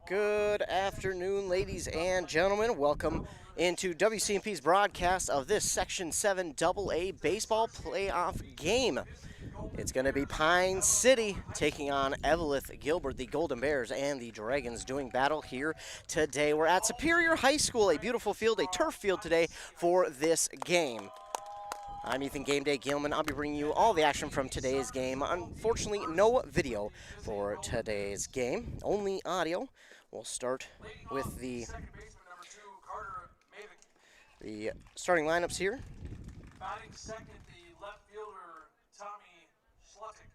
Good afternoon, ladies and gentlemen. Welcome into WCMP's broadcast of this Section 7 AA baseball playoff game. It's going to be Pine City taking on Eveleth-Gilbert, the Golden Bears, and the Dragons doing battle here today. We're at Superior High School, a beautiful field, a turf field today for this game. I'm Ethan Game Day Gilman. I'll be bringing you all the action from today's game. Unfortunately, no video for today's game, only audio. We'll start with the starting lineups here. Batting second, the left fielder, Tommy Schluttig.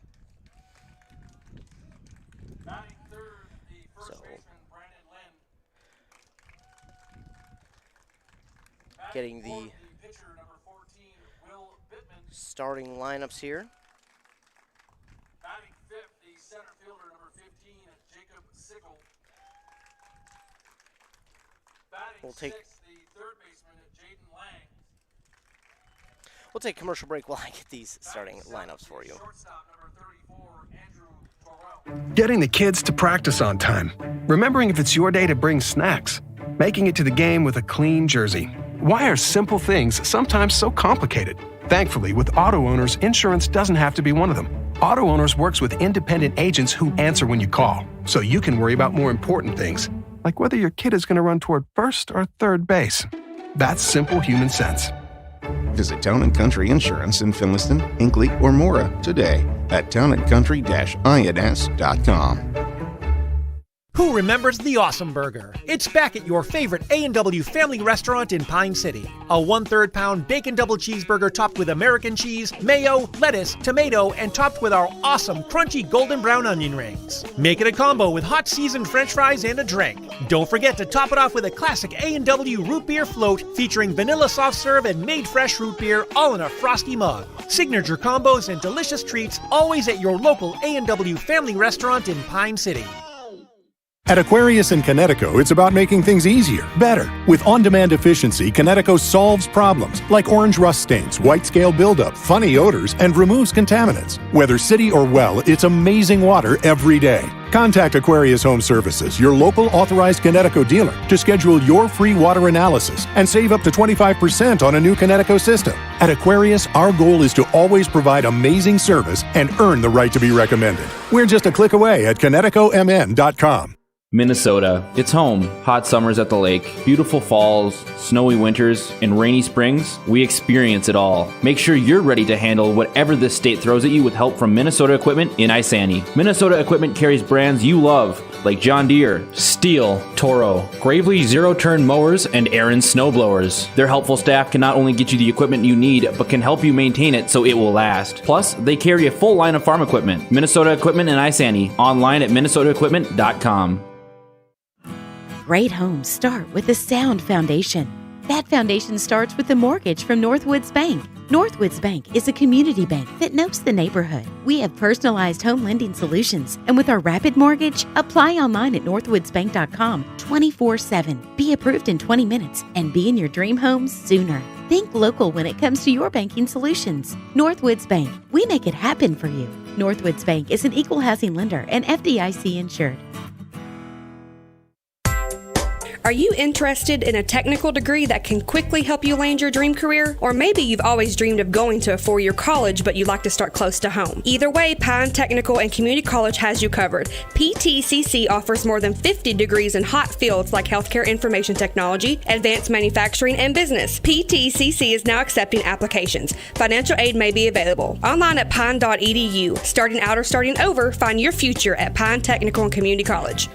Batting third, the first baseman, Brandon Lynn. Getting the pitcher, number 14, Will Bittman. Starting lineups here. Batting fifth, the center fielder, number 15, Jacob Sickle. Batting sixth, the third baseman, Jaden Lang. We'll take a commercial break while I get these starting lineups for you. Shortstop, number 34, Andrew Torrell. Getting the kids to practice on time. Remembering if it's your day to bring snacks. Making it to the game with a clean jersey. Why are simple things sometimes so complicated? Thankfully, with auto owners, insurance doesn't have to be one of them. Auto Owners works with independent agents who answer when you call, so you can worry about more important things, like whether your kid is going to run toward first or third base. That's simple human sense. Visit Town & Country Insurance in Finliston, Hinckley, or Mora today at townandcountry-ins.com. Who remembers the Awesome Burger? It's back at your favorite A&W family restaurant in Pine City. A 1/3 pound bacon double cheeseburger topped with American cheese, mayo, lettuce, tomato, and topped with our awesome crunchy golden brown onion rings. Make it a combo with hot seasoned french fries and a drink. Don't forget to top it off with a classic A&W root beer float featuring vanilla soft serve and made fresh root beer all in a frosty mug. Signature combos and delicious treats always at your local A&W family restaurant in Pine City. At Aquarius in Connecticut, it's about making things easier, better. With on-demand efficiency, Connecticut solves problems like orange rust stains, white scale buildup, funny odors, and removes contaminants. Whether city or well, it's amazing water every day. Contact Aquarius Home Services, your local authorized Connecticut dealer, to schedule your free water analysis and save up to 25% on a new Connecticut system. At Aquarius, our goal is to always provide amazing service and earn the right to be recommended. We're just a click away at ConnecticutMN.com. Minnesota. It's home. Hot summers at the lake, beautiful falls, snowy winters, and rainy springs. We experience it all. Make sure you're ready to handle whatever this state throws at you with help from Minnesota Equipment in Isani. Minnesota Equipment carries brands you love, like John Deere, Steel, Toro, Gravely zero-turn mowers, and Aaron snowblowers. Their helpful staff can not only get you the equipment you need, but can help you maintain it so it will last. Plus, they carry a full line of farm equipment. Minnesota Equipment in Isani. Online at minnesotaequipment.com. Great homes start with a sound foundation. That foundation starts with a mortgage from Northwoods Bank. Northwoods Bank is a community bank that knows the neighborhood. We have personalized home lending solutions, and with our Rapid Mortgage, apply online at northwoodsbank.com 24/7. Be approved in 20 minutes and be in your dream home sooner. Think local when it comes to your banking solutions. Northwoods Bank, we make it happen for you. Northwoods Bank is an equal housing lender and FDIC insured. Are you interested in a technical degree that can quickly help you land your dream career? Or maybe you've always dreamed of going to a 4-year college, but you'd like to start close to home. Either way, Pine Technical and Community College has you covered. PTCC offers more than 50 degrees in hot fields like healthcare information technology, advanced manufacturing, and business. PTCC is now accepting applications. Financial aid may be available. Online at pine.edu. Starting out or starting over, find your future at Pine Technical and Community College.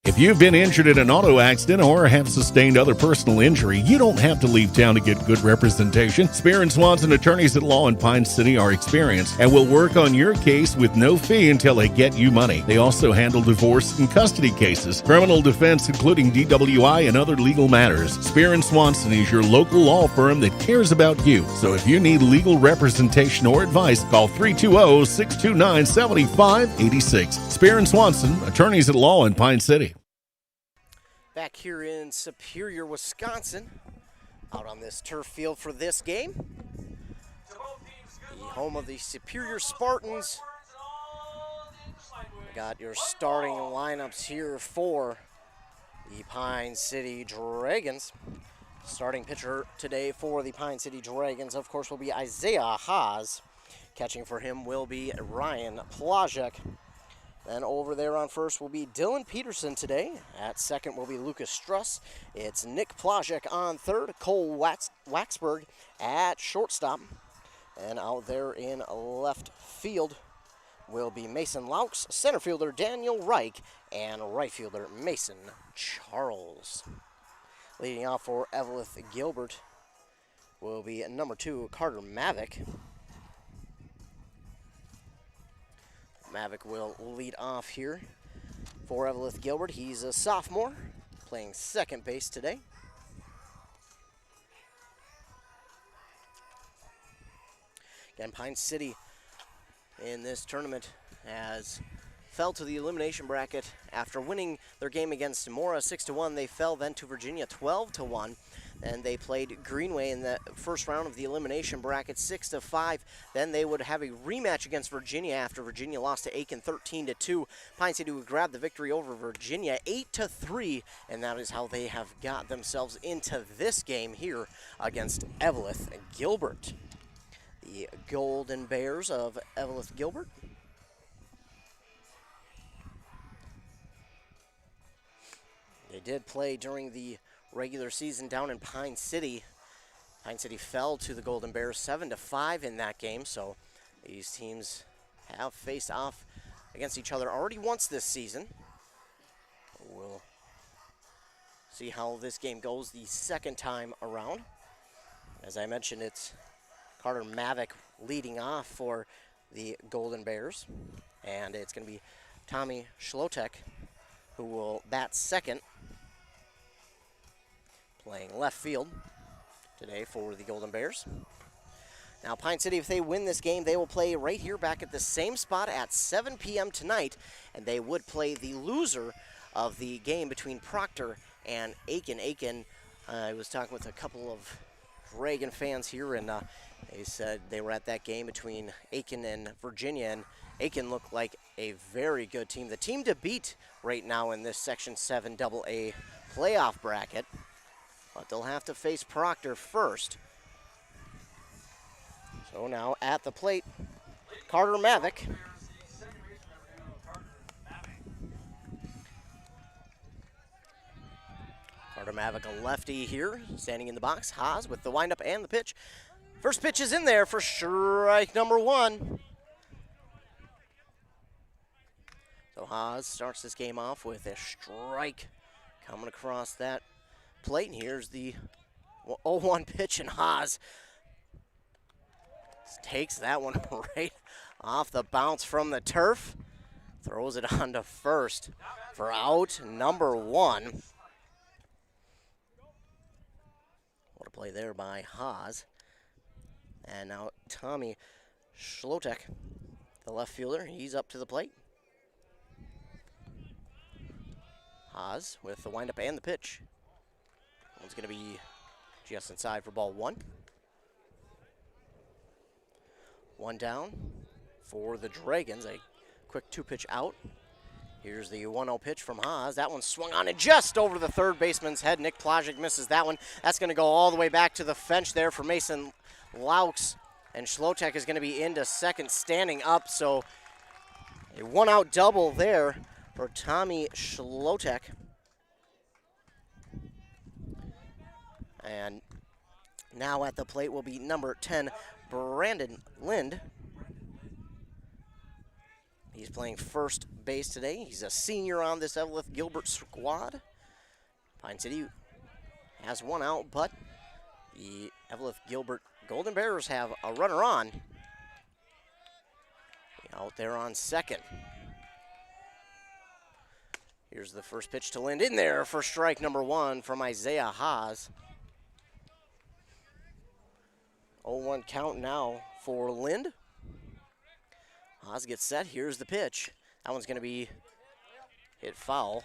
If you've been injured in an auto accident or have sustained other personal injury, you don't have to leave town to get good representation. Spear & Swanson attorneys at law in Pine City are experienced and will work on your case with no fee until they get you money. They also handle divorce and custody cases, criminal defense, including DWI and other legal matters. Spear & Swanson is your local law firm that cares about you. So if you need legal representation or advice, call 320-629-7586. Spear & Swanson, attorneys at law in Pine City. Back here in Superior, Wisconsin, out on this turf field for this game. The home of the Superior Spartans I got your starting lineups here for the Pine City Dragons. Starting pitcher today for the Pine City Dragons, of course, will be Isaiah Haas. Catching for him will be Ryan Plajek. Then over there on first will be Dylan Peterson today. At second will be Lucas Struss. It's Nick Plajek on third. Cole Waxberg at shortstop. And out there in left field will be Mason Laux, center fielder Daniel Reich, and right fielder Mason Charles. Leading off for Eveleth-Gilbert will be number 2, Carter Mavick. Mavick will lead off here for Eveleth-Gilbert. He's a sophomore, playing second base today. Again, Pine City in this tournament has fell to the elimination bracket after winning their game against Mora 6-1. They fell then to Virginia 12-1. And they played Greenway in the first round of the elimination bracket 6-5. Then they would have a rematch against Virginia after Virginia lost to Aiken 13-2. Pine City would grab the victory over Virginia 8-3, and that is how they have got themselves into this game here against Eveleth-Gilbert. The Golden Bears of Eveleth-Gilbert. They did play during the regular season down in Pine City. Pine City fell to the Golden Bears 7-5 in that game, so these teams have faced off against each other already once this season. We'll see how this game goes the second time around. As I mentioned, it's Carter Mavick leading off for the Golden Bears, and it's going to be Tommy Schlotek who will bat second, playing left field today for the Golden Bears. Now, Pine City, if they win this game, they will play right here back at the same spot at 7 p.m. tonight, and they would play the loser of the game between Proctor and Aiken. Aiken, I was talking with a couple of Reagan fans here, and they said they were at that game between Aiken and Virginia, and Aiken looked like a very good team. The team to beat right now in this Section 7 AA playoff bracket. But they'll have to face Proctor first. So now at the plate, Carter Mavick. Carter Mavick, a lefty here, standing in the box. Haas with the windup and the pitch. First pitch is in there for strike number 1. So Haas starts this game off with a strike coming across that plate, and here's the 0-1 pitch, and Haas takes that one right off the bounce from the turf, throws it on to first for out number 1. What a play there by Haas. And now Tommy Schlotek, the left fielder, he's up to the plate. Haas with the windup and the pitch. One's going to be just inside for ball 1. 1 down for the Dragons. A quick 2-pitch out. Here's the 1-0 pitch from Haas. That one swung on and just over the third baseman's head. Nick Plajek misses that one. That's going to go all the way back to the fence there for Mason Laux. And Schlotek is going to be into second standing up. So a 1-out double there for Tommy Schlotek. And now at the plate will be number 10, Brandon Lind. He's playing first base today. He's a senior on this Eveleth-Gilbert squad. Pine City has 1 out, but the Eveleth-Gilbert Golden Bears have a runner on. Out there on second. Here's the first pitch to Lind in there for strike number 1 from Isaiah Haas. 0-1 count now for Lind. Haas gets set. Here's the pitch. That one's going to be hit foul.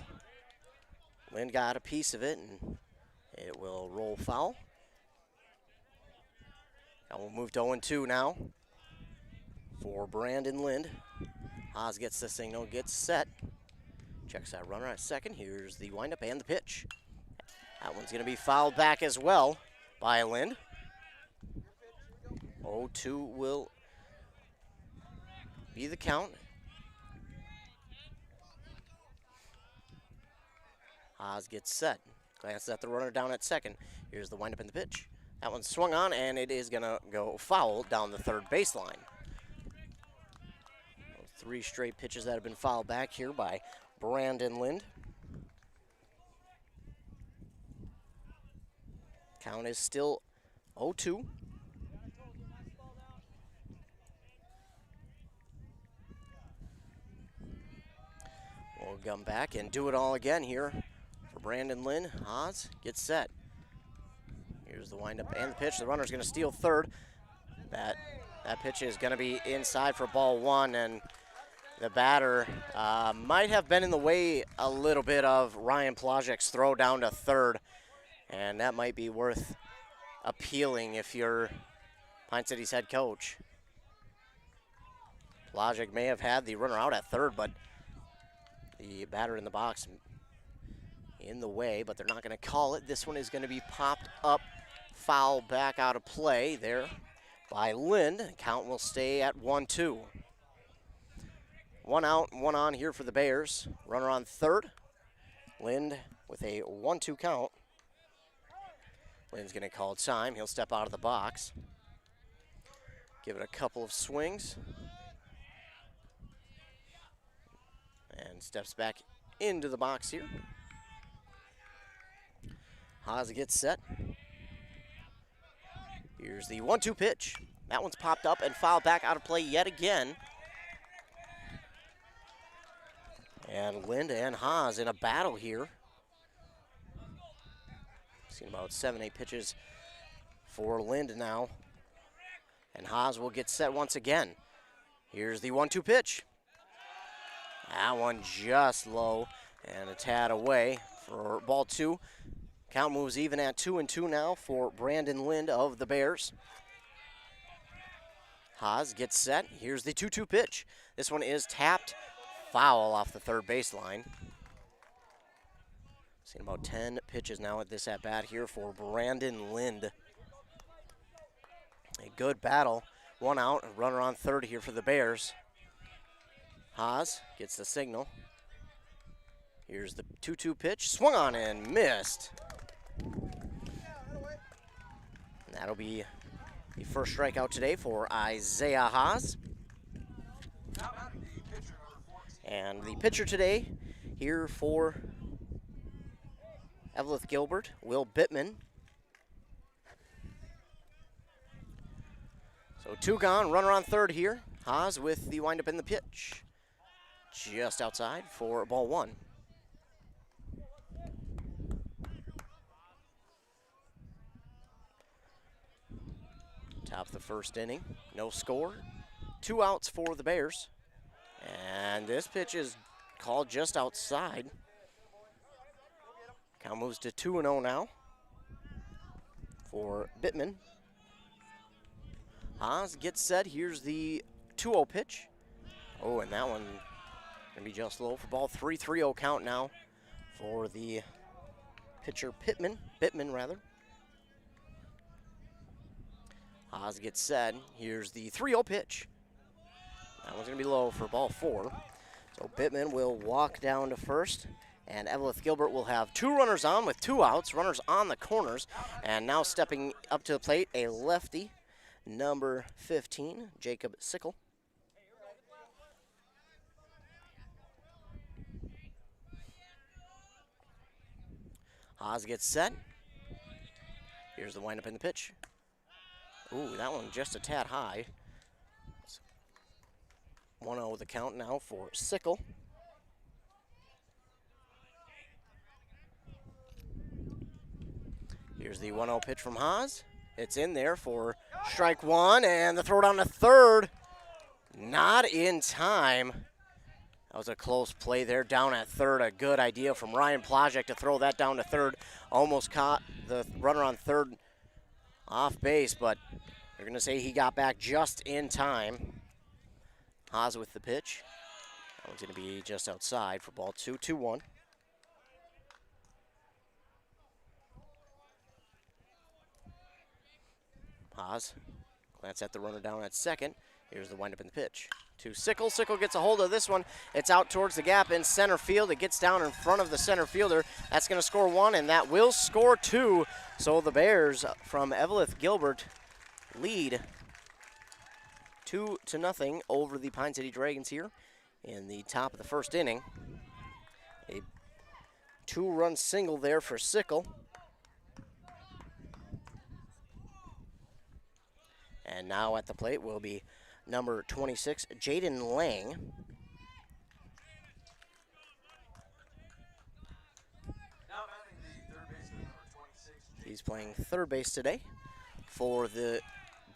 Lind got a piece of it, and it will roll foul. And we'll move to 0-2 now for Brandon Lind. Haas gets the signal, gets set. Checks that runner at second. Here's the windup and the pitch. That one's going to be fouled back as well by Lind. 0-2 will be the count. Haas gets set. Glances at the runner down at second. Here's the windup and the pitch. That one's swung on, and it is going to go foul down the third baseline. 3 straight pitches that have been fouled back here by Brandon Lind. Count is still 0-2. We'll come back and do it all again here for Brandon Lind. Haas gets set. Here's the windup and the pitch. The runner's going to steal third. That pitch is going to be inside for ball 1, and the batter might have been in the way a little bit of Ryan Plajek's throw down to third, and that might be worth appealing if you're Pine City's head coach. Plajek may have had the runner out at third, but the batter in the box in the way, but they're not going to call it. This one is going to be popped up, foul back out of play there by Lind. Count will stay at 1-2. 1 out, 1 on here for the Bears. Runner on third. Lind with a 1-2 count. Lind's going to call time. He'll step out of the box. Give it a couple of swings. And steps back into the box here. Haas gets set. Here's the 1-2 pitch. That one's popped up and fouled back out of play yet again. And Lind and Haas in a battle here. Seen about 7-8 pitches for Lind now. And Haas will get set once again. Here's the 1-2 pitch. That one just low and a tad away for ball 2. Count moves even at 2-2 now for Brandon Lind of the Bears. Haas gets set. Here's the 2-2 pitch. This one is tapped. Foul off the third baseline. Seen about 10 pitches now at this at-bat here for Brandon Lind. A good battle. 1 out, a runner on third here for the Bears. Haas gets the signal. Here's the 2-2 pitch. Swung on and missed. And that'll be the first strikeout today for Isaiah Haas. And the pitcher today here for Eveleth-Gilbert, Will Bittman. So 2 gone, runner on third here. Haas with the windup in the pitch. Just outside for ball 1. Top of the first inning, no score. 2 outs for the Bears. And this pitch is called just outside. Count moves to 2-0 now for Bittman. Haas gets set. Here's the 2-0 pitch. Oh, and that one going to be just low for ball 3. 3-0 count now for the pitcher Bittman rather. Haas gets set. Here's the 3-0 pitch. That one's going to be low for ball 4. So Bittman will walk down to first, and Eveleth-Gilbert will have 2 runners on with 2 outs, runners on the corners, and now stepping up to the plate, a lefty, number 15, Jacob Sickle. Haas gets set. Here's the windup in the pitch. Ooh, that one just a tad high. 1-0 the count now for Sickle. Here's the 1-0 pitch from Haas. It's in there for strike 1, and the throw down to third. Not in time. That was a close play there down at third. A good idea from Ryan Plajek to throw that down to third. Almost caught the runner on third off base, but they're going to say he got back just in time. Haas with the pitch. That one's going to be just outside for ball 2, 2-1. Haas, glance at the runner down at second. Here's the windup in the pitch to Sickle. Sickle gets a hold of this one. It's out towards the gap in center field. It gets down in front of the center fielder. That's going to score 1, and that will score 2. So the Bears from Eveleth-Gilbert lead 2-0 over the Pine City Dragons here in the top of the first inning. A 2-run single there for Sickle. And now at the plate will be number 26, Jaden Lang. Now batting the third baseman, number 26. He's playing third base today for the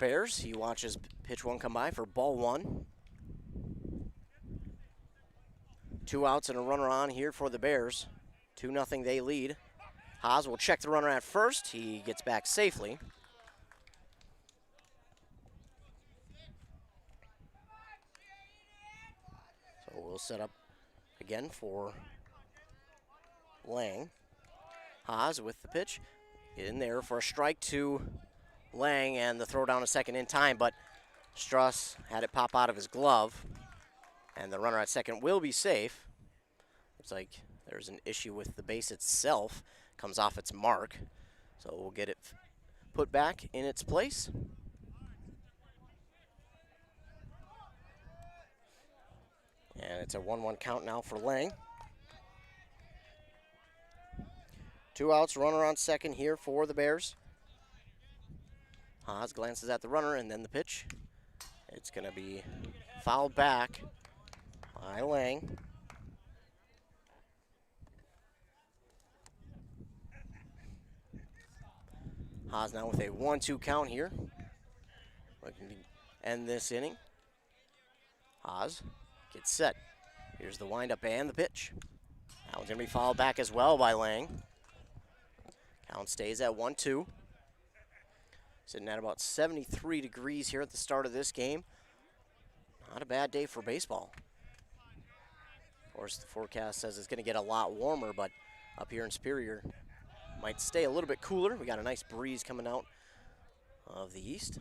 Bears. He watches pitch 1 come by for ball 1. 2 outs and a runner on here for the Bears. 2-0 they lead. Haas will check the runner at first. He gets back safely. So we'll set up again for Lang. Haas with the pitch. In there for a strike to Lang, and the throw down a second in time, but Struss had it pop out of his glove, and the runner at second will be safe. Looks like there's an issue with the base itself. Comes off its mark, so we'll get it put back in its place. And it's a 1-1 count now for Lang. 2 outs, runner on second here for the Bears. Haas glances at the runner and then the pitch. It's going to be fouled back by Lang. Haas now with a 1-2 count here. Looking to end this inning. Haas gets set. Here's the windup and the pitch. That one's going to be fouled back as well by Lang. Count stays at 1-2. Sitting at about 73 degrees here at the start of this game. Not a bad day for baseball. Of course, the forecast says it's going to get a lot warmer, but up here in Superior, might stay a little bit cooler. We got a nice breeze coming out of the east.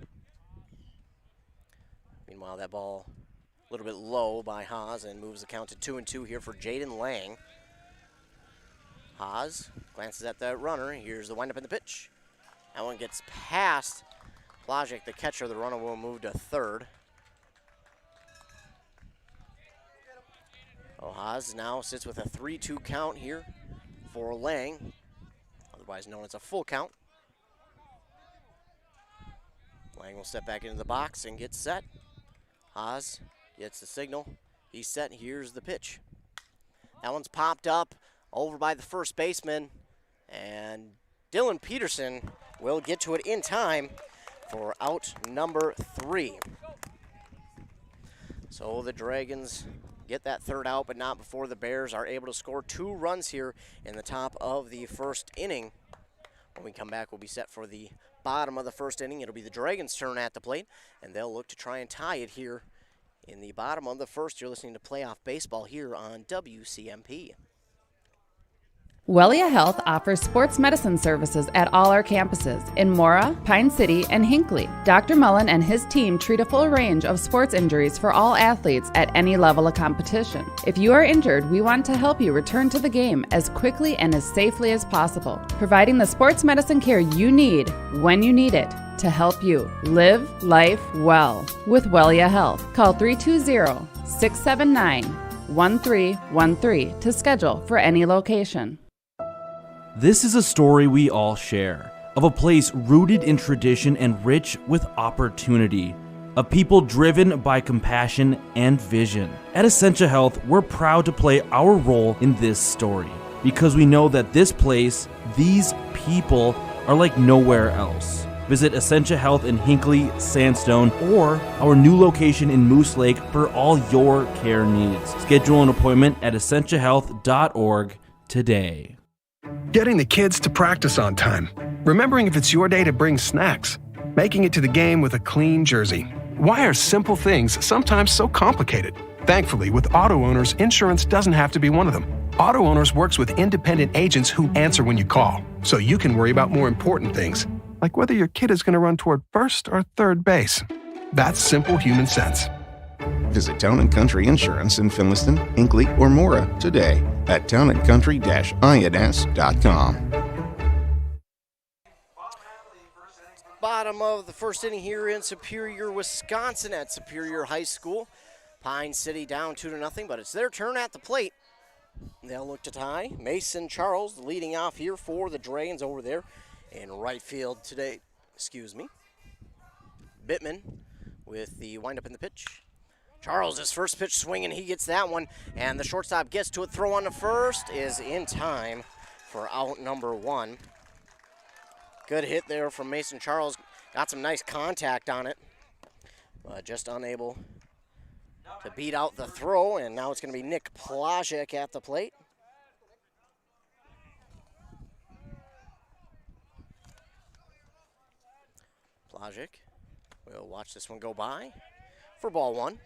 Meanwhile, that ball a little bit low by Haas and moves the count to 2-2 here for Jaden Lang. Haas glances at the runner. Here's the windup in the pitch. That one gets past Blažic, the catcher. The runner will move to third. Haas now sits with a 3-2 count here for Lang, otherwise known as a full count. Lang will step back into the box and get set. Haas gets the signal. He's set. Here's the pitch. That one's popped up over by the first baseman, and Dylan Peterson will get to it in time for out number 3. So the Dragons get that third out, but not before the Bears are able to score 2 runs here in the top of the first inning. When we come back, we'll be set for the bottom of the first inning. It'll be the Dragons' turn at the plate, and they'll look to try and tie it here in the bottom of the first. You're listening to Playoff Baseball here on WCMP. Wellia Health offers sports medicine services at all our campuses in Mora, Pine City, and Hinckley. Dr. Mullen and his team treat a full range of sports injuries for all athletes at any level of competition. If you are injured, we want to help you return to the game as quickly and as safely as possible, providing the sports medicine care you need when you need it to help you live life well with Wellia Health. Call 320-679-1313 to schedule for any location. This is a story we all share, of a place rooted in tradition and rich with opportunity, of people driven by compassion and vision. At Essentia Health, we're proud to play our role in this story, because we know that this place, these people, are like nowhere else. Visit Essentia Health in Hinckley, Sandstone, or our new location in Moose Lake for all your care needs. Schedule an appointment at essentiahealth.org today. Getting the kids to practice on time. Remembering if it's your day to bring snacks. Making it to the game with a clean jersey. Why are simple things sometimes so complicated? Thankfully, with auto owners, insurance doesn't have to be one of them. Auto Owners works with independent agents who answer when you call, so you can worry about more important things, like whether your kid is going to run toward first or third base. That's simple human sense. Visit Town & Country Insurance in Finliston, Hinkley, or Mora today at townandcountry-ins.com. Bottom of the first inning here in Superior, Wisconsin at Superior High School. Pine City down 2-0, but it's their turn at the plate. They'll look to tie. Mason Charles leading off here for the Dragons over there in right field today. Bittman with the windup in the pitch. Charles, his first pitch swinging, he gets that one, and the shortstop gets to it. Throw on to first is in time for out number 1. Good hit there from Mason Charles. Got some nice contact on it, but just unable to beat out the throw, and now it's going to be Nick Plajek at the plate. Plajek will watch this one go by for ball 1.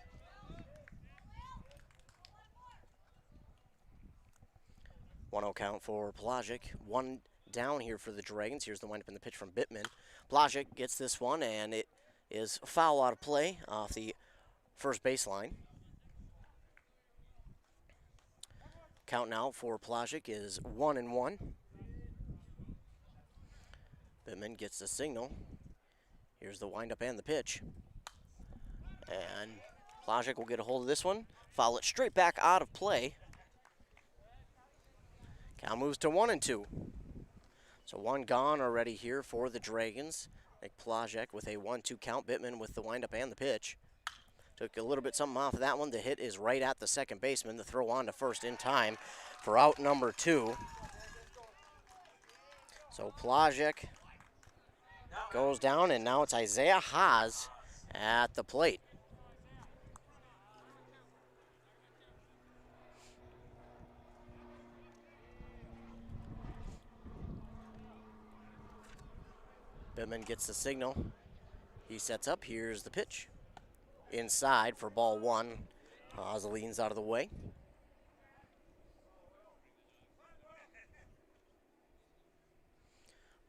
One 0 count for Plajek. One down here for the Dragons. Here's the windup in the pitch from Bittman. Plajek gets this one, and it is a foul out of play off the first baseline. Count now for Plajek is 1-1. Bittman gets the signal. Here's the windup and the pitch. And Plajek will get a hold of this one, foul it straight back out of play. Count moves to 1-2. So one gone already here for the Dragons. Nick Plajek with a 1-2 count. Bittman with the windup and the pitch. Took a little bit something off of that one. The hit is right at the second baseman. The throw on to first in time for out number 2. So Plajek goes down, and now it's Isaiah Haas at the plate. Bittman gets the signal. He sets up. Here's the pitch. Inside for ball 1. Haas leans out of the way.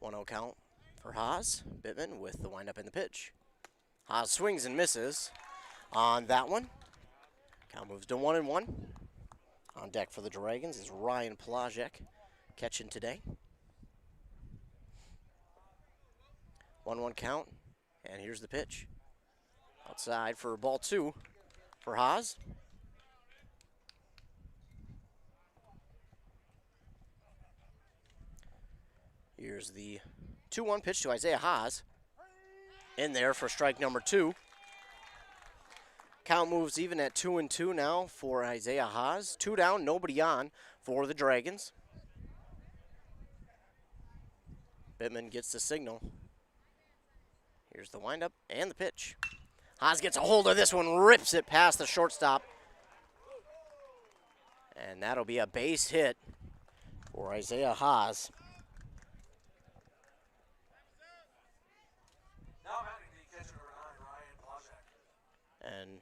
1-0 count for Haas. Bittman with the windup in the pitch. Haas swings and misses on that one. Count moves to 1-1. On deck for the Dragons is Ryan Plajek catching today. 1-1 count, and here's the pitch. Outside for ball 2 for Haas. Here's the 2-1 pitch to Isaiah Haas. In there for strike number 2. Count moves even at 2-2 now for Isaiah Haas. 2 down, nobody on for the Dragons. Bittman gets the signal. Here's the windup and the pitch. Haas gets a hold of this one, rips it past the shortstop. And that'll be a base hit for Isaiah Haas. Now having the catcher number 9, Ryan Plajek. And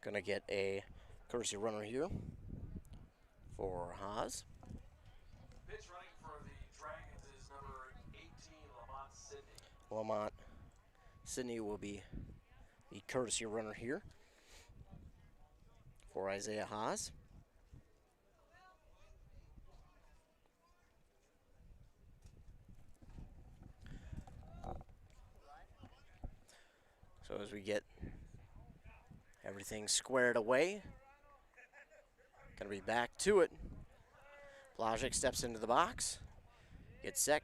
gonna get a courtesy runner here for Haas. Pitch running for the Dragons is number 18, Lamont Sidney. Lamont Sidney will be the courtesy runner here for Isaiah Haas. So as we get everything squared away, gonna be back to it. Plajek steps into the box, gets set.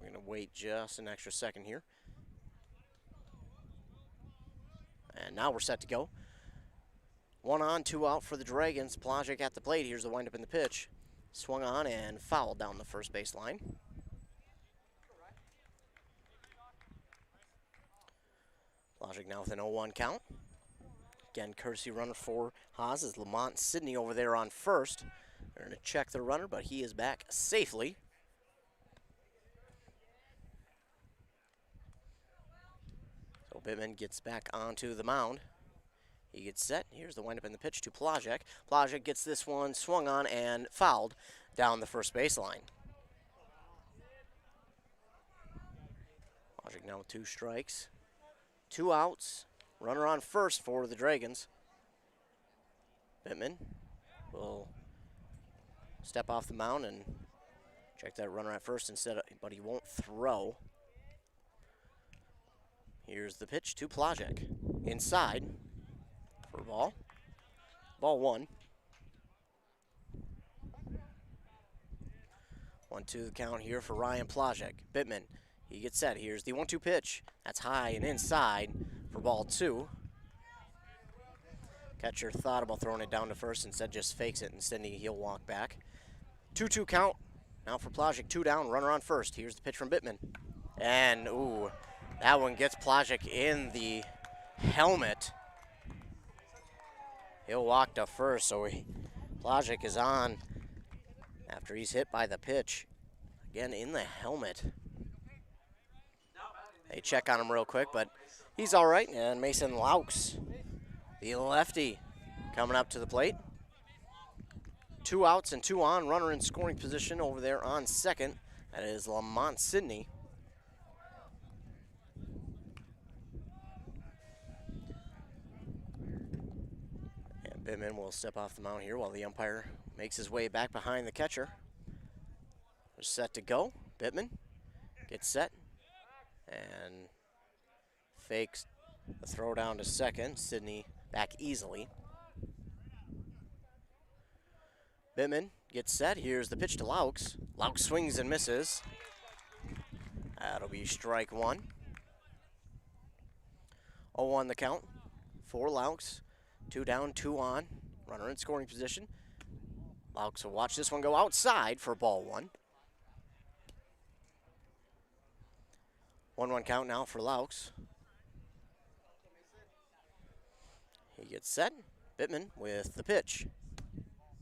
We're gonna wait just an extra second here. And now we're set to go. 1 on, 2 out for the Dragons. Plajek at the plate. Here's the windup in the pitch. Swung on and fouled down the first base line. Plajek now with an 0-1 count. Again, courtesy runner for Haas is Lamont Sidney over there on first. They're going to check the runner, but he is back safely Bittman gets back onto the mound. He gets set. Here's the windup in the pitch to Plajek. Plajek gets this one swung on and fouled down the first baseline. Plajek now with 2 strikes, 2 outs. Runner on first for the Dragons. Bittman will step off the mound and check that runner at first but he won't throw. Here's the pitch to Plajek. Inside for ball. Ball 1. 1-2 the count here for Ryan Plajek. Bittman, he gets set. Here's the 1-2 pitch. That's high and inside for ball 2. Catcher thought about throwing it down to first, instead just fakes it. Instead he'll walk back. 2-2 count. Now for Plajek, 2 down, runner on first. Here's the pitch from Bittman. And, ooh, that one gets Plajek in the helmet. He'll walk to first, so Plajek is on after he's hit by the pitch. Again, in the helmet. They check on him real quick, but he's all right. And Mason Laux, the lefty, coming up to the plate. 2 outs and 2 on, runner in scoring position over there on second. That is Lamont Sidney. And Bittman will step off the mound here while the umpire makes his way back behind the catcher. They're set to go. Bittman gets set and fakes the throw down to second. Sidney back easily. Bittman gets set. Here's the pitch to Laux. Laux swings and misses. That'll be strike 1. 0-1 the count for Laux. 2 down, 2 on. Runner in scoring position. Laux will watch this one go outside for ball 1. 1-1 count now for Laux. He gets set. Bittman with the pitch.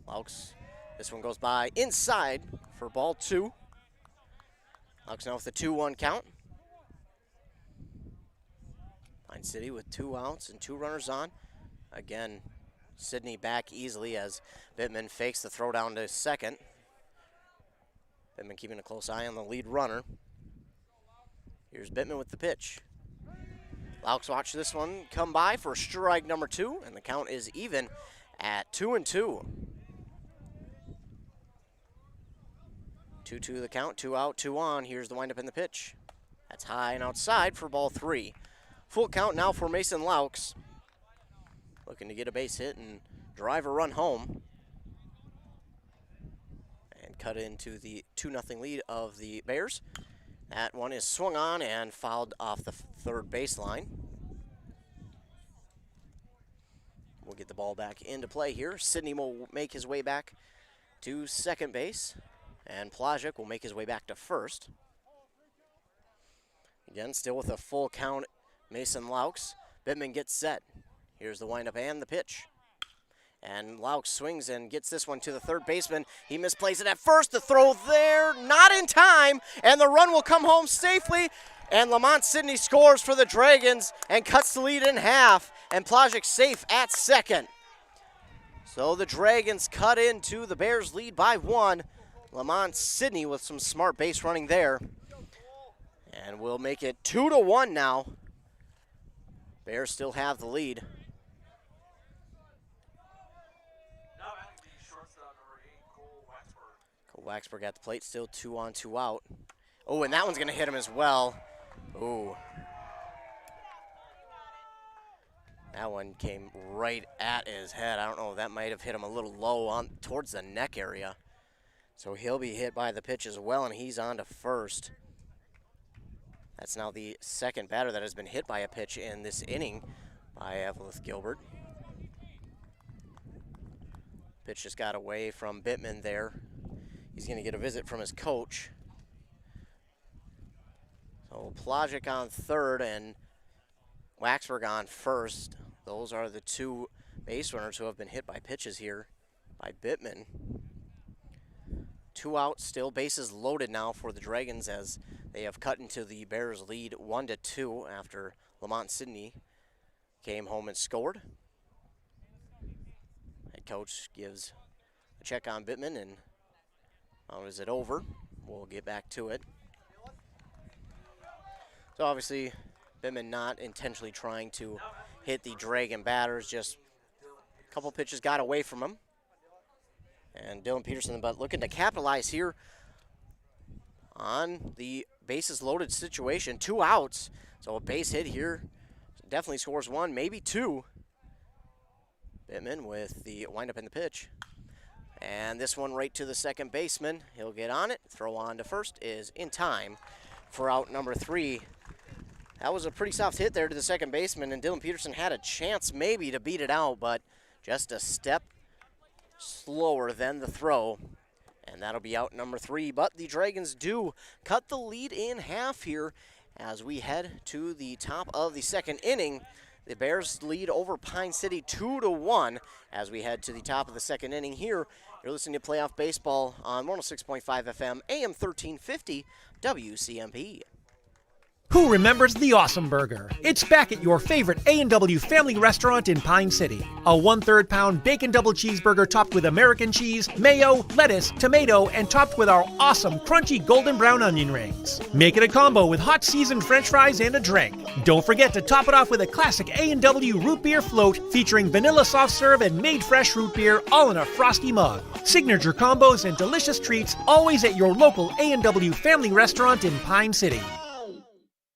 Laux, this one goes by inside for ball 2. Laux now with the 2-1 count. Pine City with 2 outs and 2 runners on. Again, Sidney back easily as Bittman fakes the throw down to second. Bittman keeping a close eye on the lead runner. Here's Bittman with the pitch. Laux watch this one come by for strike number 2, and the count is even at 2-2. 2-2 the count, 2 out, 2 on. Here's the windup in the pitch. That's high and outside for ball 3. Full count now for Mason Laux. Looking to get a base hit and drive a run home. And cut into the 2-0 lead of the Bears. That one is swung on and fouled off the third baseline. We'll get the ball back into play here. Sidney will make his way back to second base. And Plajek will make his way back to first. Again, still with a full count, Mason Laux. Bittman gets set. Here's the windup and the pitch. And Laux swings and gets this one to the third baseman. He misplays it at first. The throw there, not in time. And the run will come home safely. And Lamont Sidney scores for the Dragons and cuts the lead in half. And Plajek safe at second. So the Dragons cut into the Bears' lead by 1. Lamont Sidney with some smart base running there. And we'll make it 2-1 now. Bears still have the lead. Cole Waxberg at the plate, still 2 on, 2 out. Oh, and that one's going to hit him as well. Ooh. That one came right at his head. I don't know, that might have hit him a little low on towards the neck area. So he'll be hit by the pitch as well, and he's on to first. That's now the second batter that has been hit by a pitch in this inning by Eveleth-Gilbert. Pitch just got away from Bittman there. He's going to get a visit from his coach. So Plajek on third and Waxberg on first. Those are the 2 base runners who have been hit by pitches here by Bittman. 2 out, still bases loaded now for the Dragons as they have cut into the Bears lead 1-2 after Lamont Sidney came home and scored. Head coach gives a check on Bittman, and is it over? We'll get back to it. So obviously, Bittman not intentionally trying to hit the Dragon batters, just a couple pitches got away from him. And Dylan Peterson, but looking to capitalize here on the bases loaded situation. 2 outs, so a base hit here definitely scores 1, maybe 2. Bittman with the windup in the pitch. And this one right to the second baseman. He'll get on it. Throw on to first is in time for out number 3. That was a pretty soft hit there to the second baseman, and Dylan Peterson had a chance maybe to beat it out, but just a step slower than the throw. And that'll be out number 3. But the Dragons do cut the lead in half here as we head to the top of the second inning. The Bears lead over Pine City 2-1 as we head to the top of the second inning here. You're listening to Playoff Baseball on 106.5 FM, AM 1350, WCMP. Who remembers the Awesome Burger? It's back at your favorite A&W family restaurant in Pine City. A 1/3 pound bacon double cheeseburger topped with American cheese, mayo, lettuce, tomato, and topped with our awesome crunchy golden brown onion rings. Make it a combo with hot seasoned french fries and a drink. Don't forget to top it off with a classic A&W root beer float featuring vanilla soft serve and made fresh root beer all in a frosty mug. Signature combos and delicious treats always at your local A&W family restaurant in Pine City.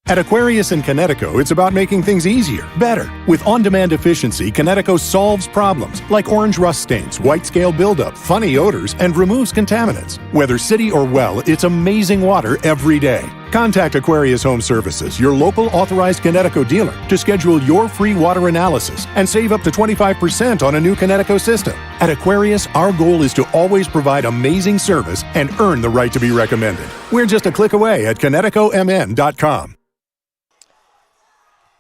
At Aquarius in Connecticut, it's about making things easier, better. With on-demand efficiency, Connecticut solves problems like orange rust stains, white scale buildup, funny odors, and removes contaminants. Whether city or well, it's amazing water every day. Contact Aquarius Home Services, your local authorized Connecticut dealer, to schedule your free water analysis and save up to 25% on a new Connecticut system. At Aquarius, our goal is to always provide amazing service and earn the right to be recommended. We're just a click away at ConnecticutMN.com.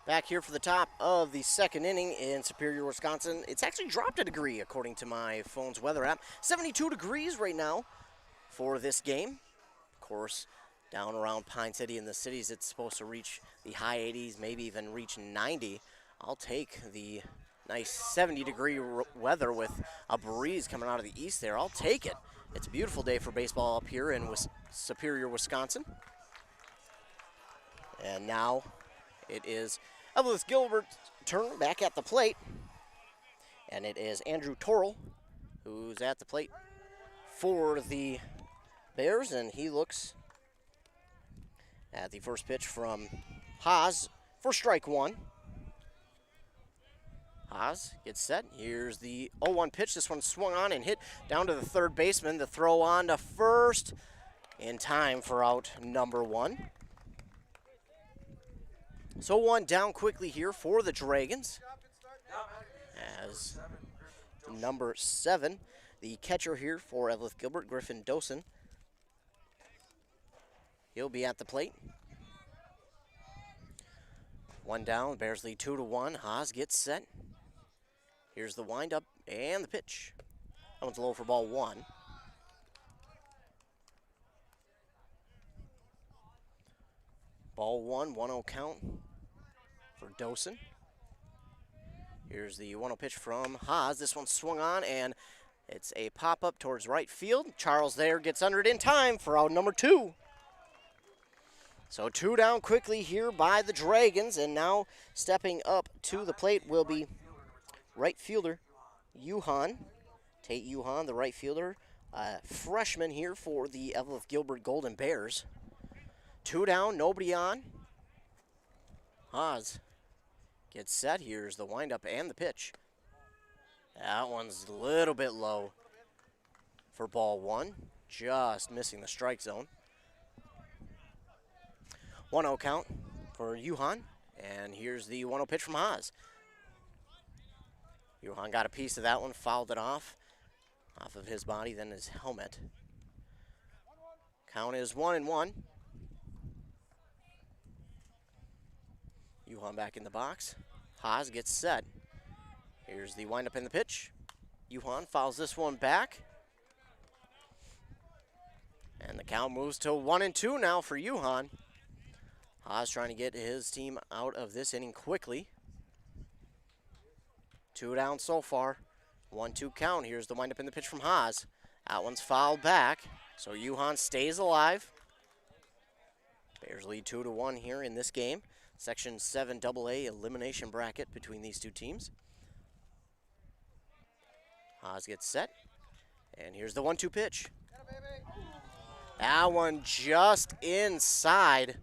Back here for the top of the second inning in Superior, Wisconsin. It's actually dropped a degree according to my phone's weather app. 72 degrees right now for this game. Of course, down around Pine City in the cities, it's supposed to reach the high 80s, maybe even reach 90. I'll take the nice 70-degree weather with a breeze coming out of the east there. I'll take it. It's a beautiful day for baseball up here in Superior, Wisconsin. And now it is Eveleth-Gilbert's turn back at the plate. And it is Andrew Torrell who's at the plate for the Bears. And he looks at the first pitch from Haas for strike 1. Haas gets set. Here's the 0-1 pitch. This one swung on and hit down to the third baseman. The throw on to first in time for out number 1. So 1 down quickly here for the Dragons. As number 7, the catcher here for Eveleth-Gilbert, Griffin Dosen, he'll be at the plate. 1 down, Bears lead 2-1. Haas gets set. Here's the windup and the pitch. That one's low for ball 1. Ball 1, 1-0 count for Dosen. Here's the 1-0 pitch from Haas. This one swung on, and it's a pop-up towards right field. Charles there gets under it in time for out number 2. So 2 down quickly here by the Dragons, and now stepping up to the plate will be right fielder Yuhan. Tate Yuhan, the right fielder, freshman here for the Eveleth-Gilbert Golden Bears. 2 down, nobody on. Haas gets set. Here's the windup and the pitch. That one's a little bit low for ball 1. Just missing the strike zone. 1-0 count for Yuhan. And here's the 1-0 pitch from Haas. Yuhan got a piece of that one, fouled it off of his body, then his helmet. Count is 1-1. Yuhan back in the box. Haas gets set. Here's the windup in the pitch. Yuhan fouls this one back. And the count moves to 1-2 now for Yuhan. Haas trying to get his team out of this inning quickly. 2 down so far. 1-2 count. Here's the windup in the pitch from Haas. That one's fouled back, so Yuhan stays alive. Bears lead 2-1 here in this game. Section 7 AA elimination bracket between these two teams. Haas gets set, and here's the 1-2 pitch. That one just inside.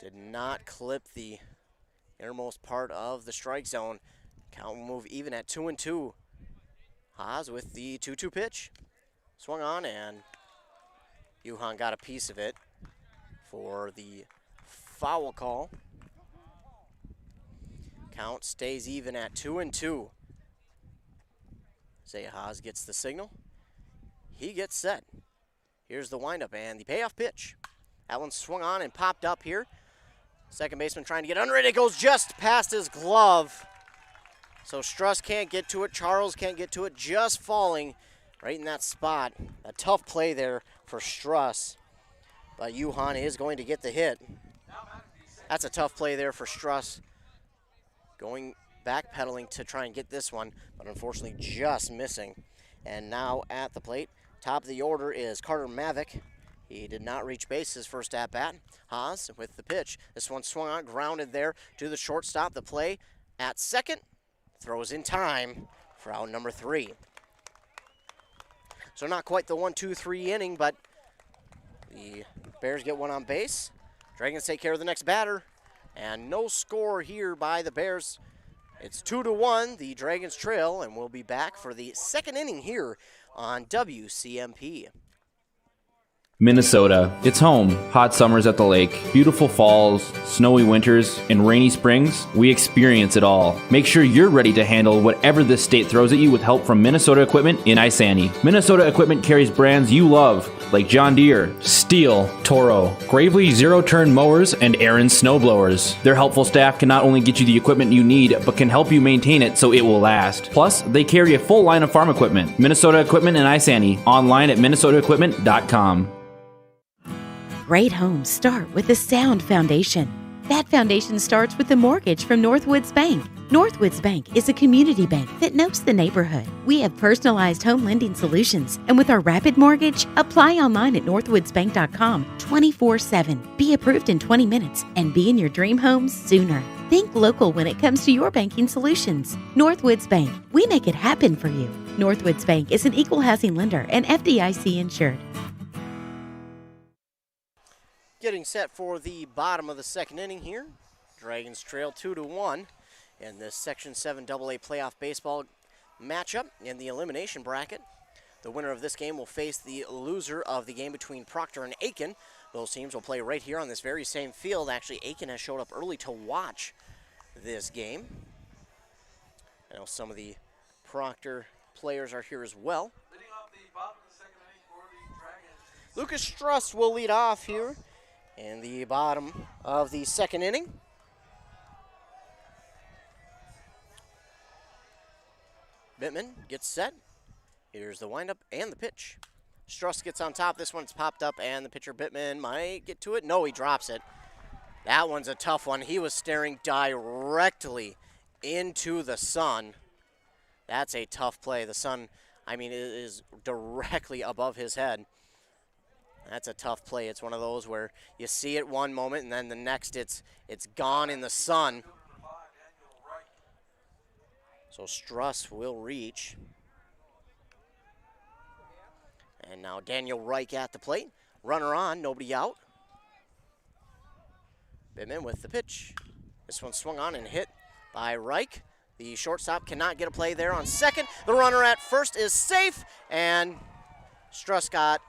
Did not clip the innermost part of the strike zone. Count will move even at 2-2. Haas with the 2-2 pitch. Swung on, and Yuhan got a piece of it for the foul call. Count stays even at 2-2. Say Haas gets the signal. He gets set. Here's the windup and the payoff pitch. That one swung on and popped up here. Second baseman trying to get under it. It goes just past his glove. So Struss can't get to it. Charles can't get to it. Just falling right in that spot. A tough play there for Struss. But Yuhan is going to get the hit. That's a tough play there for Struss. Going backpedaling to try and get this one, but unfortunately just missing. And now at the plate, top of the order is Carter Mavick. He did not reach base his first at-bat. Haas with the pitch. This one swung on, grounded there to the shortstop. The play at second. Throws in time for out number 3. So not quite the 1-2-3 inning, but the Bears get one on base. Dragons take care of the next batter. And no score here by the Bears. It's 2-1. The Dragons trail, and we'll be back for the second inning here on WCMP. Minnesota. It's home. Hot summers at the lake, beautiful falls, snowy winters, and rainy springs. We experience it all. Make sure you're ready to handle whatever this state throws at you with help from Minnesota Equipment in Isani. Minnesota Equipment carries brands you love, like John Deere, Steel, Toro, Gravely zero-turn mowers, and Aaron snowblowers. Their helpful staff can not only get you the equipment you need, but can help you maintain it so it will last. Plus, they carry a full line of farm equipment. Minnesota Equipment in Isani. Online at minnesotaequipment.com. Great homes start with a sound foundation. That foundation starts with a mortgage from Northwoods Bank. Northwoods Bank is a community bank that knows the neighborhood. We have personalized home lending solutions, and with our rapid mortgage, apply online at northwoodsbank.com 24/7. Be approved in 20 minutes and be in your dream home sooner. Think local when it comes to your banking solutions. Northwoods Bank, we make it happen for you. Northwoods Bank is an equal housing lender and FDIC insured. Getting set for the bottom of the second inning here. Dragons trail 2-1 in this Section 7 AA playoff baseball matchup in the elimination bracket. The winner of this game will face the loser of the game between Proctor and Aiken. Those teams will play right here on this very same field. Actually, Aiken has showed up early to watch this game. I know some of the Proctor players are here as well. Leading off the bottom of the second inning for the Dragons. Lucas Struss will lead off here in the bottom of the second inning. Bittman gets set. Here's the windup and the pitch. Struss gets on top. This one's popped up, and the pitcher Bittman might get to it. No, he drops it. That one's a tough one. He was staring directly into the sun. That's a tough play. The sun, I mean, it is directly above his head. That's a tough play. It's one of those where you see it one moment and then the next it's gone in the sun. So Struss will reach. And now Daniel Reich at the plate. Runner on, nobody out. Bittman with the pitch. This one swung on and hit by Reich. The shortstop cannot get a play there on second. The runner at first is safe, and Struss got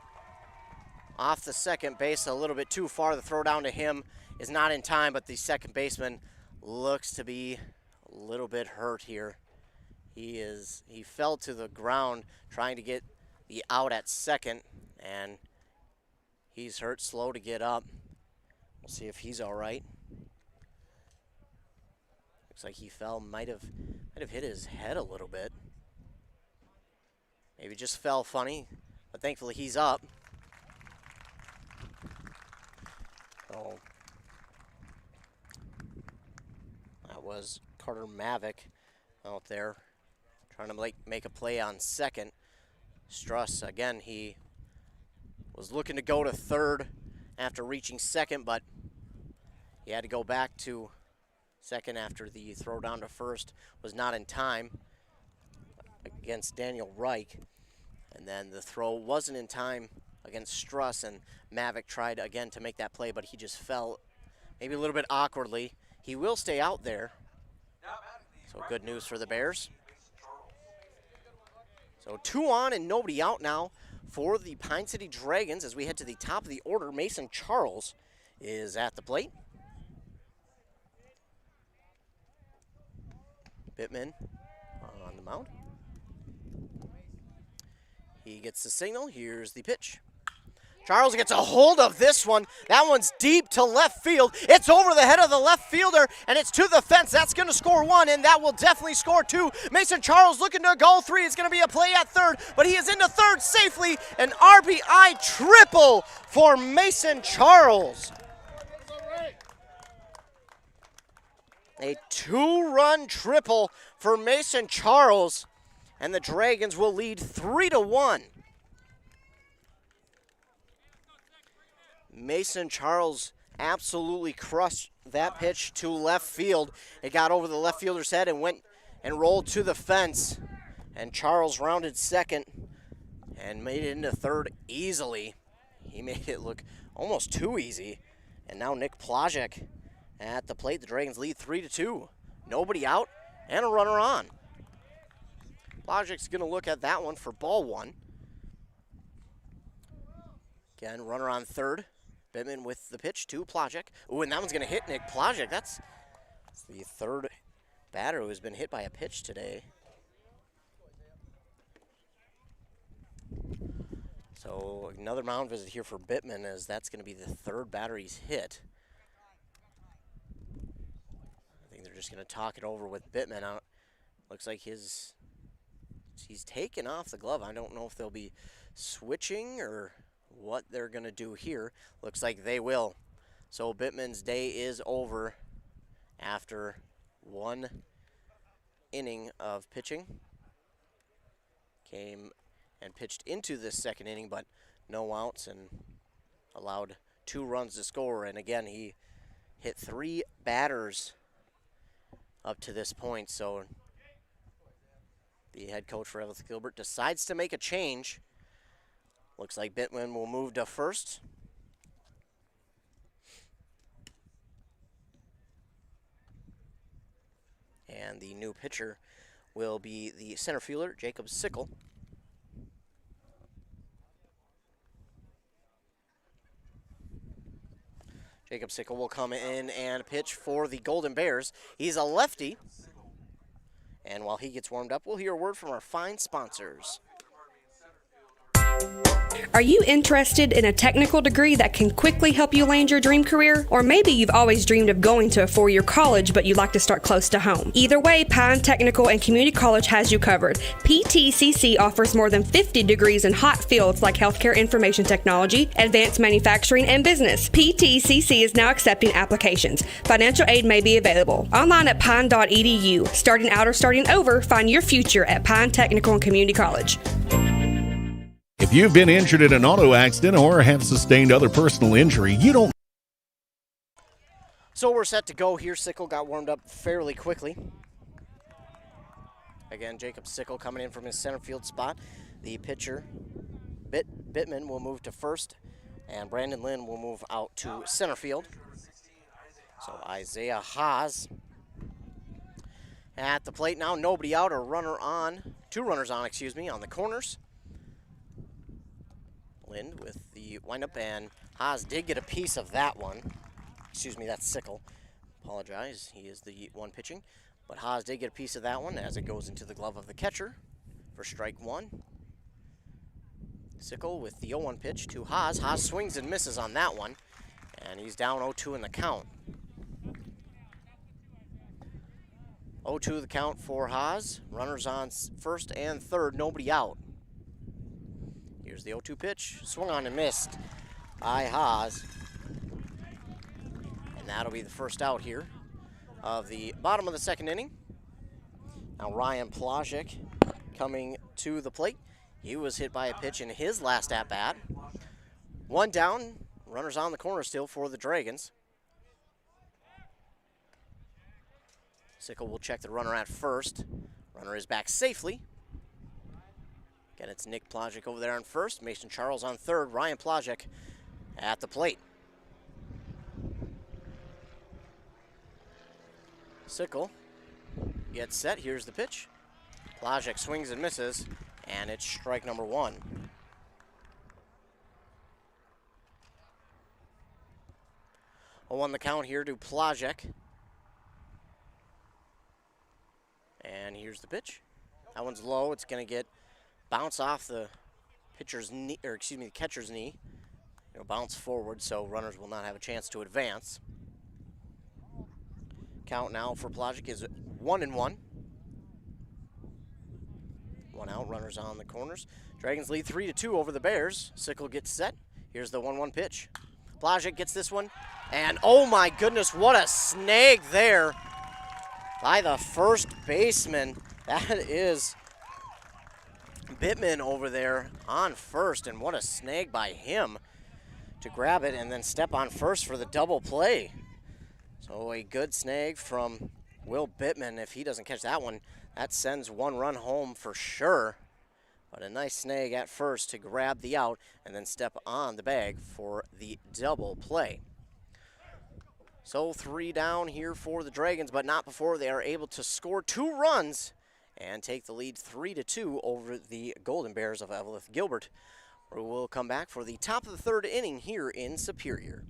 off the second base a little bit too far. The throw down to him is not in time, but the second baseman looks to be a little bit hurt here. He fell to the ground trying to get the out at second, and he's hurt, slow to get up. We'll see if he's all right. Looks like he fell, might have hit his head a little bit. Maybe just fell funny, but thankfully he's up. was Carter Mavick out there trying to make a play on second. Struss, again, he was looking to go to third after reaching second, but he had to go back to second after the throw down to first was not in time against Daniel Reich. And then the throw wasn't in time against Struss, and Mavick tried again to make that play, but he just fell maybe a little bit awkwardly. He will stay out there. So good news for the Bears. So 2 on and nobody out now for the Pine City Dragons as we head to the top of the order. Mason Charles is at the plate. Bittman on the mound. He gets the signal. Here's the pitch. Charles gets a hold of this one. That one's deep to left field. It's over the head of the left fielder, and it's to the fence. That's going to score 1, and that will definitely score 2. Mason Charles looking to go 3. It's going to be a play at third, but he is into third safely. An RBI triple for Mason Charles. A 2-run triple for Mason Charles, and the Dragons will lead 3-1. Mason Charles absolutely crushed that pitch to left field. It got over the left fielder's head and went and rolled to the fence. And Charles rounded second and made it into third easily. He made it look almost too easy. And now Nick Plajek at the plate. The Dragons lead 3-2. Nobody out and a runner on. Plajek's going to look at that one for ball 1. Again, runner on third. Bittman with the pitch to Plajek. Ooh, and that one's going to hit Nick Plajek. That's the third batter who's been hit by a pitch today. So another mound visit here for Bittman, as that's going to be the third batter he's hit. I think they're just going to talk it over with Bittman. Looks like he's taken off the glove. I don't know if they'll be switching or what they're going to do here. Looks like they will. So Bittman's day is over after 1 inning of pitching. Came and pitched into this second inning, but no outs and allowed 2 runs to score. And again, he hit 3 batters up to this point. So the head coach for Eveleth-Gilbert decides to make a change. Looks like Bittman will move to first. And the new pitcher will be the center fielder, Jacob Sickle. Jacob Sickle will come in and pitch for the Golden Bears. He's a lefty. And while he gets warmed up, we'll hear a word from our fine sponsors. Are you interested in a technical degree that can quickly help you land your dream career? Or maybe you've always dreamed of going to a 4-year college, but you'd like to start close to home. Either way, Pine Technical and Community College has you covered. PTCC offers more than 50 degrees in hot fields like healthcare information technology, advanced manufacturing, and business. PTCC is now accepting applications. Financial aid may be available. Online at pine.edu. Starting out or starting over, find your future at Pine Technical and Community College. If you've been injured in an auto accident or have sustained other personal injury, you don't. So we're set to go here. Sickle got warmed up fairly quickly. Again, Jacob Sickle coming in from his center field spot. The pitcher, Bittman, will move to first, and Brandon Lynn will move out to center field. So Isaiah Haas at the plate now. Nobody out, a runner on, 2 runners on, on the corners. Lynn with the windup, and Haas did get a piece of that one. That's Sickle. Apologize, he is the one pitching. But Haas did get a piece of that one as it goes into the glove of the catcher for strike 1. Sickle with the 0-1 pitch to Haas. Haas swings and misses on that one, and he's down 0-2 in the count. 0-2 the count for Haas. Runners on first and third, nobody out. Here's the 0-2 pitch, swung on and missed by Haas. And that'll be the first out here of the bottom of the second inning. Now Ryan Plajek coming to the plate. He was hit by a pitch in his last at-bat. One down, runners on the corner still for the Dragons. Sickle will check the runner at first. Runner is back safely. Again, it's Nick Plajek over there on first. Mason Charles on third. Ryan Plajek at the plate. Sickle gets set. Here's the pitch. Plajek swings and misses, and it's strike number one. On the count here to Plajek. And here's the pitch. That one's low. It's going to get bounce off the pitcher's knee, or excuse me, the catcher's knee. It'll bounce forward, so runners will not have a chance to advance. Count now for Plajek is 1-1. One out, runners on the corners. Dragons lead 3-2 over the Bears. Sickle gets set. Here's the 1-1 pitch. Plajek gets this one, and oh my goodness, what a snag there by the first baseman. That is Bittman over there on first, and what a snag by him to grab it and then step on first for the double play. So a good snag from Will Bittman. If he doesn't catch that one, that sends one run home for sure. But a nice snag at first to grab the out and then step on the bag for the double play. So 3 down here for the Dragons, but not before they are able to score 2 runs and take the lead 3-2 over the Golden Bears of Eveleth-Gilbert. We will come back for the top of the third inning here in Superior.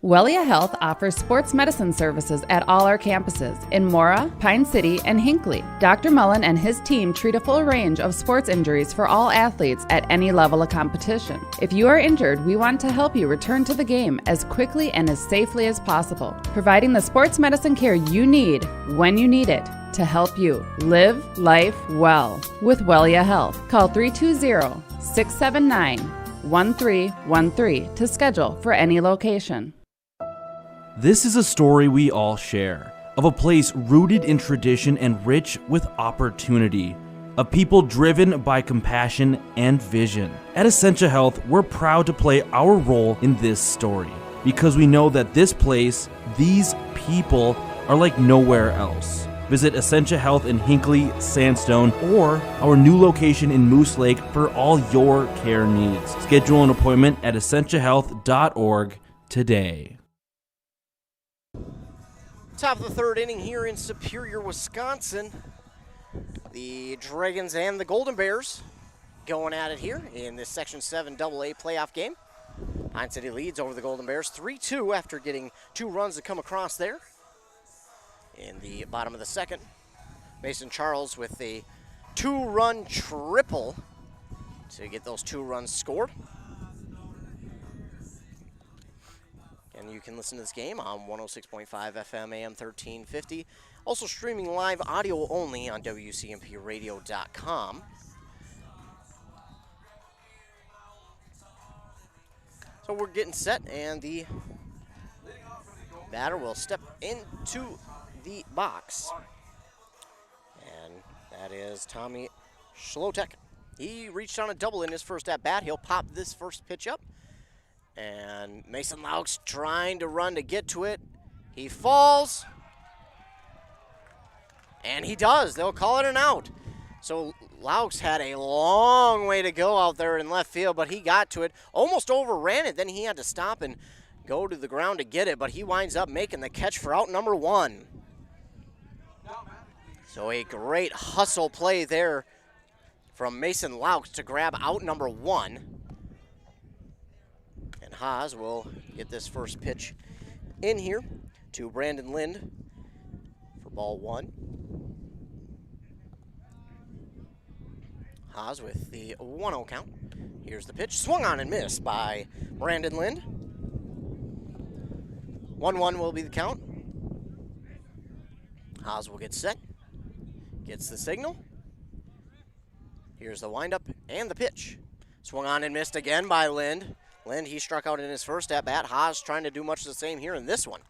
Wellia Health offers sports medicine services at all our campuses in Mora, Pine City, and Hinckley. Dr. Mullen and his team treat a full range of sports injuries for all athletes at any level of competition. If you are injured, we want to help you return to the game as quickly and as safely as possible, providing the sports medicine care you need when you need it to help you live life well with Wellia Health. Call 320-679-1313 to schedule for any location. This is a story we all share, of a place rooted in tradition and rich with opportunity, of people driven by compassion and vision. At Essentia Health, we're proud to play our role in this story, because we know that this place, these people, are like nowhere else. Visit Essentia Health in Hinckley, Sandstone, or our new location in Moose Lake for all your care needs. Schedule an appointment at essentiahealth.org today. Top of the third inning here in Superior, Wisconsin. The Dragons and the Golden Bears going at it here in this Section 7 AA playoff game. Pine City leads over the Golden Bears 3-2 after getting 2 runs to come across there. In the bottom of the second, Mason Charles with a 2-run triple to get those 2 runs scored. And you can listen to this game on 106.5 FM AM 1350. Also streaming live audio only on WCMPradio.com. So we're getting set, and the batter will step into the box. And that is Tommy Schlotek. He reached on a double in his first at-bat. He'll pop this first pitch up. And Mason Laux trying to run to get to it. He falls. And he does. They'll call it an out. So Laux had a long way to go out there in left field, but he got to it. Almost overran it. Then he had to stop and go to the ground to get it, but he winds up making the catch for out number 1. So a great hustle play there from Mason Laux to grab out number 1. And Haas will get this first pitch in here to Brandon Lind for ball 1. Haas with the 1-0 count. Here's the pitch, swung on and missed by Brandon Lind. 1-1 will be the count. Haas will get set, gets the signal. Here's the windup and the pitch. Swung on and missed again by Lind. Lind, he struck out in his first at-bat. Haas trying to do much the same here in this one.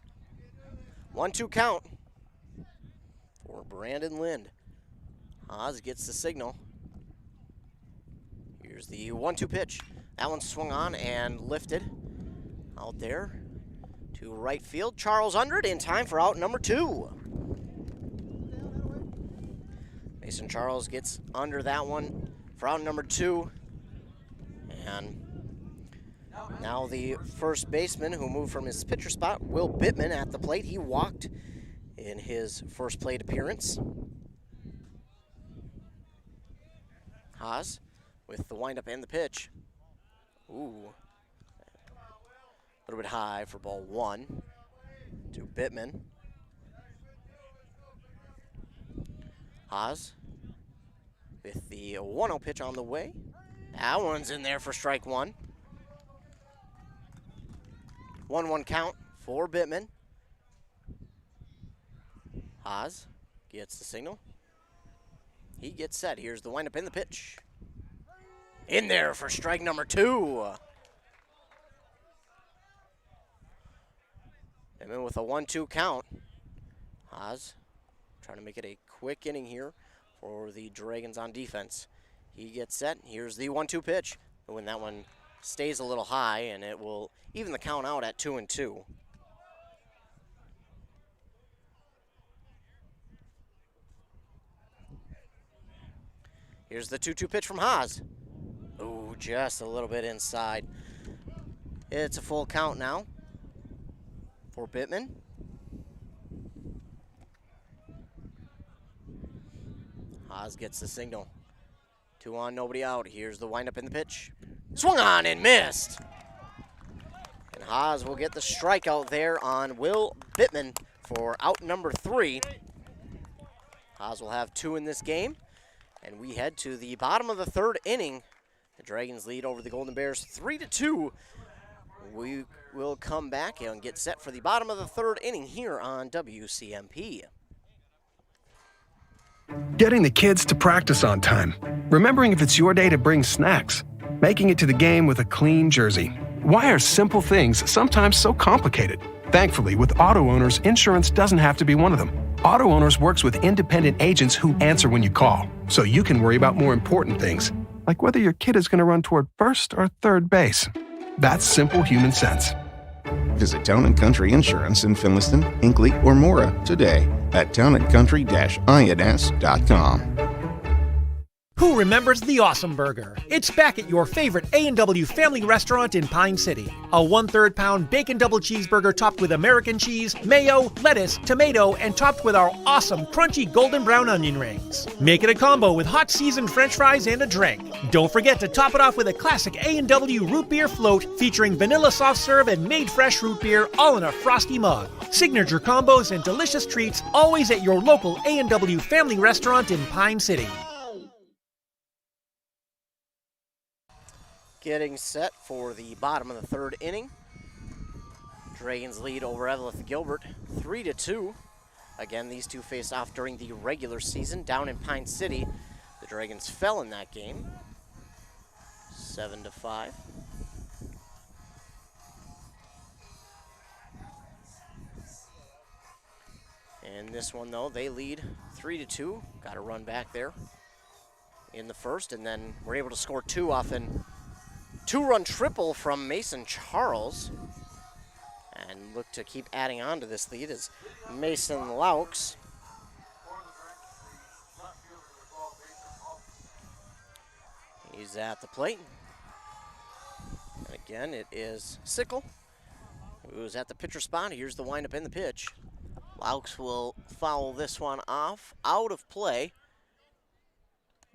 1-2 count for Brandon Lind. Haas gets the signal. Here's the 1-2 pitch. That one swung on and lifted out there to right field. Charles under it in time for out number 2. Mason Charles gets under that one for out number 2. And now the first baseman who moved from his pitcher spot, Will Bittman, at the plate. He walked in his first plate appearance. Haas with the windup and the pitch. Ooh. A little bit high for ball 1 to Bittman. Haas with the 1-0 pitch on the way. That one's in there for strike 1. 1-1 count for Bittman. Haas gets the signal. He gets set. Here's the windup and the pitch. In there for strike number 2. Bittman with a 1-2 count. Haas trying to make it a quick inning here for the Dragons on defense. He gets set. Here's the 1-2 pitch. When that one stays a little high, and it will even the count out at 2-2. Here's the 2-2 pitch from Haas. Ooh, just a little bit inside. It's a full count now for Bittman. Haas gets the signal. 2 on, nobody out. Here's the windup in the pitch. Swung on and missed. And Haas will get the strikeout there on Will Bittman for out number 3. Haas will have 2 in this game. And we head to the bottom of the 3rd inning. The Dragons lead over the Golden Bears 3-2. We will come back and get set for the bottom of the 3rd inning here on WCMP. Getting the kids to practice on time. Remembering if it's your day to bring snacks. Making it to the game with a clean jersey. Why are simple things sometimes so complicated? Thankfully, with auto owners, insurance doesn't have to be one of them. Auto Owners works with independent agents who answer when you call, so you can worry about more important things, like whether your kid is going to run toward first or third base. That's simple human sense. Visit Town & Country Insurance in Finliston, Hinkley, or Mora today at townandcountry-ins.com. Who remembers the Awesome Burger? It's back at your favorite A&W family restaurant in Pine City. A 1/3 pound bacon double cheeseburger topped with American cheese, mayo, lettuce, tomato, and topped with our awesome crunchy golden brown onion rings. Make it a combo with hot seasoned french fries and a drink. Don't forget to top it off with a classic A&W root beer float featuring vanilla soft serve and made fresh root beer, all in a frosty mug. Signature combos and delicious treats always at your local A&W family restaurant in Pine City. Getting set for the bottom of the 3rd inning. Dragons lead over Eveleth-Gilbert 3-2. Again, these two faced off during the regular season down in Pine City. The Dragons fell in that game 7-5. In this one, though, they lead 3-2. Got a run back there in the first, and then we're able to score 2 off an 2-run triple from Mason Charles. And look to keep adding on to this lead as Mason Laux he's at the plate. And again, it is Sickle who's at the pitcher spot. Here's the windup and the pitch. Laux will foul this one off, out of play.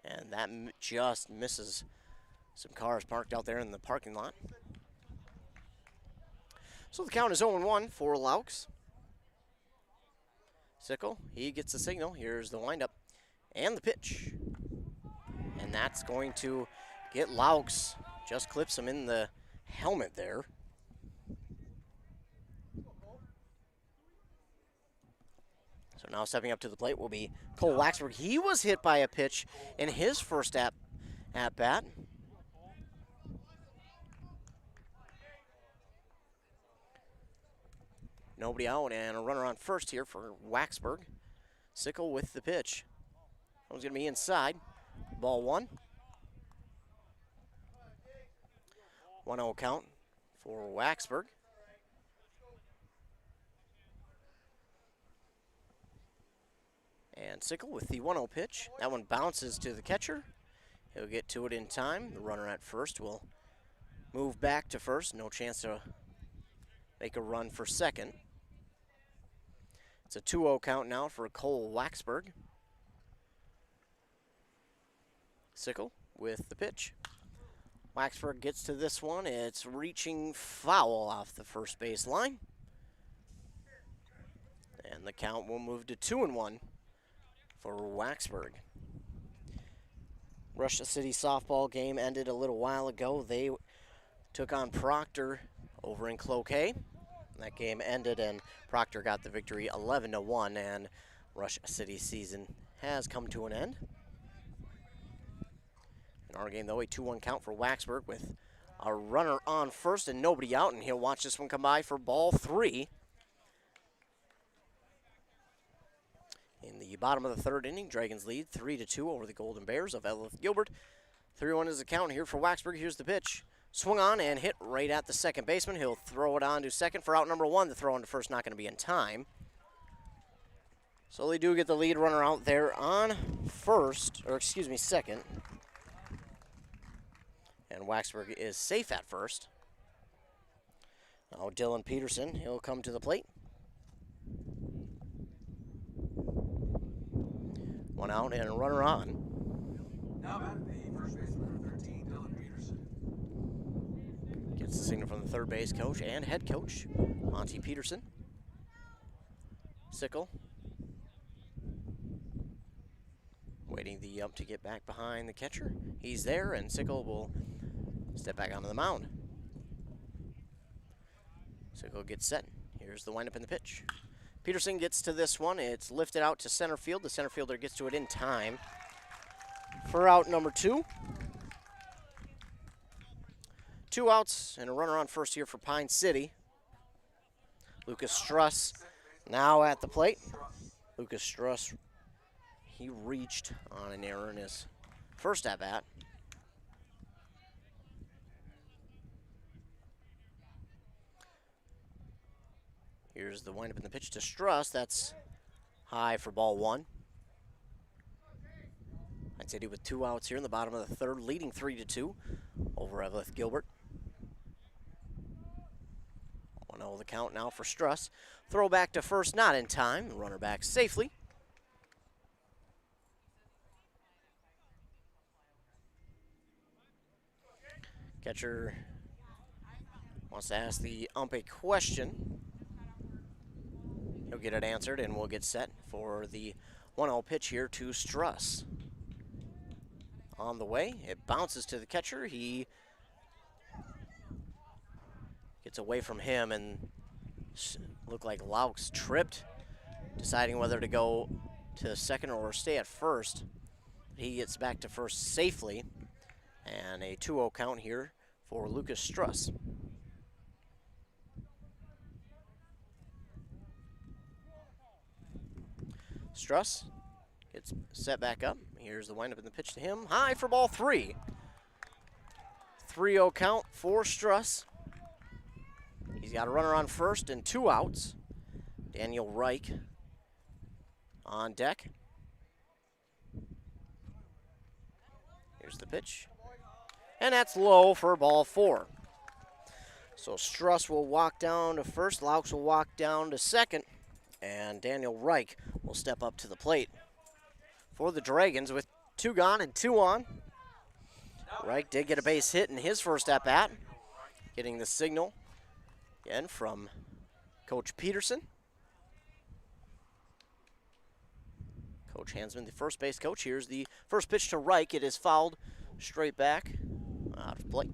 And that just misses some cars parked out there in the parking lot. So the count is 0-1 for Laux. Sickle, he gets the signal. Here's the windup and the pitch. And that's going to get Laux. Just clips him in the helmet there. So now stepping up to the plate will be Cole Waxberg. He was hit by a pitch in his first at bat. Nobody out, and a runner on first here for Waxburg. Sickle with the pitch. That one's going to be inside. Ball 1. 1-0 count for Waxburg. And Sickle with the 1-0 pitch. That one bounces to the catcher. He'll get to it in time. The runner at first will move back to first. No chance to make a run for second. It's a 2-0 count now for Cole Waxburg. Sickle with the pitch. Waxburg gets to this one. It's reaching foul off the first base line. And the count will move to 2-1 for Waxburg. Russia City softball game ended a little while ago. They took on Proctor over in Cloquet. That game ended and Proctor got the victory 11-1, and Russia City season has come to an end. In our game, though, a 2-1 count for Waxburg with a runner on first and nobody out, and he'll watch this one come by for ball 3. In the bottom of the third inning, Dragons lead 3-2 over the Golden Bears of Eveleth-Gilbert. 3-1 is the count here for Waxburg. Here's the pitch. Swung on and hit right at the second baseman. He'll throw it on to second for out number 1. The throw on to first not going to be in time. So they do get the lead runner out there on second. And Waxburg is safe at first. Now Dylan Peterson, he'll come to the plate. One out and a runner on. Now back the first baseman, number 13, Dylan Peterson. Gets the signal from the third base coach and head coach, Monty Peterson. Sickle. Waiting the ump to get back behind the catcher. He's there, and Sickle will step back onto the mound. Sickle gets set. Here's the windup in the pitch. Peterson gets to this one. It's lifted out to center field. The center fielder gets to it in time for out number 2. 2 outs and a runner on first here for Pine City. Lucas Struss now at the plate. Lucas Struss, he reached on an error in his first at-bat. Here's the windup in the pitch to Struss. That's high for ball 1. Pine City with 2 outs here in the bottom of the third, leading 3-2 over Eveleth-Gilbert. 1-0 the count now for Struss. Throw back to first, not in time. The runner back safely. Catcher wants to ask the ump a question. He'll get it answered, and we'll get set for the 1-0 pitch here to Struss. On the way, it bounces to the catcher. He gets away from him and looked like Laux tripped, deciding whether to go to second or stay at first. He gets back to first safely, and a 2-0 count here for Lucas Struss. Struss gets set back up. Here's the windup in the pitch to him. High for ball 3. 3-0 count for Struss. He's got a runner on first and 2 outs. Daniel Reich on deck. Here's the pitch. And that's low for ball 4. So Struss will walk down to first. Laux will walk down to second. And Daniel Reich will step up to the plate for the Dragons with 2 gone and 2 on. Reich did get a base hit in his first at-bat, getting the signal again from Coach Peterson. Coach Hansman, the first base coach. Here's the first pitch to Reich. It is fouled straight back out of play.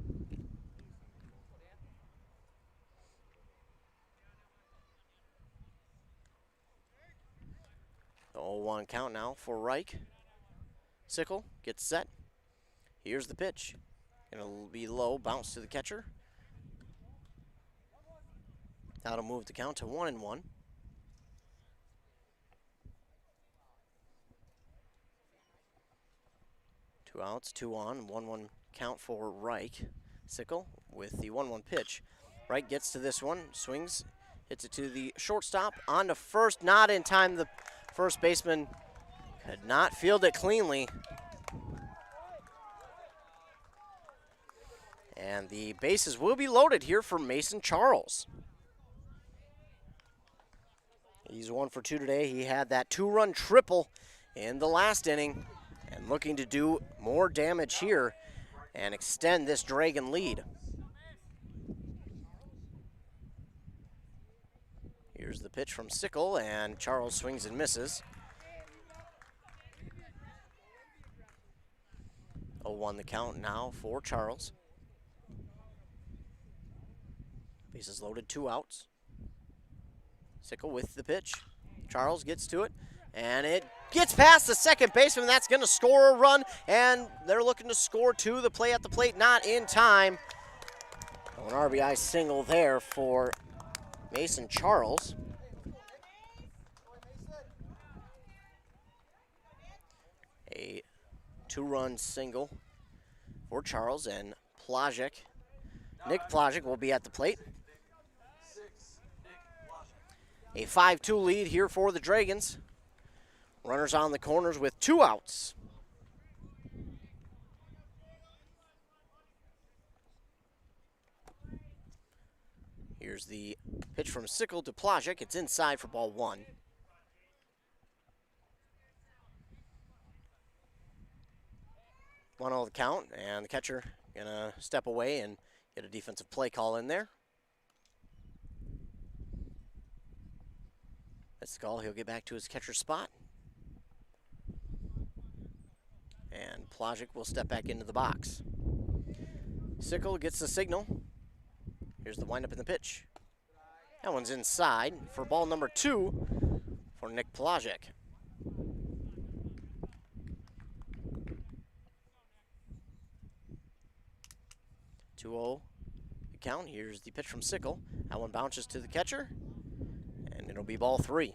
The 0-1 count now for Reich. Sickle gets set. Here's the pitch. Gonna be low, bounce to the catcher. That'll move the count to 1-1. Two outs, 2 on, 1-1 count for Reich. Sickle with the 1-1 pitch. Reich gets to this one, swings, hits it to the shortstop, on to first, not in time. The first baseman could not field it cleanly. And the bases will be loaded here for Mason Charles. He's 1 for 2 today. He had that 2-run triple in the last inning and looking to do more damage here and extend this Dragon lead. Here's the pitch from Sickle, and Charles swings and misses. 0-1 the count now for Charles. Bases loaded, 2 outs. Sickle with the pitch. Charles gets to it, and it gets past the second baseman. That's going to score a run, and they're looking to score 2. The play at the plate not in time. An RBI single there for Mason Charles. A 2-run single for Charles, and Plajic. Nick Plajic will be at the plate. A 5-2 lead here for the Dragons. Runners on the corners with 2 outs. Here's the pitch from Sickle to Plajic. It's inside for ball 1. One the count, and the catcher gonna step away and get a defensive play call in there. That's the call. He'll get back to his catcher spot. And Plajic will step back into the box. Sickle gets the signal. Here's the windup in the pitch. That one's inside for ball number 2 for Nick Plajic. The count. Here's the pitch from Sickle. That one bounces to the catcher, and it'll be ball 3.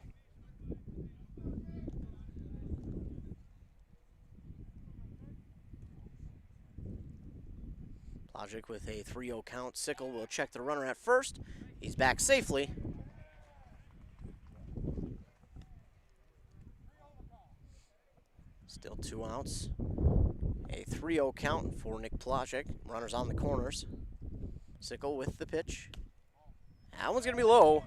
Plajic with a 3-0 count. Sickle will check the runner at first. He's back safely. Still 2 outs. A 3-0 count for Nick Plajic. Runners on the corners. Sickle with the pitch. That one's going to be low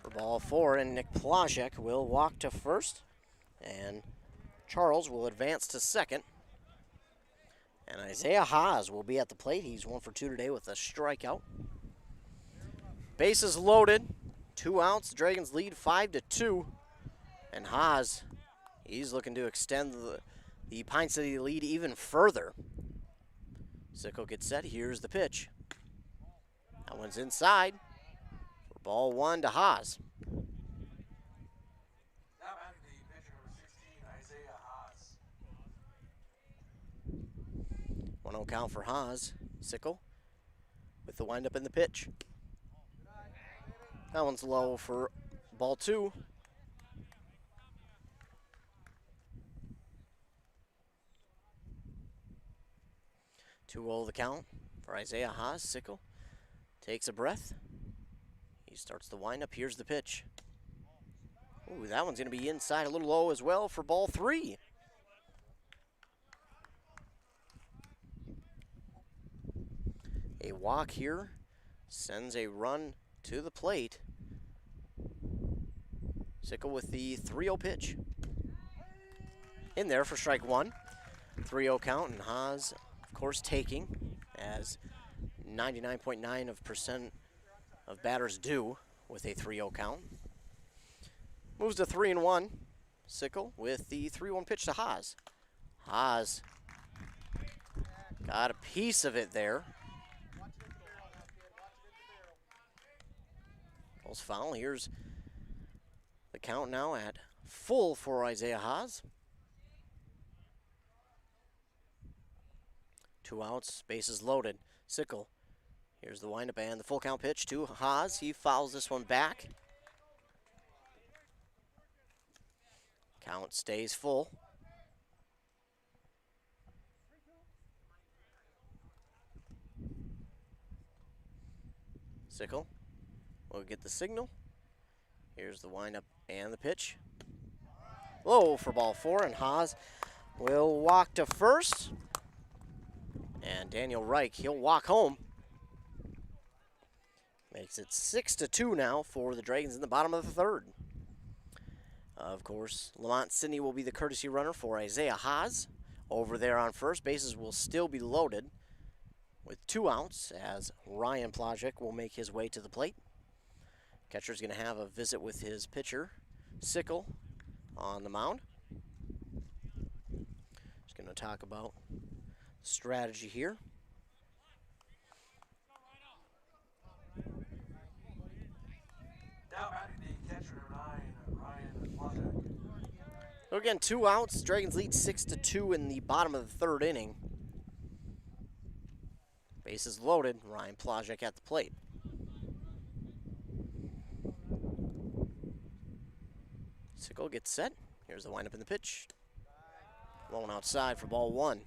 for ball 4, and Nick Plajic will walk to first. And Charles will advance to second. And Isaiah Haas will be at the plate. He's 1 for 2 today with a strikeout. Bases loaded. 2 outs. The Dragons lead 5-2. And Haas, he's looking to extend the Pine City lead even further. Sickle gets set. Here's the pitch. That one's inside for ball 1 to Haas. Now batting the pitcher number 16, Isaiah Haas. 1-0 count for Haas. Sickle with the windup in the pitch. That one's low for ball 2. The count for Isaiah Haas. Sickle takes a breath. He starts the windup. Here's the pitch. Ooh, that one's going to be inside, a little low as well for ball 3. A walk here sends a run to the plate. Sickle with the 3-0 pitch. In there for strike 1. 3-0 count, and Haas, of course, taking, as 99.9% of batters do with a 3-0 count. Moves to 3-1. Sickle with the 3-1 pitch to Haas. Haas got a piece of it there. Close foul. Here's the count now at full for Isaiah Haas. 2 outs, bases loaded. Sickle. Here's the windup and the full count pitch to Haas. He fouls this one back. Count stays full. Sickle will get the signal. Here's the windup and the pitch. Low for ball 4, and Haas will walk to first. And Daniel Reich, he'll walk home. Makes it 6-2 now for the Dragons in the bottom of the third. Of course, Lamont Sidney will be the courtesy runner for Isaiah Haas. Over there on first, bases will still be loaded with 2 outs as Ryan Plajek will make his way to the plate. Catcher's going to have a visit with his pitcher, Sickle, on the mound. Just going to talk about strategy here. Now batting the catcher, 9, Ryan Plajek. So again, 2 outs. Dragons lead 6-2 in the bottom of the third inning. Bases loaded. Ryan Plajek at the plate. Sickle gets set. Here's the windup in the pitch. Blown outside for ball 1.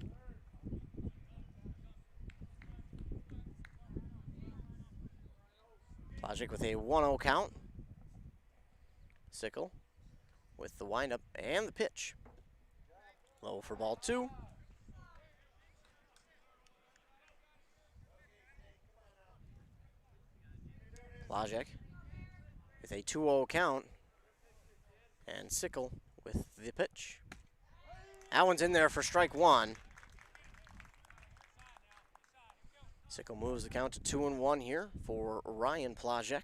Plajek with a 1-0 count. Sickle with the windup and the pitch. Low for ball 2. Plajek with a 2-0 count. And Sickle with the pitch. That one's in there for strike 1. Sickle moves the count to 2-1 here for Ryan Plajek.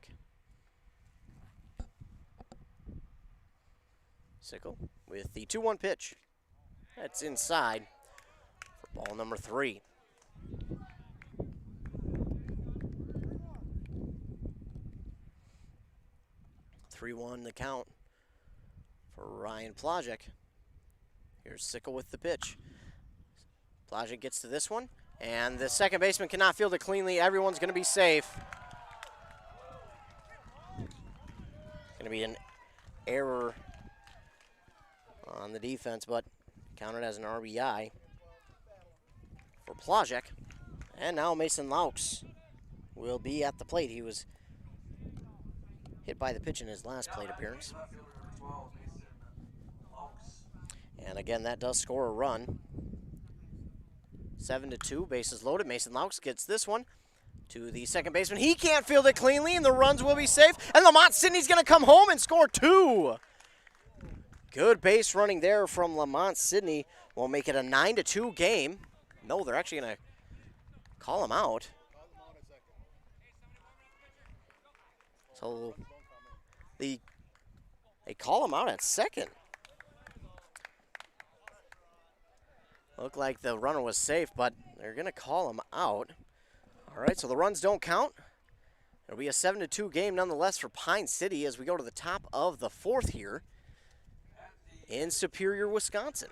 Sickle with the 2-1 pitch. That's inside for ball number 3. The count for Ryan Plajek. Here's Sickle with the pitch. Plajek gets to this one, and the second baseman cannot field it cleanly. Everyone's going to be safe. Going to be an error on the defense, but counted as an RBI for Plajek. And now Mason Laux will be at the plate. He was hit by the pitch in his last plate appearance. And again, that does score a run. 7-2, bases loaded. Mason Laux gets this one to the second baseman. He can't field it cleanly, and the runs will be safe. And Lamont Sidney's going to come home and score 2. Good base running there from Lamont Sidney. Will make it a 9-2 game. No, they're actually going to call him out. So they call him out at second. Looked like the runner was safe, but they're going to call him out. All right, so the runs don't count. It'll be a 7-2 game nonetheless for Pine City as we go to the top of the 4th here in Superior, Wisconsin.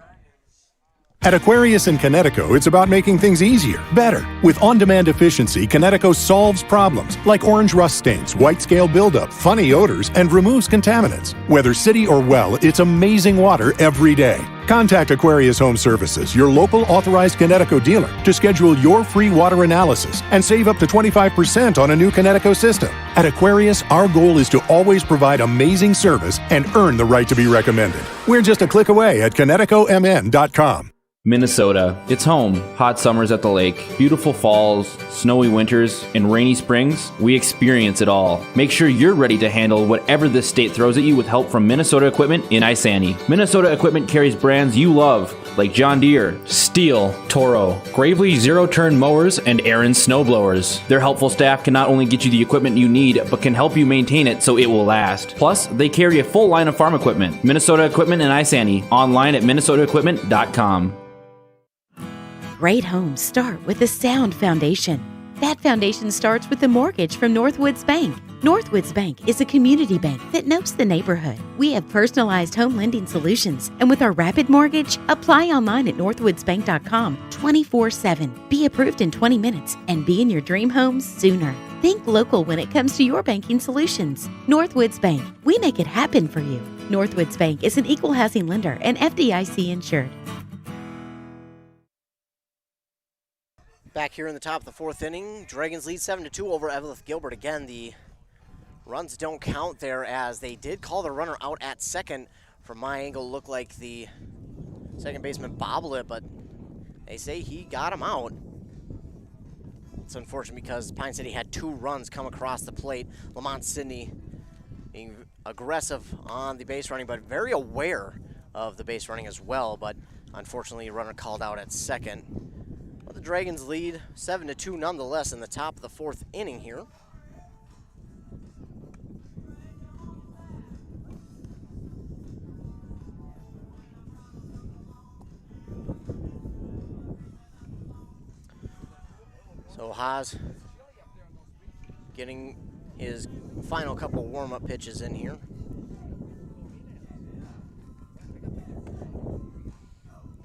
At Aquarius in Connecticut, it's about making things easier, better. With on-demand efficiency, Connecticut solves problems like orange rust stains, white scale buildup, funny odors, and removes contaminants. Whether city or well, it's amazing water every day. Contact Aquarius Home Services, your local authorized Connecticut dealer, to schedule your free water analysis and save up to 25% on a new Connecticut system. At Aquarius, our goal is to always provide amazing service and earn the right to be recommended. We're just a click away at ConnecticutMN.com. Minnesota. It's home. Hot summers at the lake, beautiful falls, snowy winters, and rainy springs. We experience it all. Make sure you're ready to handle whatever this state throws at you with help from Minnesota Equipment in Isani. Minnesota Equipment carries brands you love, like John Deere, Steel, Toro, Gravely zero-turn mowers, and Aaron snowblowers. Their helpful staff can not only get you the equipment you need, but can help you maintain it so it will last. Plus, they carry a full line of farm equipment. Minnesota Equipment in Isani. Online at minnesotaequipment.com. Great homes start with a sound foundation. That foundation starts with a mortgage from Northwoods Bank. Northwoods Bank is a community bank that knows the neighborhood. We have personalized home lending solutions, and with our rapid mortgage, apply online at northwoodsbank.com 24/7. Be approved in 20 minutes and be in your dream home sooner. Think local when it comes to your banking solutions. Northwoods Bank, we make it happen for you. Northwoods Bank is an equal housing lender and FDIC insured. Back here in the top of the fourth inning, Dragons lead 7-2 over Eveleth-Gilbert. Again, the runs don't count there as they did call the runner out at second. From my angle, looked like the second baseman bobbled it, but they say he got him out. It's unfortunate because Pine City had 2 runs come across the plate. Lamont Sidney being aggressive on the base running, but very aware of the base running as well, but unfortunately a runner called out at second. But the Dragons lead 7-2 nonetheless in the top of the fourth inning here. So Haas getting his final couple warm-up pitches in here.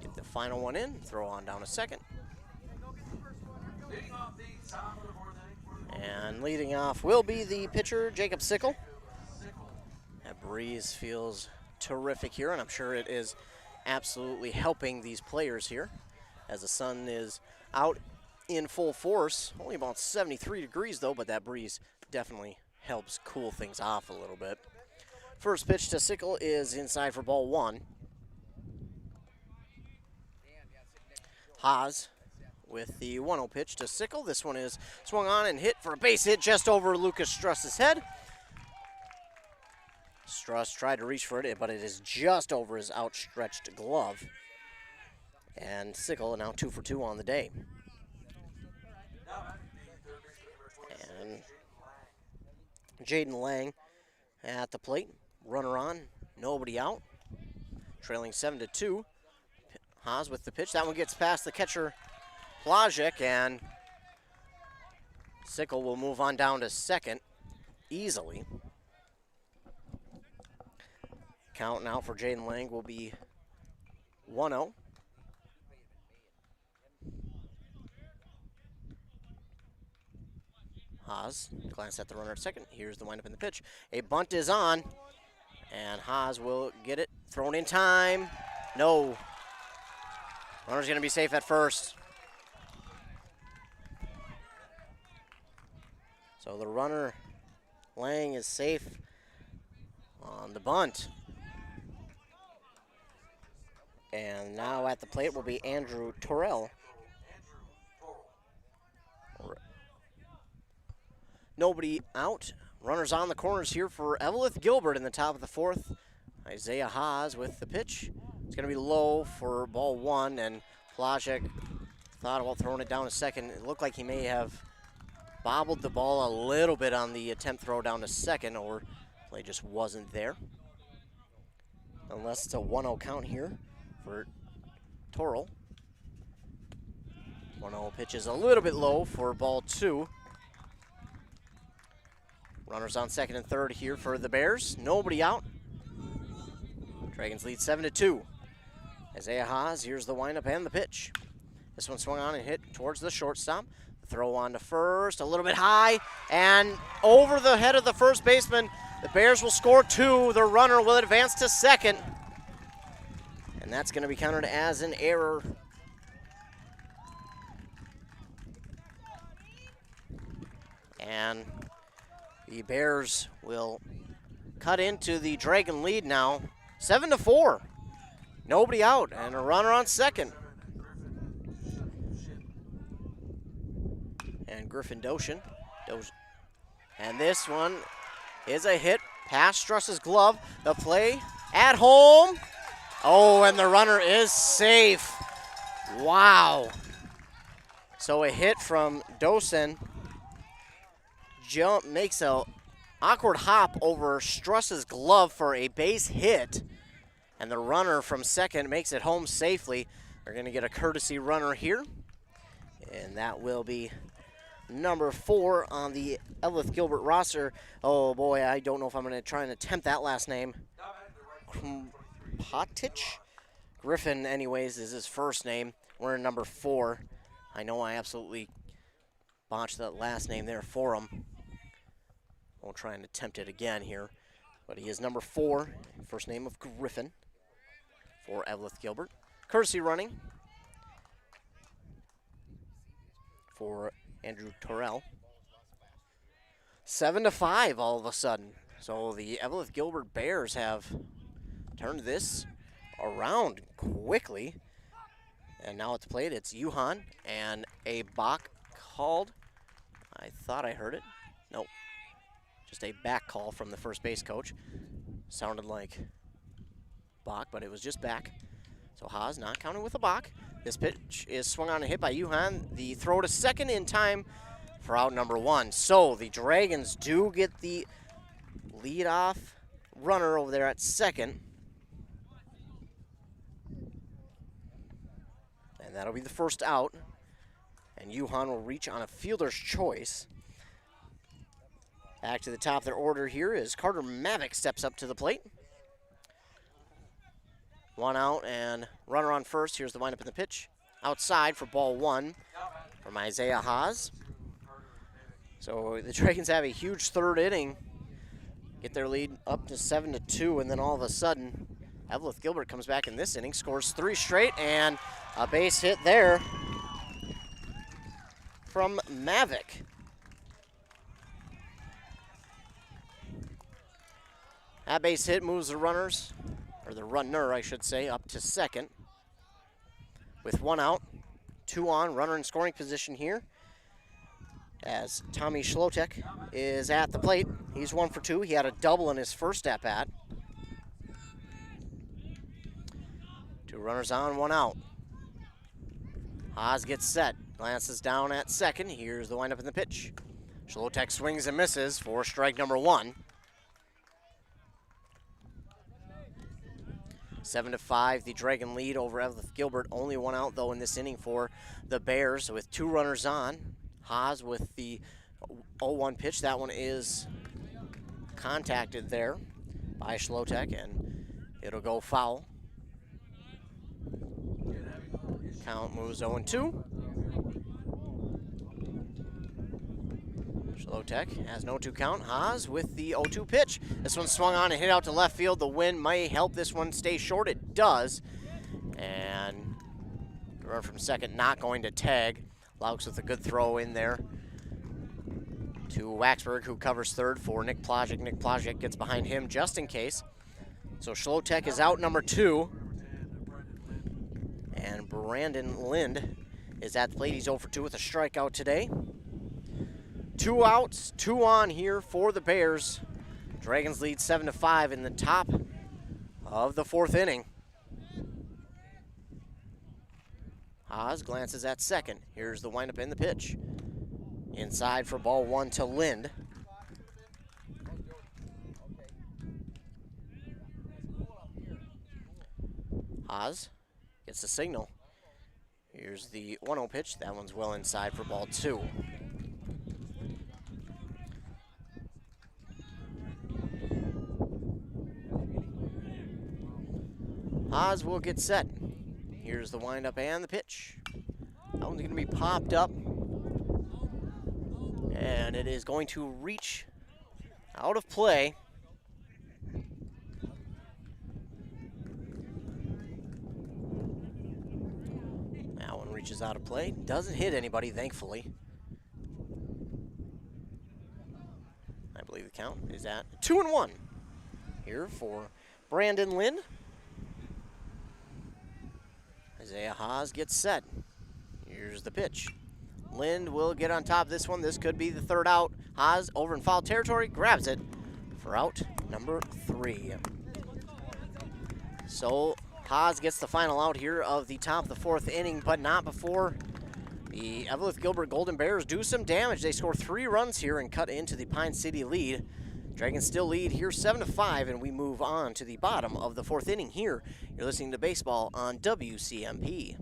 Get the final one in, throw on down to second. And leading off will be the pitcher, Jacob Sickle. That breeze feels terrific here, and I'm sure it is absolutely helping these players here as the sun is out in full force. Only about 73 degrees though, but that breeze definitely helps cool things off a little bit. First pitch to Sickle is inside for ball 1. Haas with the 1-0 pitch to Sickle. This one is swung on and hit for a base hit just over Lucas Struss's head. Struss tried to reach for it, but it is just over his outstretched glove. And Sickle now 2 for 2 on the day. And Jaden Lang at the plate. Runner on, nobody out. Trailing 7-2. Haas with the pitch. That one gets past the catcher, Plajek, and Sickle will move on down to second easily. Count now for Jaden Lang will be 1-0. Haas glance at the runner at second. Here's the windup in the pitch. A bunt is on, and Haas will get it. Thrown in time. No. Runner's going to be safe at first. So the runner, Lang, is safe on the bunt. And now at the plate will be Andrew Torrell. Nobody out. Runners on the corners here for Eveleth-Gilbert in the top of the fourth. Isaiah Haas with the pitch. It's going to be low for ball 1, and Plajek thought about throwing it down to second. It looked like he may have bobbled the ball a little bit on the attempt throw down to second, or play just wasn't there. Unless it's a 1-0 count here for Torrell. 1-0 pitch is a little bit low for ball 2. Runners on second and third here for the Bears. Nobody out. Dragons lead 7-2. Isaiah Haas, here's the windup and the pitch. This one swung on and hit towards the shortstop. The throw on to first, a little bit high, and over the head of the first baseman. The Bears will score 2. The runner will advance to second. And that's going to be counted as an error. And the Bears will cut into the Dragon lead now, 7-4. Nobody out, and a runner on second. And Griffin Doshin. And this one is a hit past Struss's glove. The play at home. Oh, and the runner is safe. Wow. So a hit from Dosen. Makes a awkward hop over Struss's glove for a base hit, and the runner from second makes it home safely. They're going to get a courtesy runner here, and that will be number 4 on the Eveleth-Gilbert roster. Oh boy, I don't know if I'm going to try and attempt that last name. Potich? Griffin, anyways, is his first name. We're in number 4. I know I absolutely botched that last name there for him. Won't try and attempt it again here. But he is number 4, first name of Griffin for Eveleth-Gilbert. Courtesy running for Andrew Torrell. 7-5 all of a sudden. So the Eveleth-Gilbert Bears have turned this around quickly. And now at the plate, it's Yuhan and a balk called. I thought I heard it. Nope. Just a back call from the first base coach. Sounded like balk, but it was just back. So Haas not counting with a balk. This pitch is swung on and hit by Yuhan. The throw to second in time for out number 1. So the Dragons do get the leadoff runner over there at second. And that'll be the first out. And Yuhan will reach on a fielder's choice. Back to the top of their order here is Carter Mavick steps up to the plate. 1 out and runner on first. Here's the windup in the pitch. Outside for ball 1 from Isaiah Haas. So the Dragons have a huge third inning. Get their lead up to 7-2, and then all of a sudden, Eveleth-Gilbert comes back in this inning, scores 3 straight, and a base hit there from Mavick. That base hit moves the runners, or the runner, I should say, up to second. With 1 out, 2 on, runner in scoring position here. As Tommy Schlotek is at the plate. He's 1 for 2. He had a double in his first at-bat. 2 runners on, 1 out. Haas gets set, glances down at second. Here's the windup in the pitch. Schlotek swings and misses for strike number 1. 7-5, the Dragon lead over Eveleth-Gilbert. Only 1 out, though, in this inning for the Bears with 2 runners on. Haas with the 0-1 pitch. That one is contacted there by Schlotek, and it'll go foul. Count moves 0-2. Schlotek has no 2 count. Haas with the 0-2 pitch. This one swung on and hit out to left field. The wind may help this one stay short. It does. And the run from second not going to tag. Laux with a good throw in there to Waxberg, who covers third for Nick Plajic. Nick Plajic gets behind him just in case. So Schlotek is out number 2. And Brandon Lind is at the plate. He's 0 for 2 with a strikeout today. 2 outs, 2 on here for the Bears. Dragons lead 7-5 in the top of the 4th inning. Haas glances at second. Here's the windup in the pitch. Inside for ball 1 to Lind. Haas gets the signal. Here's the 1-0 pitch. That one's well inside for ball 2. Haas will get set. Here's the windup and the pitch. That one's going to be popped up. And it is going to reach out of play. That one reaches out of play. Doesn't hit anybody, thankfully. I believe the count is at 2-1 here for Brandon Lind. Isaiah Haas gets set. Here's the pitch. Lind will get on top of this one. This could be the 3rd out. Haas over in foul territory, grabs it for out number 3. So Haas gets the final out here of the top of the 4th inning, but not before the Eveleth-Gilbert Golden Bears do some damage. They score 3 runs here and cut into the Pine City lead. Dragons still lead here 7-5, and we move on to the bottom of the 4th inning here. You're listening to baseball on WCMP.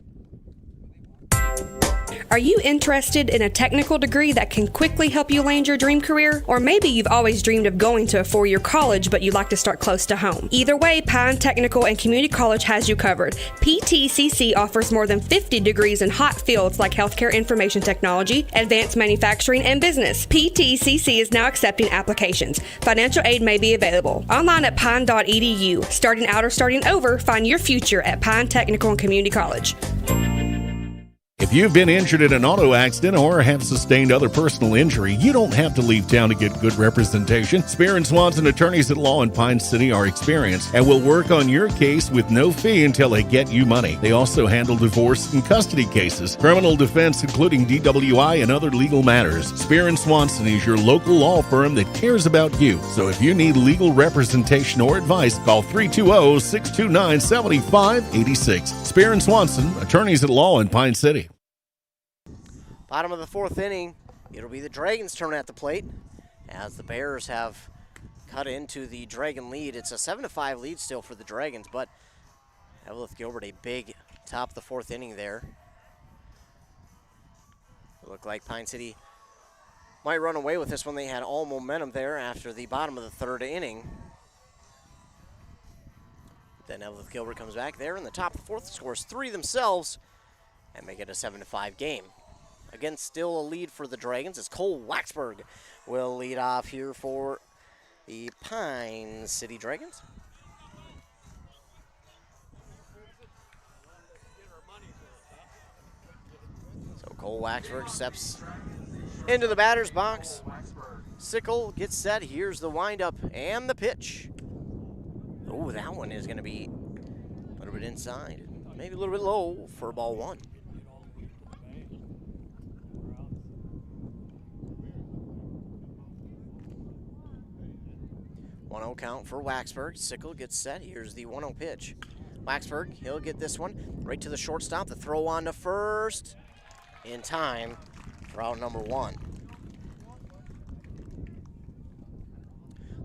Are you interested in a technical degree that can quickly help you land your dream career? Or maybe you've always dreamed of going to a four-year college, but you'd like to start close to home. Either way, Pine Technical and Community College has you covered. PTCC offers more than 50 degrees in hot fields like healthcare information technology, advanced manufacturing, and business. PTCC is now accepting applications. Financial aid may be available. Online at pine.edu. Starting out or starting over, find your future at Pine Technical and Community College. If you've been injured in an auto accident or have sustained other personal injury, you don't have to leave town to get good representation. Spear & Swanson attorneys at law in Pine City are experienced and will work on your case with no fee until they get you money. They also handle divorce and custody cases, criminal defense, including DWI and other legal matters. Spear & Swanson is your local law firm that cares about you. So if you need legal representation or advice, call 320-629-7586. Spear & Swanson, attorneys at law in Pine City. Bottom of the fourth inning, it'll be the Dragons' turn at the plate as the Bears have cut into the Dragon lead. It's a 7-5 lead still for the Dragons, but Eveleth-Gilbert a big top of the fourth inning there. It looked like Pine City might run away with this one. They had all momentum there after the bottom of the third inning. Then Eveleth-Gilbert comes back there in the top of the fourth, scores 3 themselves, and make it a 7-5 game. Again, still a lead for the Dragons as Cole Waxberg will lead off here for the Pine City Dragons. So Cole Waxberg steps into the batter's box. Sickle gets set. Here's the windup and the pitch. Oh, that one is going to be a little bit inside. Maybe a little bit low for ball one. 1-0 count for Waxberg. Sickle gets set. Here's the 1-0 pitch. Waxberg, he'll get this one right to the shortstop. The throw on to first in time for out number 1.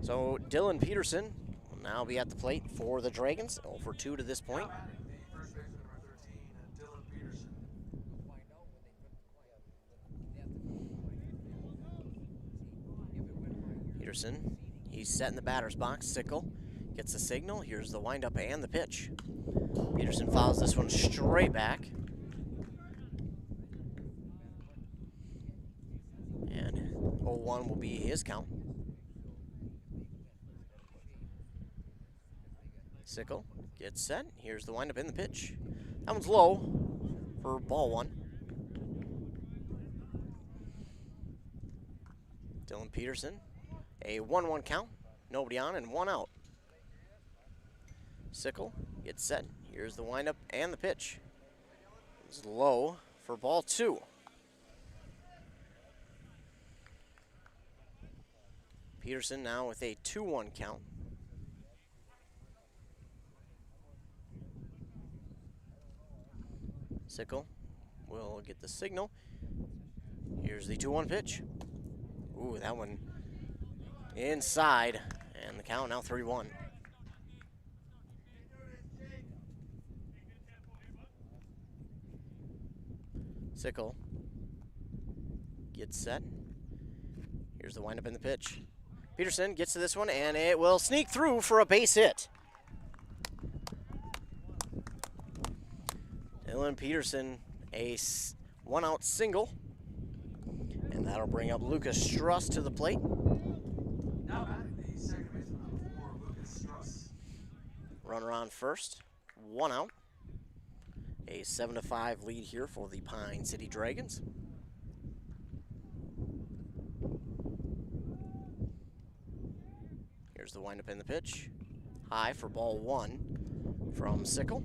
So Dylan Peterson will now be at the plate for the Dragons. 0 for 2 to this point. Peterson, he's set in the batter's box. Sickle gets the signal. Here's the windup and the pitch. Peterson fouls this one straight back. And 0-1 will be his count. Sickle gets set. Here's the windup and the pitch. That one's low for ball 1. Dylan Peterson. A 1-1 count, nobody on and 1 out. Sickle gets set. Here's the windup and the pitch. It's low for ball 2. Peterson now with a 2-1 count. Sickle will get the signal. Here's the 2-1 pitch. Ooh, that one inside, and the count now 3-1. Sickle gets set. Here's the windup and the pitch. Peterson gets to this one, and it will sneak through for a base hit. Dylan Peterson, a 1-out single, and that'll bring up Lucas Struss to the plate. Runner on first, 1 out. A 7-5 lead here for the Pine City Dragons. Here's the windup and the pitch. High for ball 1 from Sickle.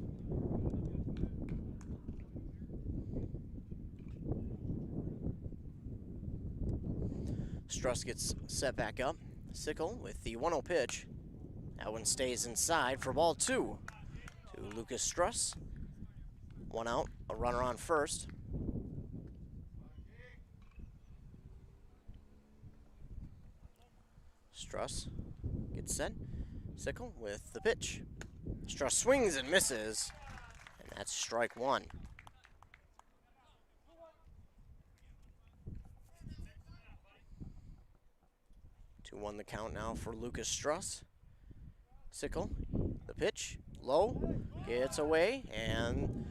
Struss gets set back up. Sickle with the 1-0 pitch. That one stays inside for ball 2 to Lucas Struss. 1 out, a runner on first. Struss gets set. Sickle with the pitch. Struss swings and misses, and that's strike 1. 2-1 the count now for Lucas Struss. Sickle, the pitch, low, gets away, and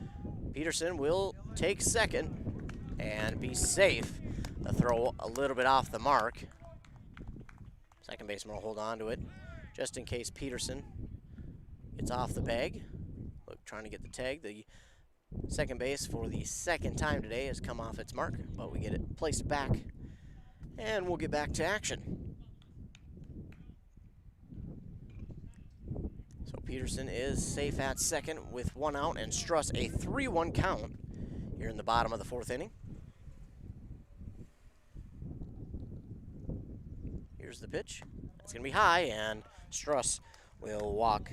Peterson will take second and be safe. The throw a little bit off the mark. Second baseman will hold on to it just in case Peterson gets off the bag. Look, trying to get the tag. The second base for the second time today has come off its mark, but we get it placed back, and we'll get back to action. So Peterson is safe at second with 1 out, and Struss a 3-1 count here in the bottom of the 4th inning. Here's the pitch. That's going to be high, and Struss will walk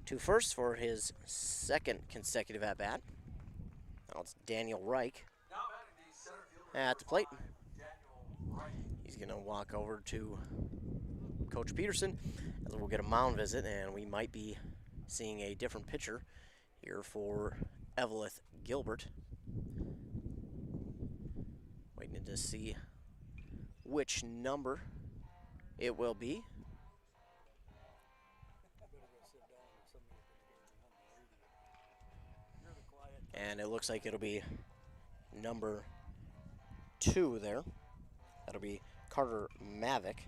to first for his second consecutive at-bat. Now it's Daniel Reich at the plate. He's going to walk over to Coach Peterson, as we'll get a mound visit, and we might be seeing a different pitcher here for Eveleth-Gilbert. Waiting to see which number it will be. And it looks like it'll be number 2 there. That'll be Carter Mavick,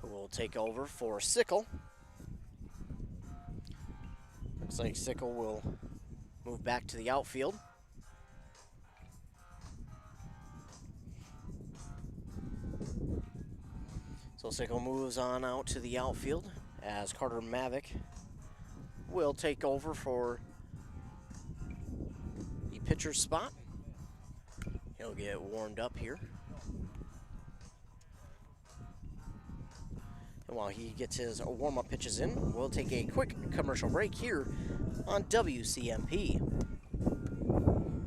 who will take over for Sickle. Looks like Sickle will move back to the outfield. So Sickle moves on out to the outfield as Carter Mavick will take over for the pitcher's spot. He'll get warmed up here. And while he gets his warm-up pitches in, we'll take a quick commercial break here on WCMP.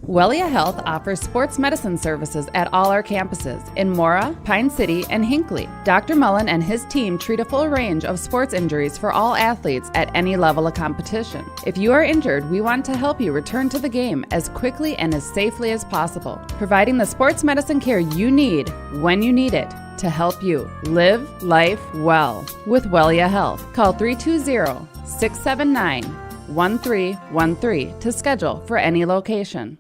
Wellia Health offers sports medicine services at all our campuses in Mora, Pine City, and Hinckley. Dr. Mullen and his team treat a full range of sports injuries for all athletes at any level of competition. If you are injured, we want to help you return to the game as quickly and as safely as possible, providing the sports medicine care you need when you need it to help you live life well with Wellia Health. Call 320-679-1313 to schedule for any location.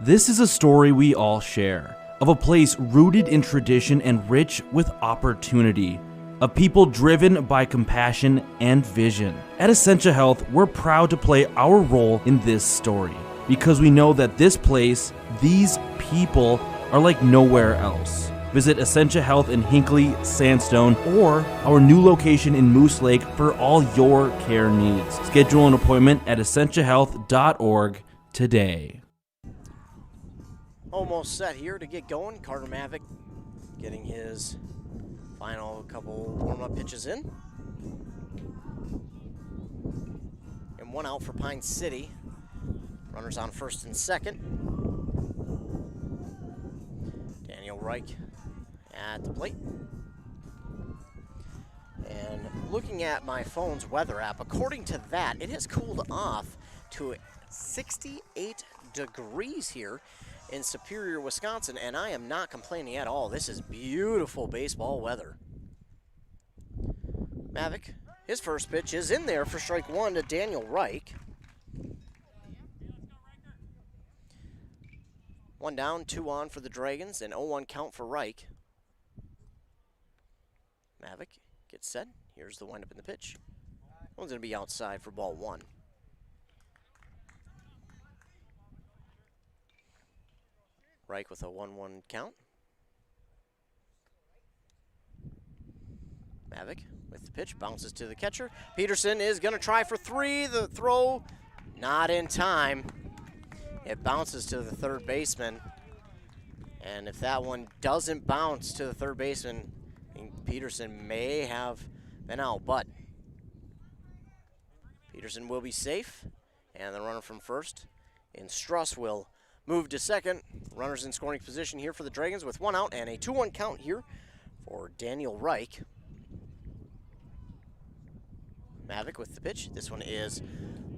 This is a story we all share, of a place rooted in tradition and rich with opportunity, of people driven by compassion and vision. At Essentia Health, we're proud to play our role in this story, because we know that this place, these people, are like nowhere else. Visit Essentia Health in Hinckley, Sandstone, or our new location in Moose Lake for all your care needs. Schedule an appointment at essentiahealth.org today. Almost set here to get going. Carter Mavick getting his final couple warm-up pitches in. And 1 out for Pine City. Runners on first and second. Daniel Reich at the plate. And looking at my phone's weather app, according to that, it has cooled off to 68 degrees here in Superior, Wisconsin, and I am not complaining at all. This is beautiful baseball weather. Mavick, his first pitch is in there for strike 1 to Daniel Reich. 1 down, 2 on for the Dragons, and 0-1 count for Reich. Mavick gets set. Here's the windup in the pitch. One's going to be outside for ball 1. Reich with a 1-1 count. Mavick with the pitch, bounces to the catcher. Peterson is going to try for 3. The throw not in time. It bounces to the third baseman. And if that one doesn't bounce to the third baseman, I think Peterson may have been out. But Peterson will be safe. And the runner from first in Struss will move to second. Runners in scoring position here for the Dragons with 1 out and a 2-1 count here for Daniel Reich. Mavick with the pitch. This one is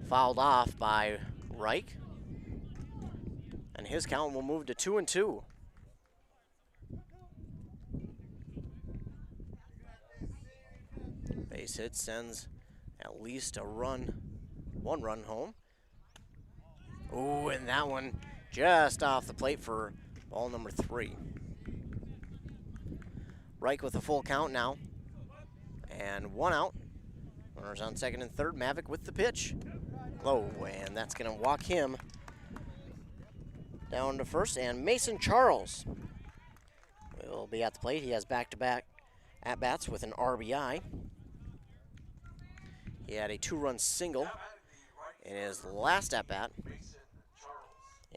fouled off by Reich. And his count will move to 2-2. base hit sends at least one run home. Ooh, and that one just off the plate for ball number 3. Reich with a full count now. And 1 out. Runners on second and third. Mavic with the pitch. Low, and that's going to walk him down to first. And Mason Charles will be at the plate. He has back-to-back at-bats with an RBI. He had a 2-run single in his last at-bat.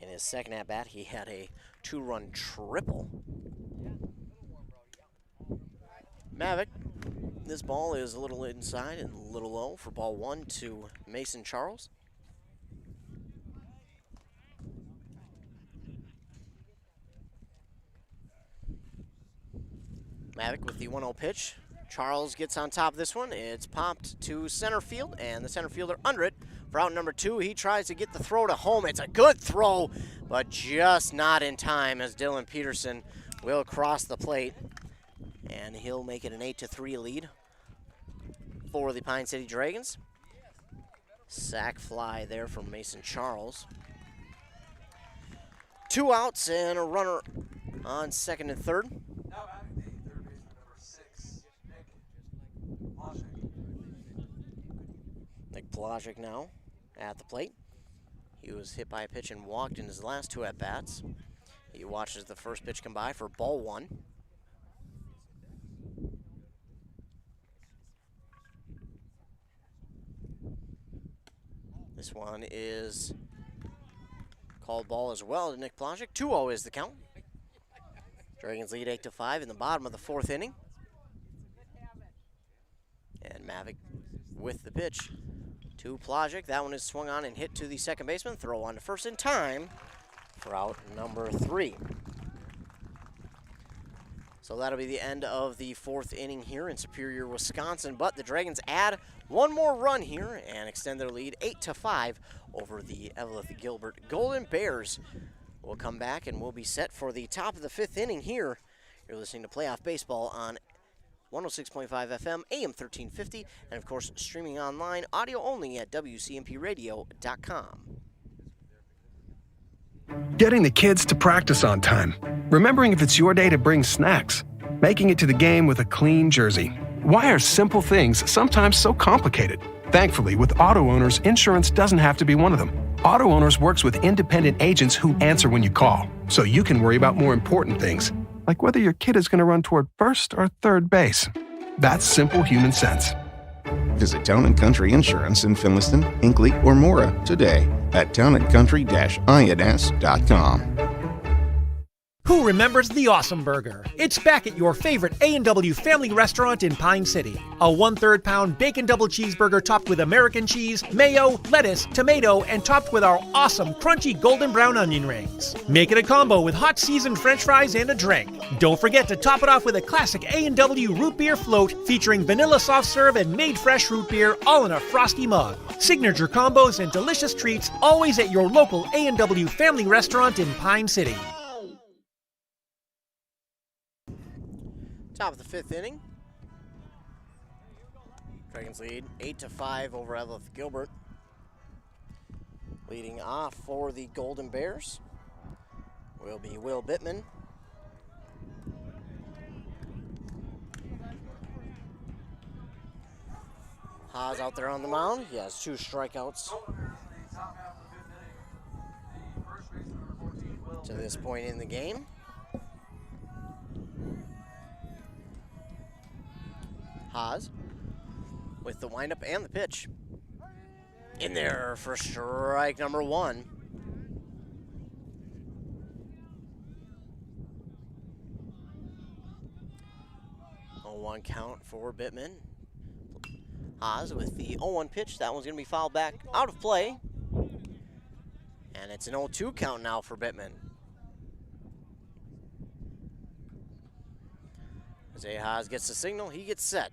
In his second at-bat, he had a 2-run triple. Mavic, this ball is a little inside and a little low for ball 1 to Mason Charles. Mavic with the 1-0 pitch. Charles gets on top of this one. It's popped to center field, and the center fielder under it for out number 2. He tries to get the throw to home. It's a good throw, but just not in time as Dylan Peterson will cross the plate, and he'll make it an 8-3 lead for the Pine City Dragons. Sac fly there from Mason Charles. 2 outs and a runner on second and third. Nick Pelagic now at the plate. He was hit by a pitch and walked in his last 2 at-bats. He watches the first pitch come by for ball 1. This one is called ball as well to Nick Pelagic. 2-0 is the count. Dragons lead 8-5 in the bottom of the 4th inning. And Mavic with the pitch to Pelagic. That one is swung on and hit to the second baseman. Throw on to first in time for out number 3. So that'll be the end of the 4th inning here in Superior, Wisconsin. But the Dragons add one more run here and extend their lead 8-5 over the Eveleth-Gilbert Golden Bears. We'll come back and we'll be set for the top of the 5th inning here. You're listening to Playoff Baseball on 106.5 FM, AM 1350, and of course streaming online, audio only at WCMPradio.com. Getting the kids to practice on time. Remembering if it's your day to bring snacks. Making it to the game with a clean jersey. Why are simple things sometimes so complicated? Thankfully, with auto owners, insurance doesn't have to be one of them. Auto Owners works with independent agents who answer when you call, so you can worry about more important things, like whether your kid is going to run toward first or third base. That's simple human sense. Visit Town & Country Insurance in Finliston, Hinckley, or Mora today at townandcountry-ins.com. Who remembers the Awesome Burger? It's back at your favorite A&W family restaurant in Pine City. A 1/3 pound bacon double cheeseburger topped with American cheese, mayo, lettuce, tomato, and topped with our awesome crunchy golden brown onion rings. Make it a combo with hot seasoned french fries and a drink. Don't forget to top it off with a classic A&W root beer float featuring vanilla soft serve and made fresh root beer, all in a frosty mug. Signature combos and delicious treats always at your local A&W family restaurant in Pine City. Top of the 5th inning. Dragons lead 8-5 over Eveleth-Gilbert. Leading off for the Golden Bears will be Will Bittman. Haas out there on the mound. He has 2 strikeouts to this point in the game. Haas with the windup and the pitch. In there for strike number 1. A 1 count for Bittman. Haas with the 0-1 pitch. That one's going to be fouled back out of play. And it's an 0-2 count now for Bittman. As Haas gets the signal, he gets set.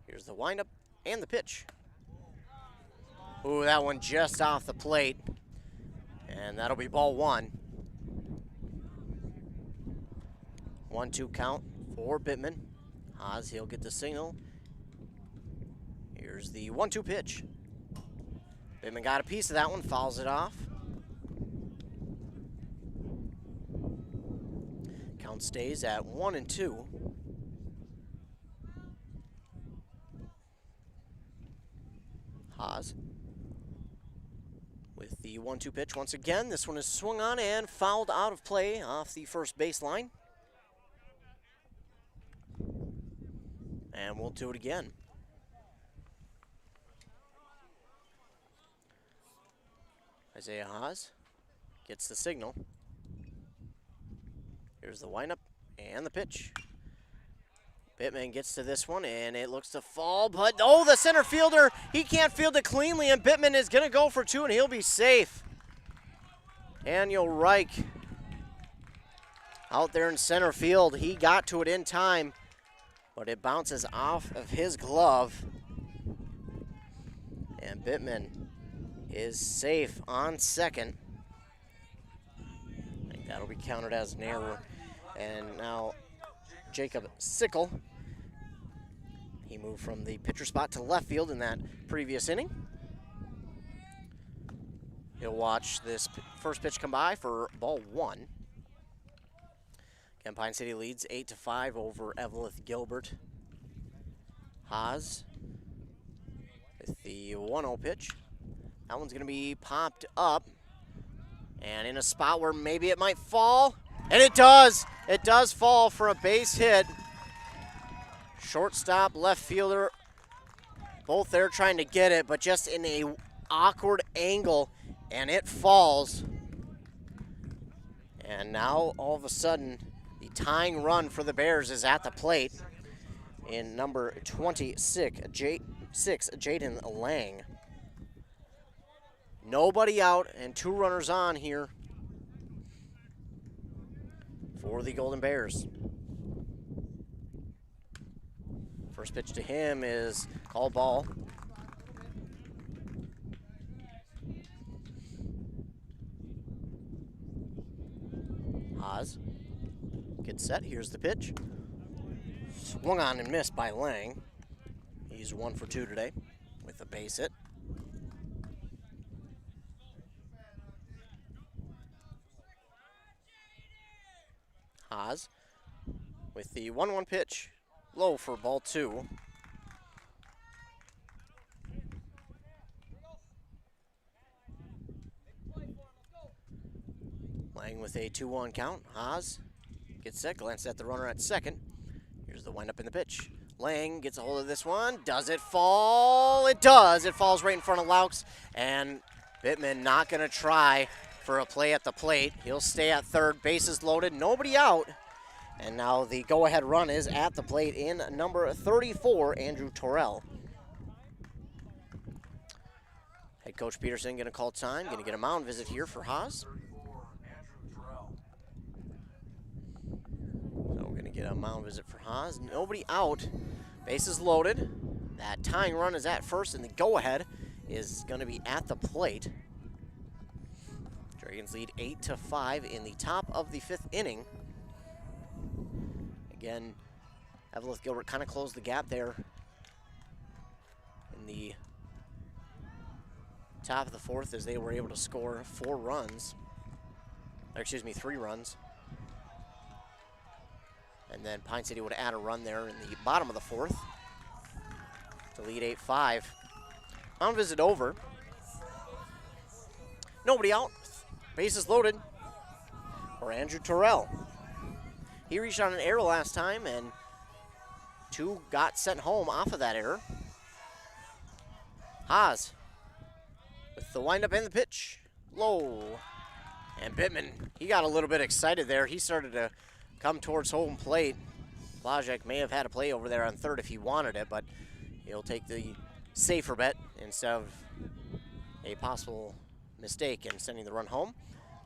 Here's the windup and the pitch. Ooh, that one just off the plate. And that'll be ball 1. 1-2 count for Bittman. Haas, he'll get the signal. Here's the 1-2 pitch. Bittman got a piece of that one, fouls it off. Count stays at 1-2. Haas with the 1-2 pitch once again. This one is swung on and fouled out of play off the first baseline. And we'll do it again. Isaiah Haas gets the signal. Here's the windup and the pitch. Bittman gets to this one, and it looks to fall, but oh, the center fielder, he can't field it cleanly, and Bittman is going to go for 2, and he'll be safe. Daniel Reich out there in center field. He got to it in time, but it bounces off of his glove. And Bittman is safe on second. I think that'll be counted as an error. And now Jacob Sickle. He moved from the pitcher spot to left field in that previous inning. He'll watch this first pitch come by for ball 1. Again, Pine City leads 8-5 over Eveleth-Gilbert. Haas with the 1-0 pitch. That one's going to be popped up and in a spot where maybe it might fall. And it does. It does fall for a base hit. Shortstop, left fielder, both there trying to get it, but just in a awkward angle, and it falls. And now, all of a sudden, the tying run for the Bears is at the plate in number 26, Jaden Lang. Nobody out and 2 runners on here for the Golden Bears. First pitch to him is called ball. Haas gets set. Here's the pitch. Swung on and missed by Lang. He's 1 for 2 today with a base hit. Haas with the 1-1 pitch. Low for ball 2. Lang with a 2-1 count. Haas gets set, glances at the runner at second. Here's the windup in the pitch. Lang gets a hold of this one. Does it fall? It does. It falls right in front of Laux, and Bittman not going to try for a play at the plate. He'll stay at third. Bases loaded. Nobody out. And now the go-ahead run is at the plate in number 34, Andrew Torrell. Head coach Peterson going to call time. Going to get a mound visit here for Haas. So we're going to get a mound visit for Haas. Nobody out. Bases loaded. That tying run is at first, and the go-ahead is going to be at the plate. Dragons lead 8-5 in the top of the 5th inning. Again, Eveleth-Gilbert kind of closed the gap there in the top of the 4th as they were able to score 3 runs. And then Pine City would add a run there in the bottom of the 4th to lead 8-5. Mound visit over. Nobody out. Bases loaded for Andrew Torrell. He reached on an error last time, and 2 got sent home off of that error. Haas with the windup and the pitch. Low. And Bittman, he got a little bit excited there. He started to come towards home plate. Blazek may have had a play over there on third if he wanted it, but he'll take the safer bet instead of a possible mistake in sending the run home.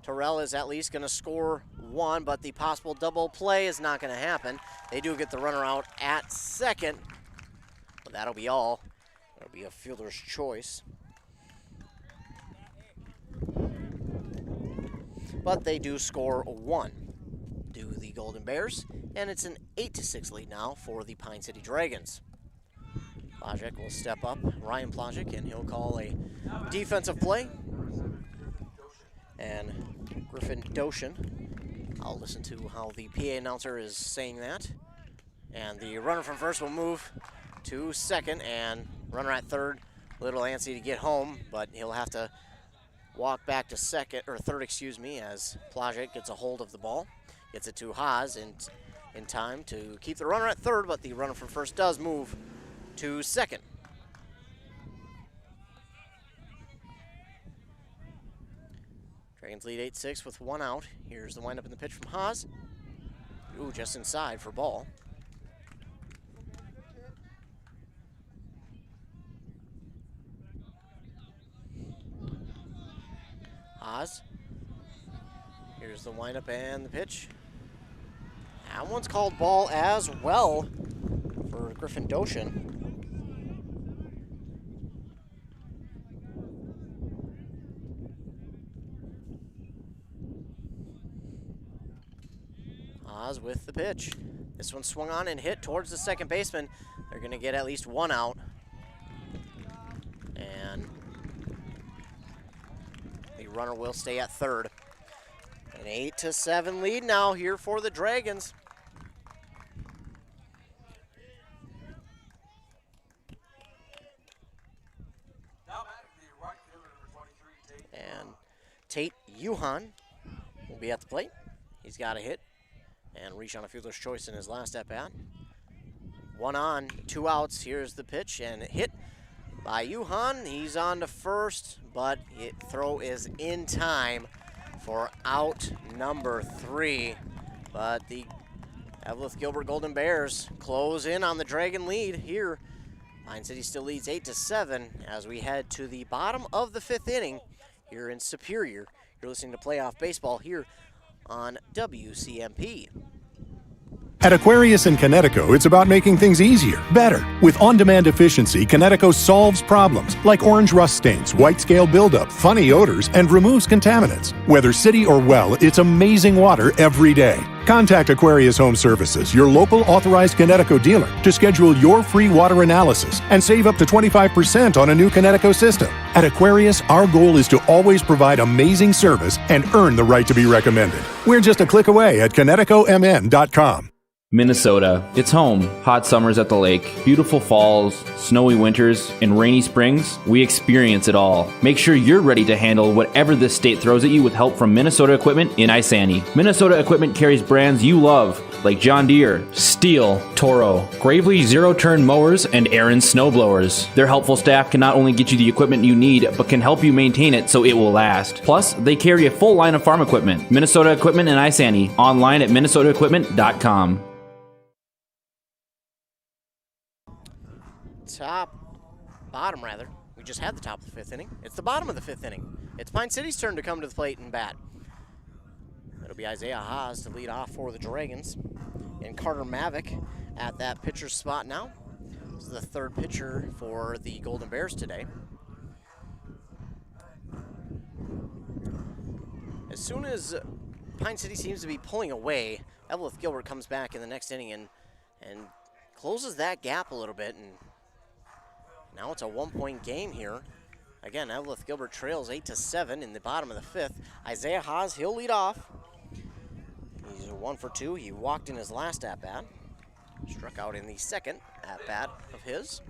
Torrell is at least going to score 1, but the possible double play is not going to happen. They do get the runner out at second, but that'll be all. That'll be a fielder's choice. But they do score 1, do the Golden Bears, and it's an 8-6 lead now for the Pine City Dragons. Plagic will step up, Ryan Plagic, and he'll call a defensive play. And Griffin Doshin, I'll listen to how the PA announcer is saying that. And the runner from first will move to second, and runner at third, a little antsy to get home, but he'll have to walk back to third, as Plagic gets a hold of the ball. Gets it to Haas in time to keep the runner at third, but the runner from first does move to second. Dragons lead 8-6 with one out. Here's the windup in the pitch from Haas. Ooh, just inside for ball. Haas. Here's the windup and the pitch. That one's called ball as well for Griffin Doshin. Haas with the pitch. This one swung on and hit towards the second baseman. They're going to get at least one out. And the runner will stay at third. An 8-7 lead now here for the Dragons. And Tate Yuhan will be at the plate. He's got a hit and reach on a fielder's choice in his last at-bat. One on, two outs. Here's the pitch and hit by Yuhan. He's on to first, but throw is in time for out number 3. But the Eveleth-Gilbert Golden Bears close in on the Dragon lead here. Pine City still leads 8-7 as we head to the bottom of the 5th inning here in Superior. You're listening to Playoff Baseball here on WCMP. At Aquarius in Connecticut, it's about making things easier, better. With on-demand efficiency, Connecticut solves problems like orange rust stains, white scale buildup, funny odors, and removes contaminants. Whether city or well, it's amazing water every day. Contact Aquarius Home Services, your local authorized Connecticut dealer, to schedule your free water analysis and save up to 25% on a new Connecticut system. At Aquarius, our goal is to always provide amazing service and earn the right to be recommended. We're just a click away at ConnecticutMN.com. Minnesota. It's home. Hot summers at the lake, beautiful falls, snowy winters, and rainy springs. We experience it all. Make sure you're ready to handle whatever this state throws at you with help from Minnesota Equipment in Isani. Minnesota Equipment carries brands you love, like John Deere, Steel, Toro, Gravely zero-turn mowers, and Aaron snowblowers. Their helpful staff can not only get you the equipment you need, but can help you maintain it so it will last. Plus, they carry a full line of farm equipment. Minnesota Equipment in Isani. Online at minnesotaequipment.com. Bottom rather. We just had the top of the 5th inning. It's the bottom of the 5th inning. It's Pine City's turn to come to the plate and bat. It'll be Isaiah Haas to lead off for the Dragons. And Carter Mavick at that pitcher's spot now. This is the 3rd pitcher for the Golden Bears today. As soon as Pine City seems to be pulling away, Eveleth-Gilbert comes back in the next inning and closes that gap a little bit, and now it's a 1-point game here. Again, Eveleth-Gilbert trails 8-7 in the bottom of the 5th. Isaiah Haas, he'll lead off. He's 1 for 2. He walked in his last at-bat. Struck out in the second at-bat of his.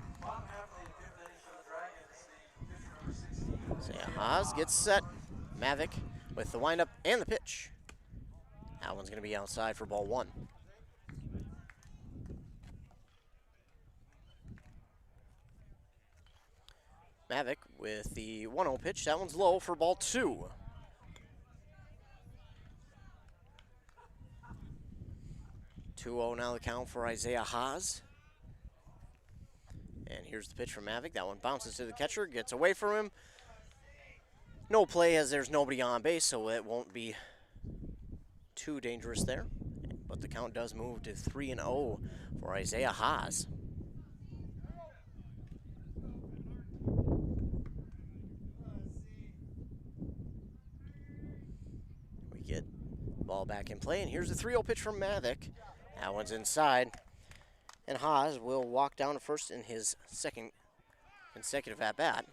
Isaiah Haas gets set. Mavick with the windup and the pitch. That one's going to be outside for ball 1. Mavick with the 1-0 pitch. That one's low for ball 2. (2-0) now the count for Isaiah Haas. And here's the pitch from Mavick. That one bounces to the catcher, gets away from him. No play as there's nobody on base, so it won't be too dangerous there. But the count does move to 3-0 for Isaiah Haas. Get the ball back in play, and here's the 3-0 pitch from Mavick. That one's inside. And Haas will walk down to first in his second consecutive at-bat.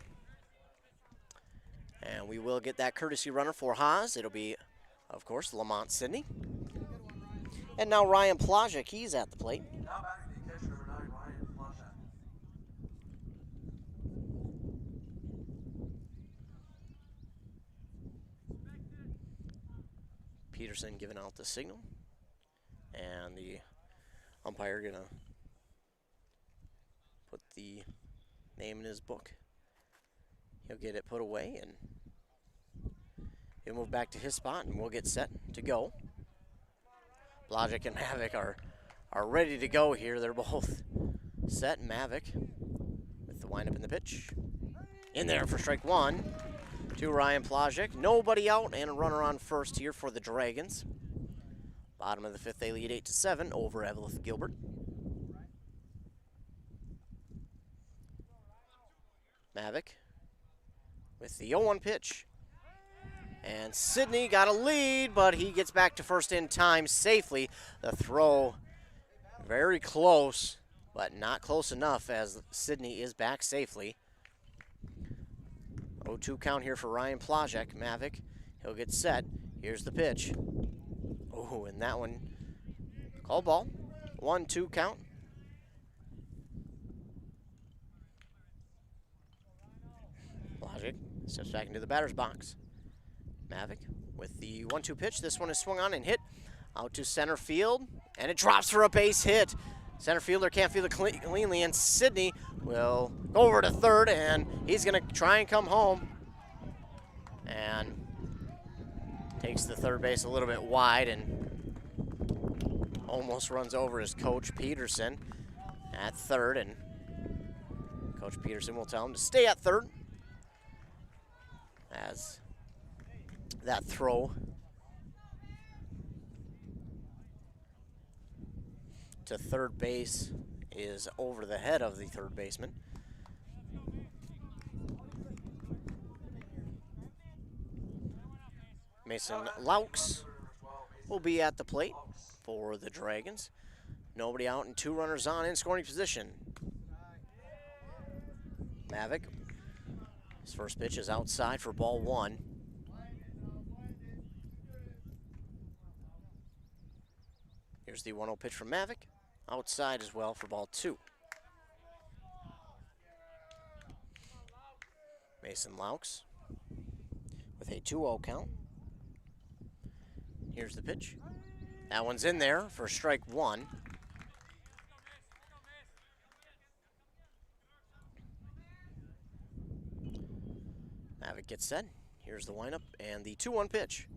And we will get that courtesy runner for Haas. It'll be, of course, Lamont Sidney. And now Ryan Plajek, he's at the plate. Now batting the catcher, number 9, Ryan Plajek. Peterson giving out the signal. And the umpire gonna put the name in his book. He'll get it put away and he'll move back to his spot and we'll get set to go. Logic and Mavic are ready to go here. They're both set. Mavic with the windup in the pitch. In there for strike one to Ryan Plajek. Nobody out and a runner on first here for the Dragons. Bottom of the fifth, they lead 8-7 over Eveleth-Gilbert. Mavic with the 0-1 pitch. And Sidney got a lead, but he gets back to first in time safely. The throw very close, but not close enough as Sidney is back safely. 0-2 count here for Ryan Plajek. Mavic, he'll get set. Here's the pitch. Oh, and that one, call ball. 1-2 count. Plajek steps back into the batter's box. Mavic with the 1-2 pitch. This one is swung on and hit out to center field, and it drops for a base hit. Center fielder can't field it cleanly, and Sidney will go over to third, and he's going to try and come home. And takes the third base a little bit wide and almost runs over his coach, Peterson, at third. And Coach Peterson will tell him to stay at third as that throw to third base is over the head of the third baseman. Mason Laux will be at the plate for the Dragons. Nobody out and 2 runners on in scoring position. Mavic, his first pitch is outside for ball 1. Here's the 1-0 pitch from Mavic, outside as well for ball 2. Mason Laux with a 2-0 count. Here's the pitch. That one's in there for strike 1. Mavic gets set. Here's the windup and the 2-1 pitch.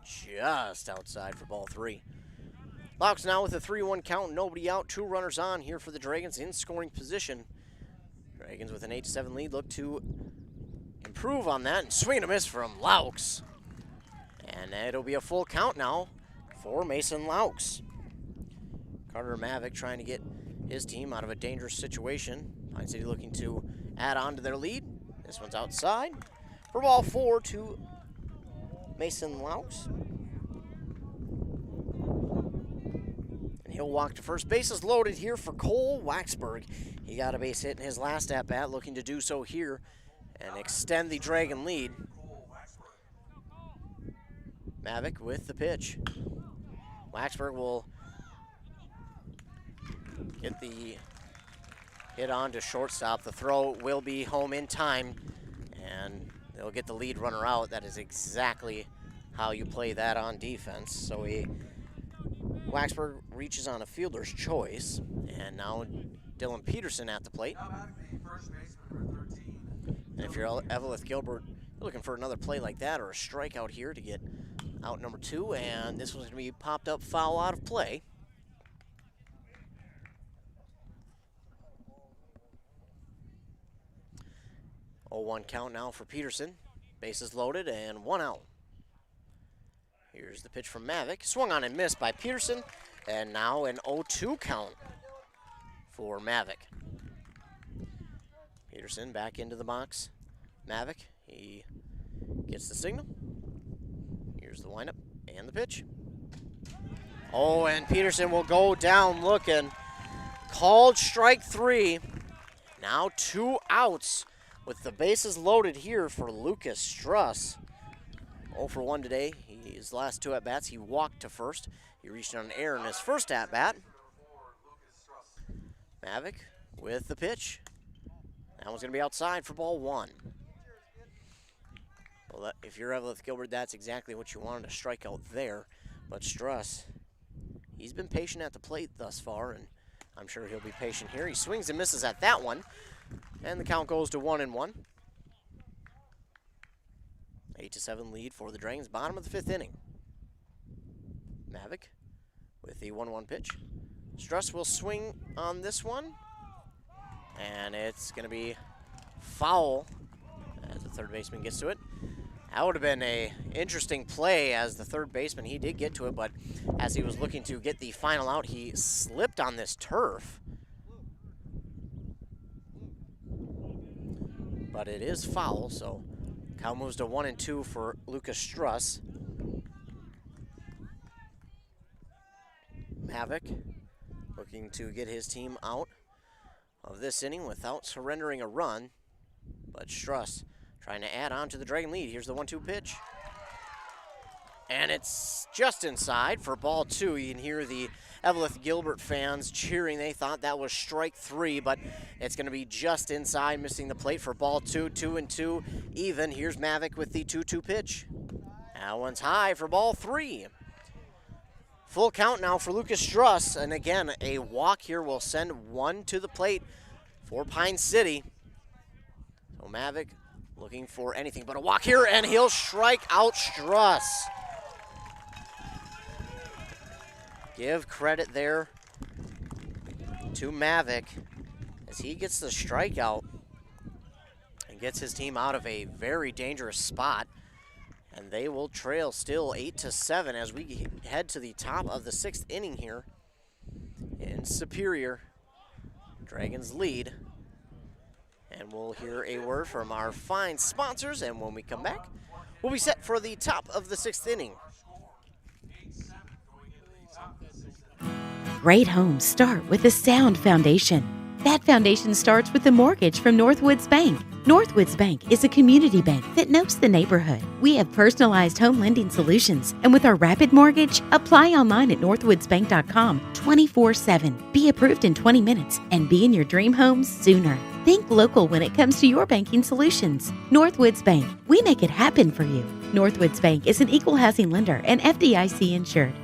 Just outside for ball 3. Laux now with a 3-1 count, nobody out, 2 runners on here for the Dragons in scoring position. Dragons with an 8-7 lead look to improve on that, and swing and a miss from Laux. And it'll be a full count now for Mason Laux. Carter Mavic trying to get his team out of a dangerous situation. Pine City looking to add on to their lead. This one's outside for ball 4 to Mason Laux. And he'll walk to first. Bases loaded here for Cole Waxberg. He got a base hit in his last at-bat, looking to do so here and extend the Dragon lead. Mavic with the pitch. Waxberg will get the hit on to shortstop. The throw will be home in time, and they'll get the lead runner out. That is exactly how you play that on defense. So Waxberg reaches on a fielder's choice, and now Dylan Peterson at the plate. And if you're Eveleth-Gilbert, you're looking for another play like that or a strikeout here to get out number 2, and this one's going to be popped up foul out of play. Oh, 1 count now for Peterson. Bases loaded and 1 out. Here's the pitch from Mavic. Swung on and missed by Peterson, and now an 0-2 count for Mavic. Peterson back into the box. Mavic, he gets the signal. Here's the windup and the pitch. Oh, and Peterson will go down looking. called strike 3. Now 2 outs with the bases loaded here for Lucas Struss. 0 for 1 today. His last 2 at-bats, he walked to first. He reached on an error in his first at-bat. Mavic with the pitch. That one's going to be outside for ball 1. Well, if you're Eveleth-Gilbert, that's exactly what you wanted, a strikeout there. But Struss, he's been patient at the plate thus far, and I'm sure he'll be patient here. He swings and misses at that one, and the count goes to 1-1. 8-7 lead for the Dragons, bottom of the 5th inning. Mavic with the 1-1 pitch. Struss will swing on this one, and it's going to be foul as the third baseman gets to it. That would have been an interesting play as the third baseman, he did get to it, but as he was looking to get the final out, he slipped on this turf. But it is foul, so count moves to 1-2 for Lucas Struss. Mavic looking to get his team out of this inning without surrendering a run, but Struss trying to add on to the Dragon lead. Here's the 1-2 pitch. And it's just inside for ball 2. You can hear the Eveleth-Gilbert fans cheering. They thought that was strike 3, but it's going to be just inside, missing the plate for ball 2. 2-2 even. Here's Mavic with the 2-2 pitch. That one's high for ball 3. Full count now for Lucas Struss. And again, a walk here will send 1 to the plate for Pine City. So Mavic looking for anything but a walk here, and he'll strike out Struss. Give credit there to Mavic as he gets the strikeout and gets his team out of a very dangerous spot. And they will trail still 8-7 as we head to the top of the 6th inning here in Superior. Dragons lead. And we'll hear a word from our fine sponsors, and when we come back, we'll be set for the top of the 6th inning. Great homes start with a sound foundation. That foundation starts with a mortgage from Northwoods Bank. Northwoods Bank is a community bank that knows the neighborhood. We have personalized home lending solutions, and with our Rapid Mortgage, apply online at northwoodsbank.com 24/7. Be approved in 20 minutes and be in your dream home sooner. Think local when it comes to your banking solutions. Northwoods Bank, we make it happen for you. Northwoods Bank is an equal housing lender and FDIC insured.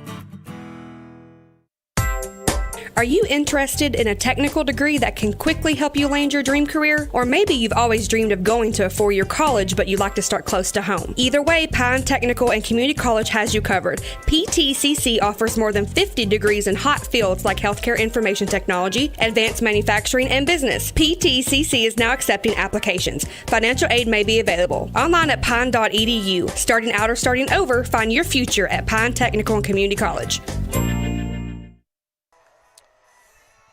Are you interested in a technical degree that can quickly help you land your dream career? Or maybe you've always dreamed of going to a 4-year college, but you'd like to start close to home. Either way, Pine Technical and Community College has you covered. PTCC offers more than 50 degrees in hot fields like healthcare information technology, advanced manufacturing, and business. PTCC is now accepting applications. Financial aid may be available. Online at pine.edu. Starting out or starting over, find your future at Pine Technical and Community College.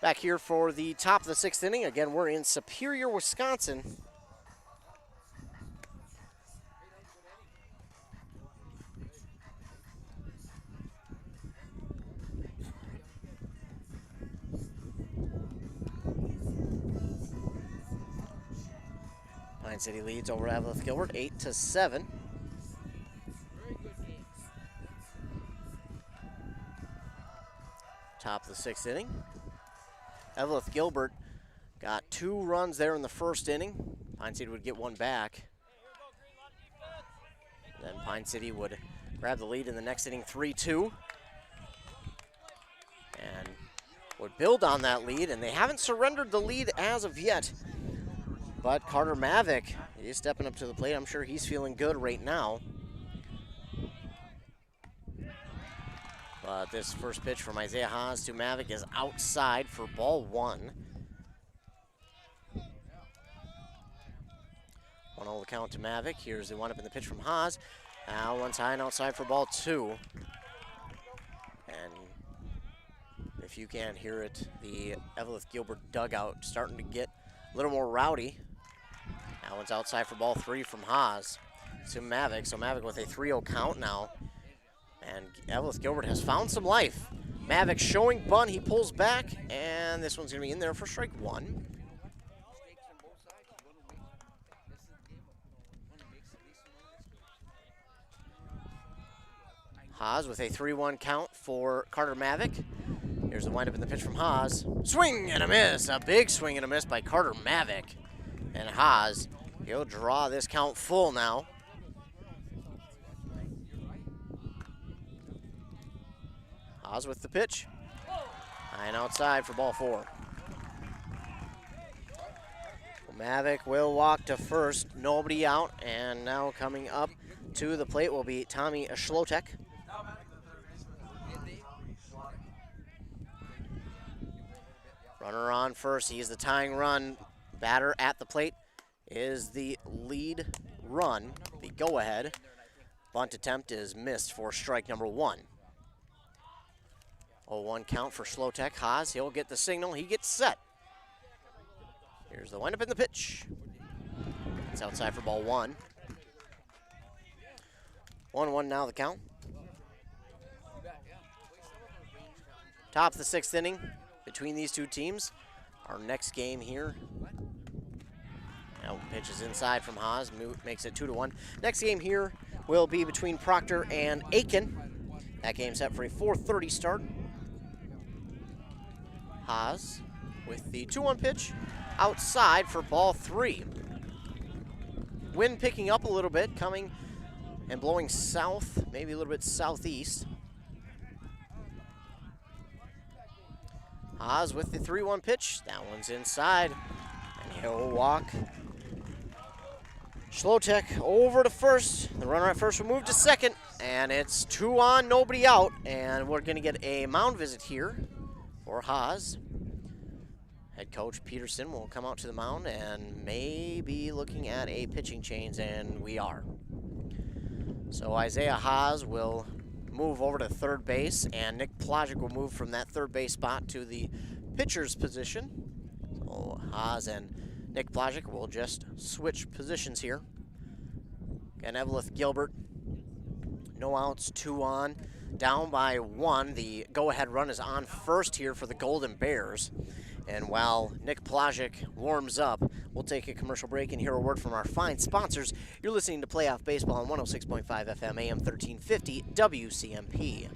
Back here for the top of the 6th inning. Again, we're in Superior, Wisconsin. Pine City leads over Eveleth-Gilbert 8-7. Top of the 6th inning. Eveleth-Gilbert got 2 runs there in the first inning. Pine City would get 1 back. Then Pine City would grab the lead in the next inning 3-2. And would build on that lead, and they haven't surrendered the lead as of yet. But Carter Mavic is stepping up to the plate. I'm sure he's feeling good right now. But this first pitch from Isaiah Haas to Mavic is outside for ball 1. 1-0 the count to Mavic. Here's the one-up in the pitch from Haas. Now one's high and outside for ball 2. And if you can't hear it, the Eveleth-Gilbert dugout starting to get a little more rowdy. Now one's outside for ball 3 from Haas to Mavic. So Mavic with a 3-0 count now. And Eveleth-Gilbert has found some life Mavic showing bunt. He pulls back, and this one's going to be in there for strike one. Haas with a 3-1 count for Carter Mavic. Here's the windup in the pitch from Haas. Swing and a miss. A big swing and a miss by Carter Mavic. And Haas, he'll draw this count full now. Haas with the pitch. High and outside for ball 4. Mavic will walk to first. Nobody out. And now coming up to the plate will be Tommy Schlotek. Runner on first. He's the tying run. Batter at the plate is the lead run, the go-ahead. Bunt attempt is missed for strike number 1. 0-1 count for Schlotek. Haas, he'll get the signal. He gets set. Here's the windup in the pitch. It's outside for ball 1. 1-1 now the count. Top of the 6th inning between these two teams. Our next game here. Now pitch is inside from Haas, makes it 2-1. Next game here will be between Proctor and Aiken. That game's set for a 4:30 start. Haas with the 2-1 pitch outside for ball 3. Wind picking up a little bit, coming and blowing south, maybe a little bit southeast. Haas with the 3-1 pitch. That one's inside, and he'll walk. Schlotek over to first. The runner at first will move to second, and it's 2 on, nobody out, and we're going to get a mound visit here for Haas. Head coach Peterson will come out to the mound and may be looking at a pitching change, and we are. So Isaiah Haas will move over to third base, and Nick Plajic will move from that third base spot to the pitcher's position. So Haas and Nick Plajic will just switch positions here. And Eveleth-Gilbert, no outs, 2 on, down by 1. The go-ahead run is on first here for the Golden Bears. And while Nick Plajic warms up, we'll take a commercial break and hear a word from our fine sponsors. You're listening to Playoff Baseball on 106.5 FM, AM 1350, WCMP.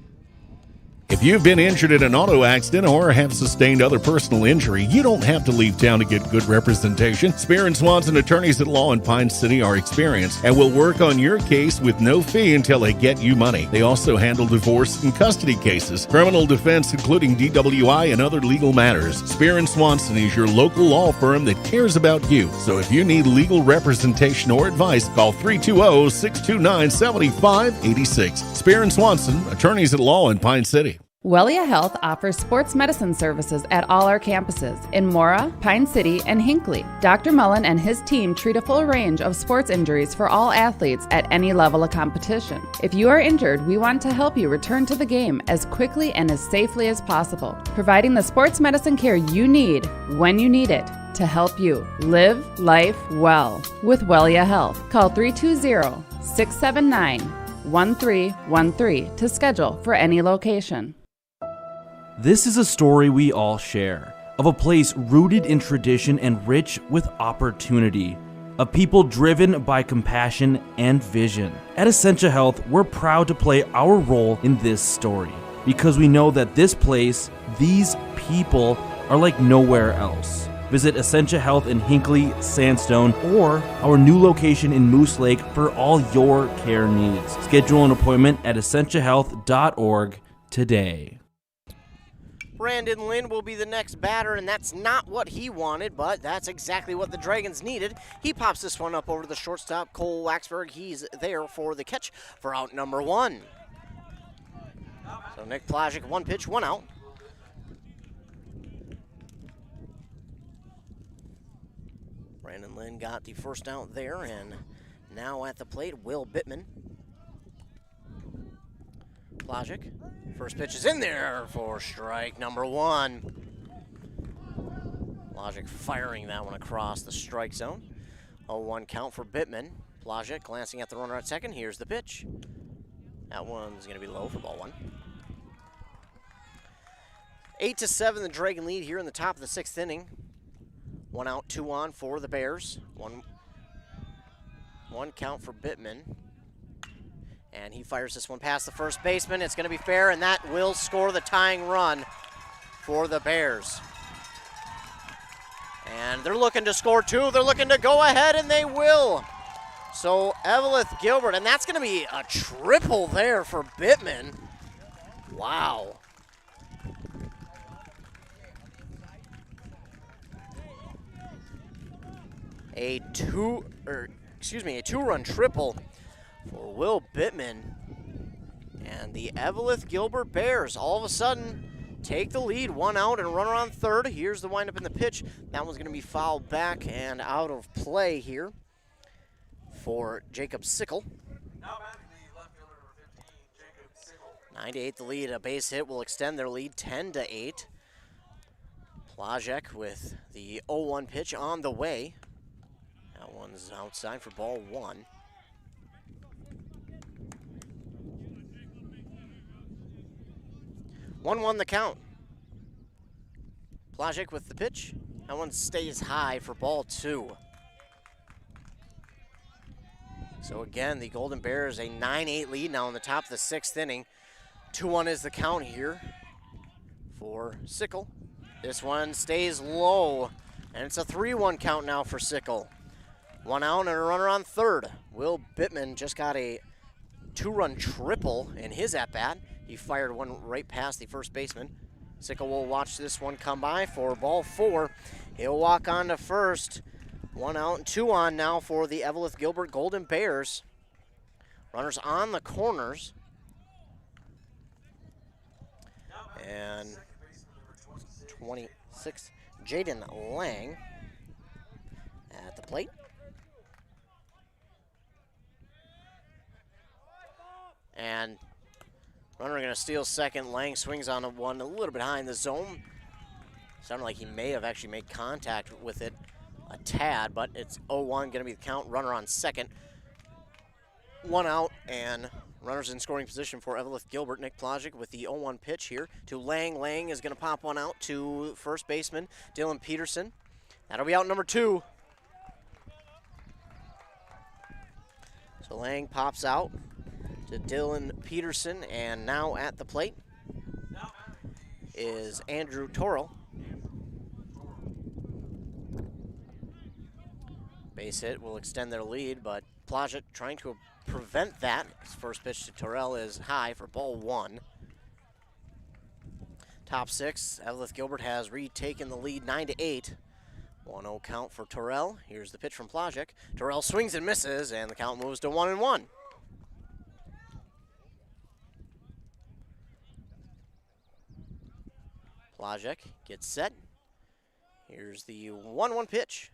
If you've been injured in an auto accident or have sustained other personal injury, you don't have to leave town to get good representation. Spear & Swanson attorneys at law in Pine City are experienced and will work on your case with no fee until they get you money. They also handle divorce and custody cases, criminal defense, including DWI and other legal matters. Spear & Swanson is your local law firm that cares about you. So if you need legal representation or advice, call 320-629-7586. Spear & Swanson, attorneys at law in Pine City. Wellia Health offers sports medicine services at all our campuses in Mora, Pine City, and Hinckley. Dr. Mullen and his team treat a full range of sports injuries for all athletes at any level of competition. If you are injured, we want to help you return to the game as quickly and as safely as possible, providing the sports medicine care you need when you need it to help you live life well with Wellia Health. Call 320-679-1313 to schedule for any location. This is a story we all share, of a place rooted in tradition and rich with opportunity, of people driven by compassion and vision. At Essentia Health, we're proud to play our role in this story, because we know that this place, these people, are like nowhere else. Visit Essentia Health in Hinckley, Sandstone, or our new location in Moose Lake for all your care needs. Schedule an appointment at essentiahealth.org today. Brandon Lynn will be the next batter, and that's not what he wanted, but that's exactly what the Dragons needed. He pops this one up over to the shortstop, Cole Waxberg. He's there for the catch for out number 1. So Nick Plajic, 1 pitch, 1 out. Brandon Lynn got the first out there, and now at the plate, Will Bittman. Plajic, first pitch is in there for strike number 1. Plajic firing that one across the strike zone. 0-1 count for Bittman. Plajic glancing at the runner at second. Here's the pitch. That one's going to be low for ball 1. 8-7, the Dragon lead here in the top of the 6th inning. 1 out, 2 on for the Bears. One count for Bittman. And he fires this one past the first baseman. It's going to be fair, and that will score the tying run for the Bears. And they're looking to score 2. They're looking to go ahead, and they will. So Eveleth-Gilbert, and that's going to be a triple there for Bittman. Wow. A two-run triple for Will Bittman. And the Eveleth-Gilbert Bears all of a sudden take the lead, 1 out and runner on third. Here's the windup in the pitch. That one's going to be fouled back and out of play here for Jacob Sickle. Now batting the left fielder number 15, Jacob Sickle. 9-8 the lead. A base hit will extend their lead 10-8. Plajek with the 0-1 pitch on the way. That one's outside for ball 1. One the count. Plajek with the pitch. That one stays high for ball 2. So again, the Golden Bears a 9-8 lead now in the top of the 6th inning. 2-1 is the count here for Sickle. This one stays low, and it's a 3-1 count now for Sickle. 1 out and a runner on third. Will Bittman just got a 2-run triple in his at-bat. He fired one right past the first baseman. Sickle will watch this one come by for ball 4. He'll walk on to first. 1 out and 2 on now for the Eveleth-Gilbert Golden Bears. Runners on the corners. And 26, Jaden Lang at the plate. And runner going to steal second. Lang swings on one a little bit high in the zone. Sounded like he may have actually made contact with it a tad, but it's 0-1 going to be the count. Runner on second. 1 out and runners in scoring position for Eveleth-Gilbert. Nick Plajek with the 0-1 pitch here to Lang. Lang is going to pop one out to first baseman Dylan Peterson. That'll be out number 2. So Lang pops out to Dylan Peterson, and now at the plate is Andrew Torrell. Base hit will extend their lead, but Plajek trying to prevent that. His first pitch to Torrell is high for ball 1. Top 6, Eveleth-Gilbert has retaken the lead 9-8. 1-0 count for Torrell. Here's the pitch from Plajek. Torrell swings and misses, and the count moves to 1-1. Plajek gets set. Here's the 1-1 pitch.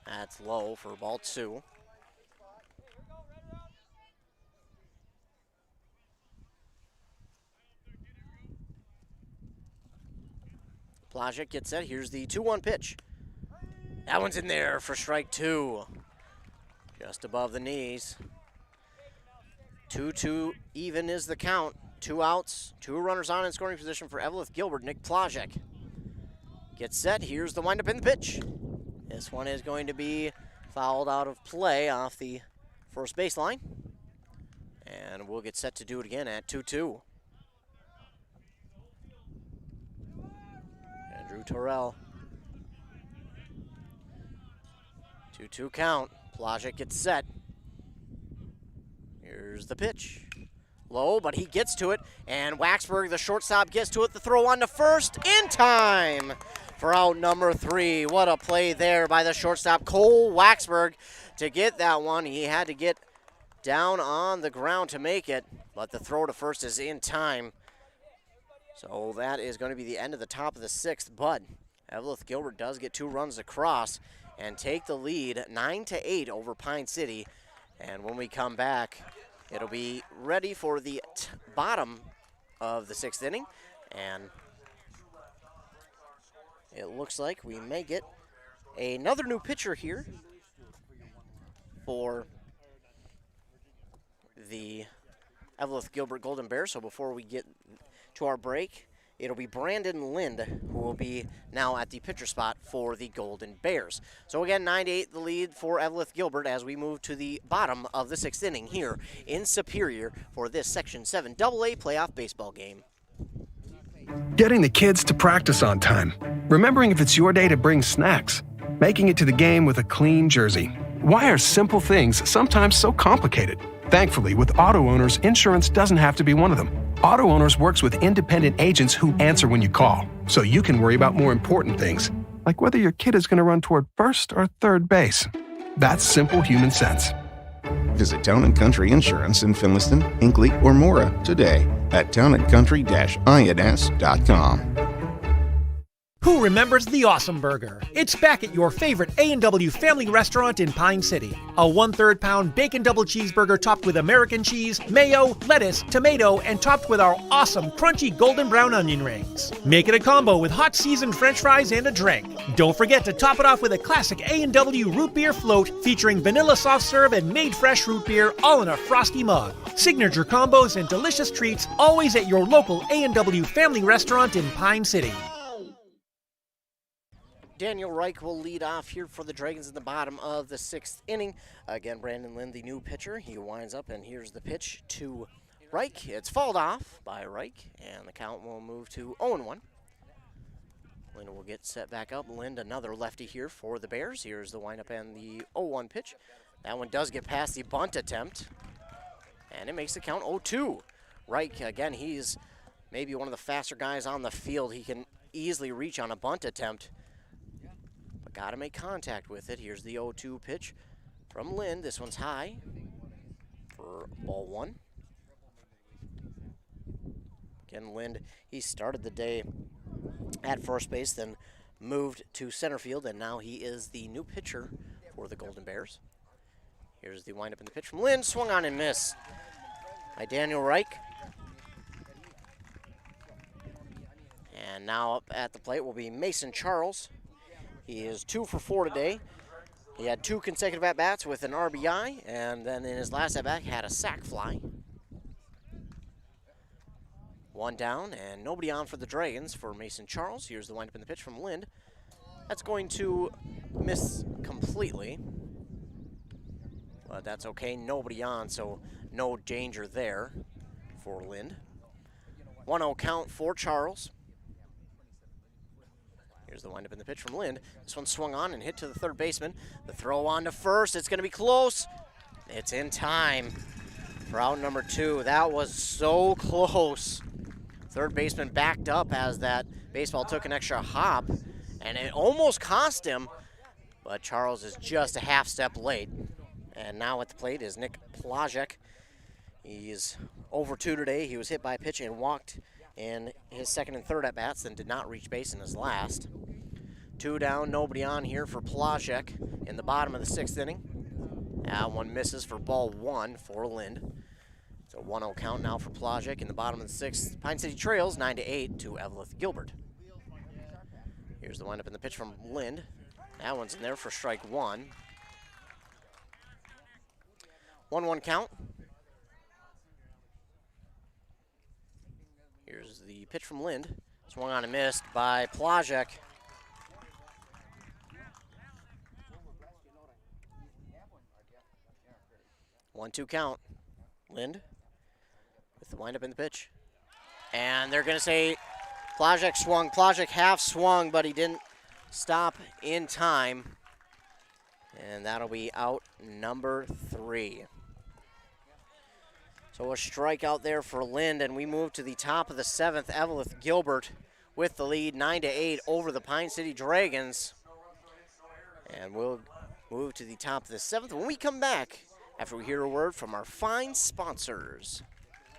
That's low for ball 2. Plajek gets set. Here's the 2-1 pitch. That one's in there for strike 2. Just above the knees. 2-2 even is the count. 2 outs, 2 runners on in scoring position for Eveleth-Gilbert. Nick Plajek gets set. Here's the windup in the pitch. This one is going to be fouled out of play off the first baseline. And we'll get set to do it again at 2-2. Andrew Torrell. 2-2 count. Plajek gets set. Here's the pitch. Low, but he gets to it, and Waxberg, the shortstop, gets to it. The throw on to first in time for out number 3. What a play there by the shortstop, Cole Waxberg, to get that one. He had to get down on the ground to make it, but the throw to first is in time. So that is going to be the end of the top of the 6th, but Eveleth-Gilbert does get 2 runs across and take the lead 9-8 over Pine City. And when we come back, it'll be ready for the bottom of the 6th inning, and it looks like we may get another new pitcher here for the Eveleth-Gilbert Golden Bears. So before we get to our break, it'll be Brandon Lind who will be now at the pitcher spot for the Golden Bears. So again, 9-8 the lead for Eveleth-Gilbert as we move to the bottom of the 6th inning here in Superior for this Section 7 AA playoff baseball game. Getting the kids to practice on time. Remembering if it's your day to bring snacks. Making it to the game with a clean jersey. Why are simple things sometimes so complicated? Thankfully, with auto owners, insurance doesn't have to be one of them. Auto Owners works with independent agents who answer when you call, so you can worry about more important things, like whether your kid is going to run toward first or third base. That's simple human sense. Visit Town & Country Insurance in Finliston, Hinckley, or Mora today at townandcountry-ins.com. Who remembers the Awesome Burger? It's back at your favorite A&W family restaurant in Pine City. A 1/3 pound bacon double cheeseburger topped with American cheese, mayo, lettuce, tomato, and topped with our awesome crunchy golden brown onion rings. Make it a combo with hot seasoned french fries and a drink. Don't forget to top it off with a classic A&W root beer float featuring vanilla soft serve and made fresh root beer all in a frosty mug. Signature combos and delicious treats always at your local A&W family restaurant in Pine City. Daniel Reich will lead off here for the Dragons in the bottom of the 6th inning. Again, Brandon Lind, the new pitcher. He winds up, and here's the pitch to Reich. It's fouled off by Reich, and the count will move to 0-1. Lind will get set back up. Lind, another lefty here for the Bears. Here's the windup and the 0-1 pitch. That one does get past the bunt attempt, and it makes the count 0-2. Reich, again, he's maybe one of the faster guys on the field. He can easily reach on a bunt attempt. Got to make contact with it. Here's the 0-2 pitch from Lind. This one's high for ball 1. Again, Lind, he started the day at first base, then moved to center field, and now he is the new pitcher for the Golden Bears. Here's the windup and the pitch from Lind. Swung on and missed by Daniel Reich. And now up at the plate will be Mason Charles. He is 2 for 4 today. He had 2 consecutive at-bats with an RBI, and then in his last at-bat had a sac fly. 1 down, and nobody on for the Dragons for Mason Charles. Here's the windup and the pitch from Lind. That's going to miss completely, but that's okay. Nobody on, so no danger there for Lind. 1-0 count for Charles. Here's the windup and the pitch from Lind. This one swung on and hit to the third baseman. The throw on to first. It's going to be close. It's in time for out number 2. That was so close. Third baseman backed up as that baseball took an extra hop, and it almost cost him, but Charles is just a half step late. And now at the plate is Nick Plajek. He's over 2 today. He was hit by a pitch and walked in his second and third at-bats, then did not reach base in his last. 2 down, nobody on here for Plajek in the bottom of the 6th inning. That one misses for ball 1 for Lind. So 1-0 count now for Plajek in the bottom of the 6th. Pine City trails 9-8 to Eveleth-Gilbert. Here's the windup and the pitch from Lind. That one's in there for strike 1. 1-1 count. Here's the pitch from Lind. Swung on and missed by Plajek. One-two count. Lind with the windup and the pitch. And they're going to say Plajek swung. Plajek half swung, but he didn't stop in time. And that'll be out number 3. So a strikeout there for Lind, and we move to the top of the 7th. Eveleth-Gilbert with the lead, 9-8 over the Pine City Dragons. And we'll move to the top of the 7th when we come back after we hear a word from our fine sponsors.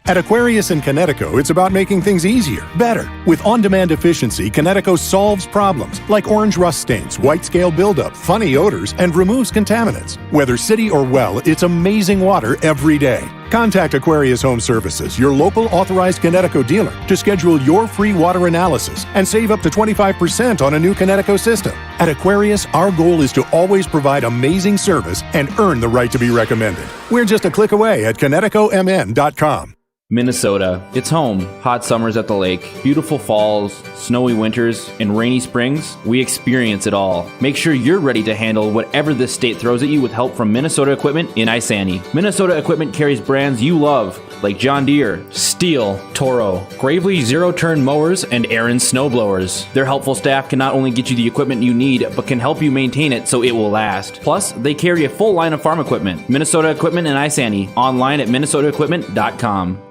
At Aquarius in Connecticut, it's about making things easier, better. With on-demand efficiency, Connecticut solves problems like orange rust stains, white scale buildup, funny odors, and removes contaminants. Whether city or well, it's amazing water every day. Contact Aquarius Home Services, your local authorized Connecticut dealer, to schedule your free water analysis and save up to 25% on a new Connecticut system. At Aquarius, our goal is to always provide amazing service and earn the right to be recommended. We're just a click away at ConnecticutMN.com. Minnesota. It's home. Hot summers at the lake, beautiful falls, snowy winters, and rainy springs. We experience it all. Make sure you're ready to handle whatever this state throws at you with help from Minnesota Equipment in Isani. Minnesota Equipment carries brands you love, like John Deere, Steel, Toro, Gravely zero-turn mowers, and Aaron snowblowers. Their helpful staff can not only get you the equipment you need, but can help you maintain it so it will last. Plus, they carry a full line of farm equipment. Minnesota Equipment in Isani. Online at minnesotaequipment.com.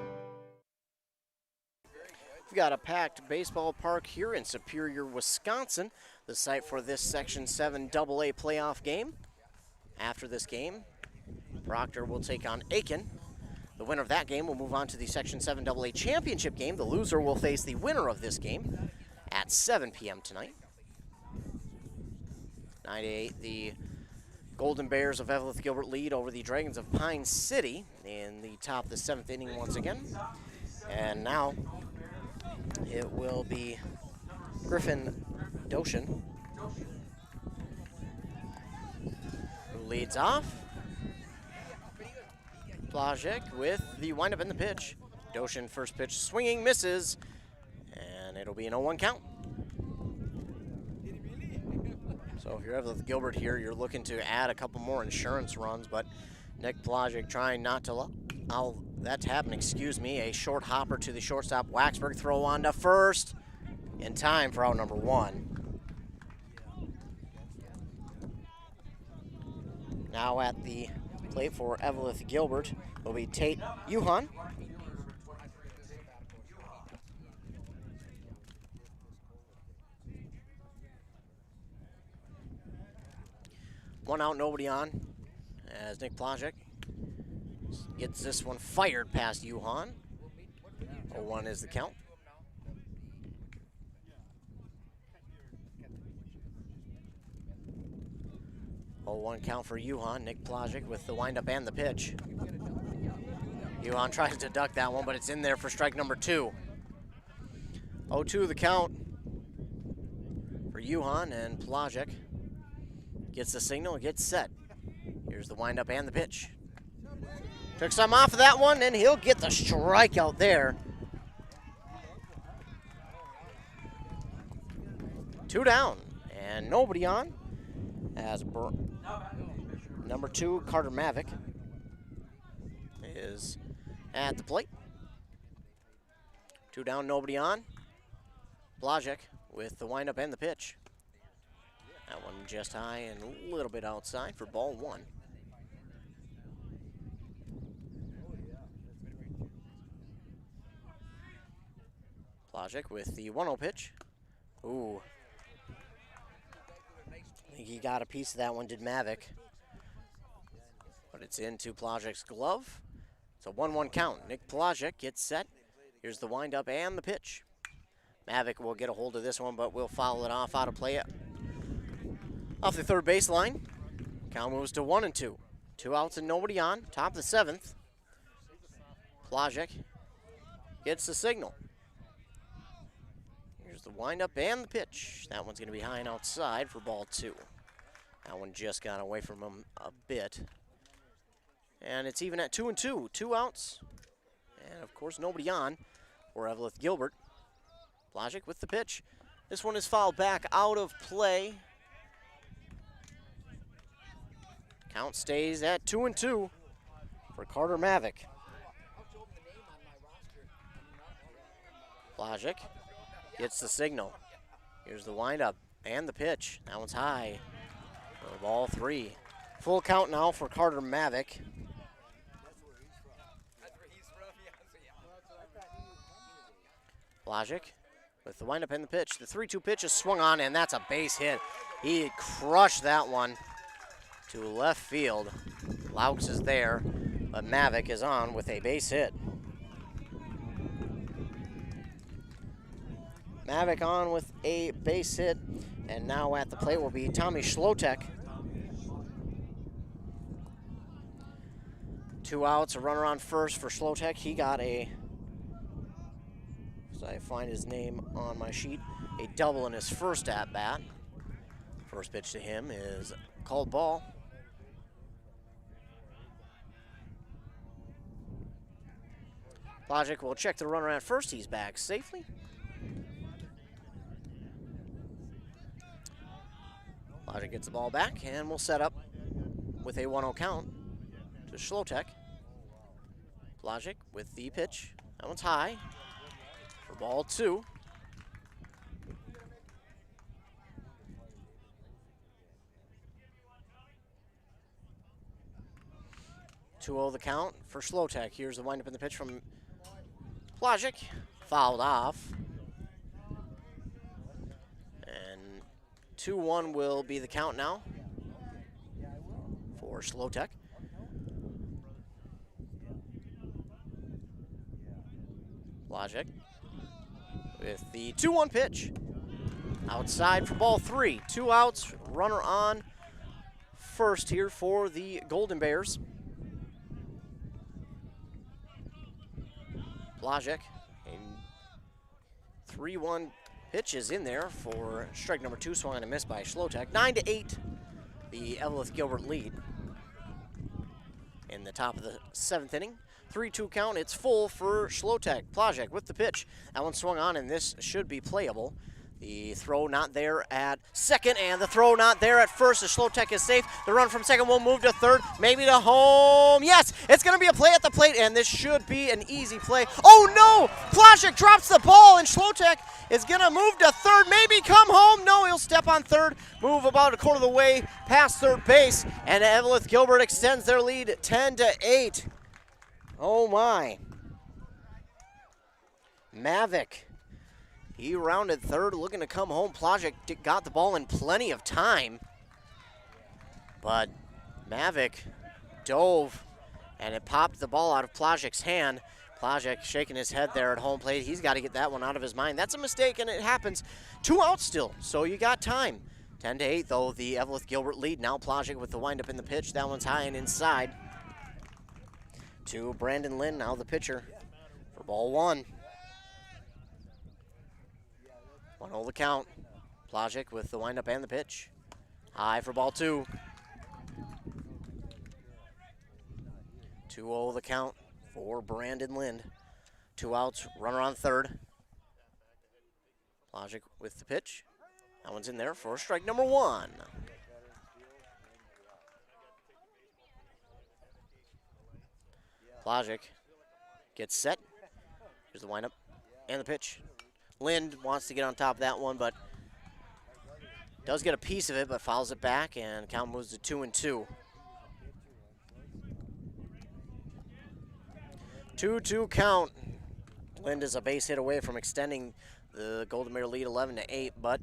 We've got a packed baseball park here in Superior, Wisconsin, the site for this Section 7 AA playoff game. After this game, Proctor will take on Aiken. The winner of that game will move on to the Section 7 AA championship game. The loser will face the winner of this game at 7 p.m. tonight. 9-8, the Golden Bears of Eveleth-Gilbert lead over the Dragons of Pine City in the top of the 7th inning once again. And now it will be Griffin Doshin who leads off. Blazek with the windup and the pitch. Doshin first pitch swinging, misses, and it'll be an 0-1 count. So if you're Eveleth-Gilbert here, you're looking to add a couple more insurance runs, but Nick Blazek trying not to allow that to happen, A short hopper to the shortstop. Waxberg throw on to first in time for out number 1. Now at the plate for Eveleth-Gilbert will be Tate Yuhan. One out, nobody on, as Nick Blazek gets this one fired past Yuhan. 0-1 is the count. One count for Yuhan. Nick Blazek with the windup and the pitch. Yuhan tries to duck that one, but it's in there for strike number 2. 0-2 the count for Yuhan, and Blazek gets the signal, gets set. Here's the windup and the pitch. Took some off of that one, and he'll get the strikeout there. 2 down, and nobody on. As number 2, Carter Mavick, is at the plate. 2 down, nobody on. Blazek with the windup and the pitch. That one just high and a little bit outside for ball 1. Blazek with the 1-0 pitch. Ooh. I think he got a piece of that one, did Mavick. But it's into Blazek's glove. It's a 1-1 count. Nick Blazek gets set. Here's the windup and the pitch. Mavick will get a hold of this one, but will foul it off out of play off the third baseline. Count moves to 1-2. 2 outs and nobody on. Top of the 7th. Blazek gets the signal. Here's the windup and the pitch. That one's going to be high and outside for ball 2. That one just got away from him a bit. And it's even at 2-2. 2 outs. And, of course, nobody on for Eveleth-Gilbert. Blazek with the pitch. This one is fouled back out of play. Count stays at 2-2 for Carter Mavick. Blazek gets the signal. Here's the windup and the pitch. That one's high for ball 3. Full count now for Carter Mavick. Blazek with the windup and the pitch. The 3-2 pitch is swung on, and that's a base hit. He crushed that one to left field. Laux is there, but Mavick is on with a base hit. Mavick on with a base hit, and now at the plate will be Tommy Schlotek. 2 outs, a runner on first for Schlotek. He got a, as I find his name on my sheet, a double in his first at-bat. First pitch to him is called ball. Plogic will check the runner at first. He's back safely. Plogic gets the ball back, and we'll set up with a 1-0 count to Schlotek. Plogic with the pitch. That one's high for ball 2. The count for Schlotek. Here's the windup in the pitch from Plogic. Fouled off. And 2-1 will be the count now for Schlotek. Plogic with the 2-1 pitch. Outside for ball 3. 2 outs, runner on first here for the Golden Bears. Plogic, a 3-1 pitch is in there for strike number 2, swung and a miss by Schlotek. 9-8, the Eveleth-Gilbert lead in the top of the 7th inning. 3-2 count, it's full for Schlotek. Plogic with the pitch. That one swung on, and this should be playable. The throw not there at second, and the throw not there at first. As Schlotek is safe. The run from second will move to third, maybe to home. Yes, it's going to be a play at the plate, and this should be an easy play. Oh no! Plogic drops the ball, and Schlotek is going to move to third, maybe come home. No, he'll step on third, move about a quarter of the way past third base, and Eveleth-Gilbert extends their lead 10-8. Oh my. Mavic. He rounded third, looking to come home. Plogic got the ball in plenty of time. But Mavic dove, and it popped the ball out of Plogic's hand. Plogic shaking his head there at home plate. He's got to get that one out of his mind. That's a mistake, and it happens. 2 outs still, so you got time. 10-8, though, the Eveleth-Gilbert lead. Now Plogic with the windup in the pitch. That one's high and inside. To Brandon Lynn, now the pitcher for ball 1. 1-0 the count. Plogic with the windup and the pitch. High for ball 2. 2-0 the count for Brandon Lind. 2 outs, runner on third. Plogic with the pitch. That one's in there for strike number 1. Plogic gets set. Here's the windup and the pitch. Lind wants to get on top of that one, but does get a piece of it, but fouls it back, and count moves to 2-2. 2-2 count. Lind is a base hit away from extending the Golden Bear lead 11-8, but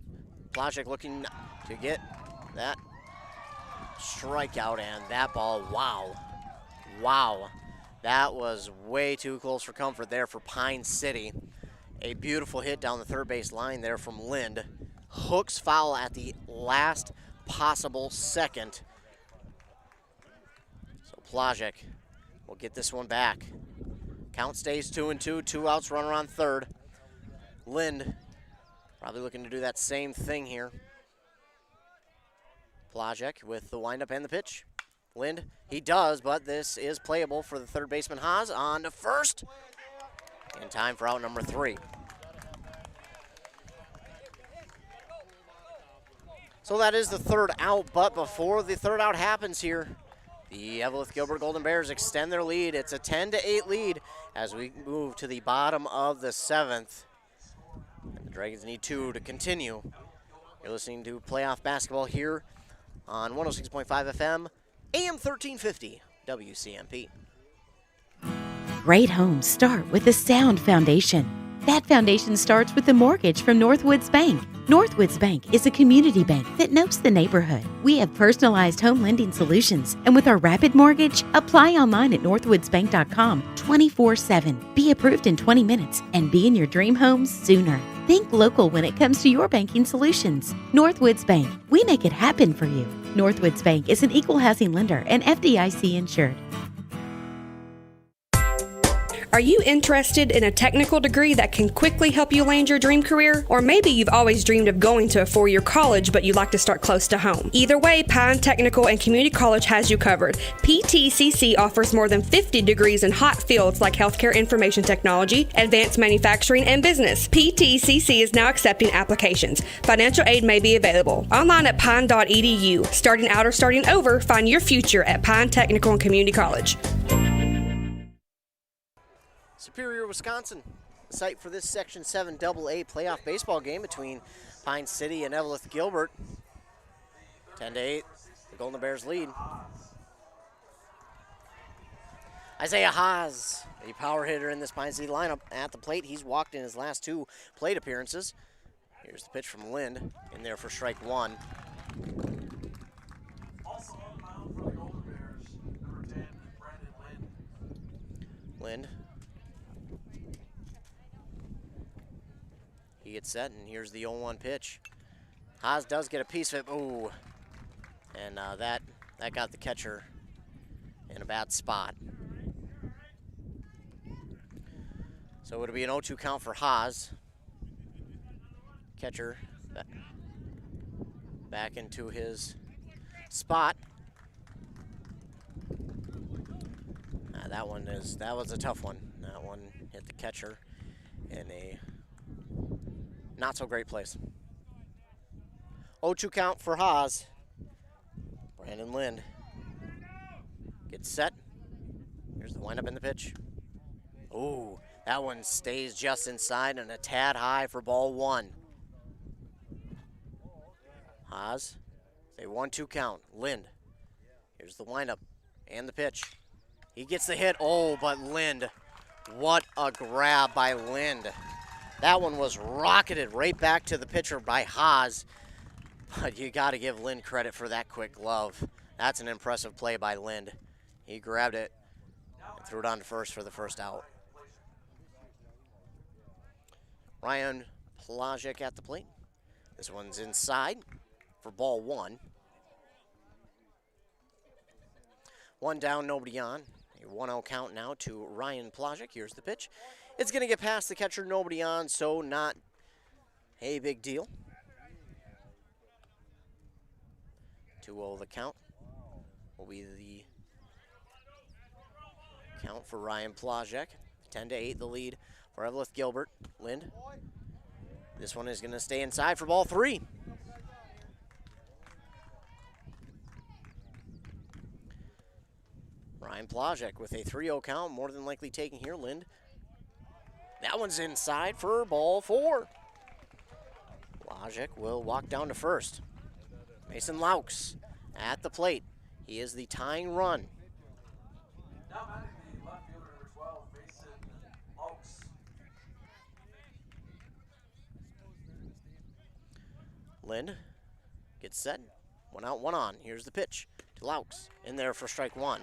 Plogic looking to get that strikeout, and that ball, wow. Wow. That was way too close for comfort there for Pine City. A beautiful hit down the third base line there from Lind. Hooks foul at the last possible second. So Plogic will get this one back. Count stays 2-2, 2 outs, runner on third. Lind probably looking to do that same thing here. Plogic with the windup and the pitch. Lind, he does, but this is playable for the third baseman Haas. On to first. In time for out number 3. So that is the third out, but before the third out happens here, the Eveleth-Gilbert Golden Bears extend their lead. It's a 10-8 lead as we move to the bottom of the 7th. And the Dragons need 2 to continue. You're listening to playoff basketball here on 106.5 FM, AM 1350, WCMP. Great homes start with a sound foundation. That foundation starts with a mortgage from Northwoods Bank. Northwoods Bank is a community bank that knows the neighborhood. We have personalized home lending solutions, and with our Rapid Mortgage, apply online at northwoodsbank.com 24/7. Be approved in 20 minutes and be in your dream home sooner. Think local when it comes to your banking solutions. Northwoods Bank, we make it happen for you. Northwoods Bank is an equal housing lender and FDIC insured. Are you interested in a technical degree that can quickly help you land your dream career? Or maybe you've always dreamed of going to a four-year college, but you'd like to start close to home. Either way, Pine Technical and Community College has you covered. PTCC offers more than 50 degrees in hot fields like healthcare information technology, advanced manufacturing, and business. PTCC is now accepting applications. Financial aid may be available. Online at pine.edu. Starting out or starting over, find your future at Pine Technical and Community College. Superior, Wisconsin, the site for this Section 7 AA playoff baseball game between Pine City and Eveleth-Gilbert. 10-8, the Golden Bears lead. Isaiah Haas, a power hitter in this Pine City lineup at the plate. He's walked in his last 2 plate appearances. Here's the pitch from Lind, in there for strike 1. Also on the mound for the Golden Bears, number 10, Brandon Lind. Lind. He gets set, and here's the 0-1 pitch. Haas does get a piece of it. Ooh. And that got the catcher in a bad spot. So it'll be an 0-2 count for Haas. Catcher back into his spot. That was a tough one. That one hit the catcher in a not so great place. 0-2 count for Haas. Brandon Lind gets set. Here's the windup in the pitch. Ooh, that one stays just inside and a tad high for ball 1. Haas, a 1-2 count. Lind. Here's the windup and the pitch. He gets the hit. Oh, but Lind. What a grab by Lind. That one was rocketed right back to the pitcher by Haas. But you got to give Lind credit for that quick glove. That's an impressive play by Lind. He grabbed it and threw it on to first for the first out. Ryan Plajek at the plate. This one's inside for ball 1. 1 down, nobody on. A 1-0 count now to Ryan Plajek. Here's the pitch. It's going to get past the catcher, nobody on, so not a big deal. 2-0 the count will be the count for Ryan Plajek. 10-8 the lead for Eveleth-Gilbert. Lind. This one is going to stay inside for ball 3. Ryan Plajek with a 3-0 count, more than likely taking here. Lind. That one's inside for ball 4. Plajek will walk down to first. Mason Laux at the plate. He is the tying run. Now batting the left fielder, number 12, Mason Laux. Lind gets set. 1 out, 1 on. Here's the pitch to Laux. In there for strike 1.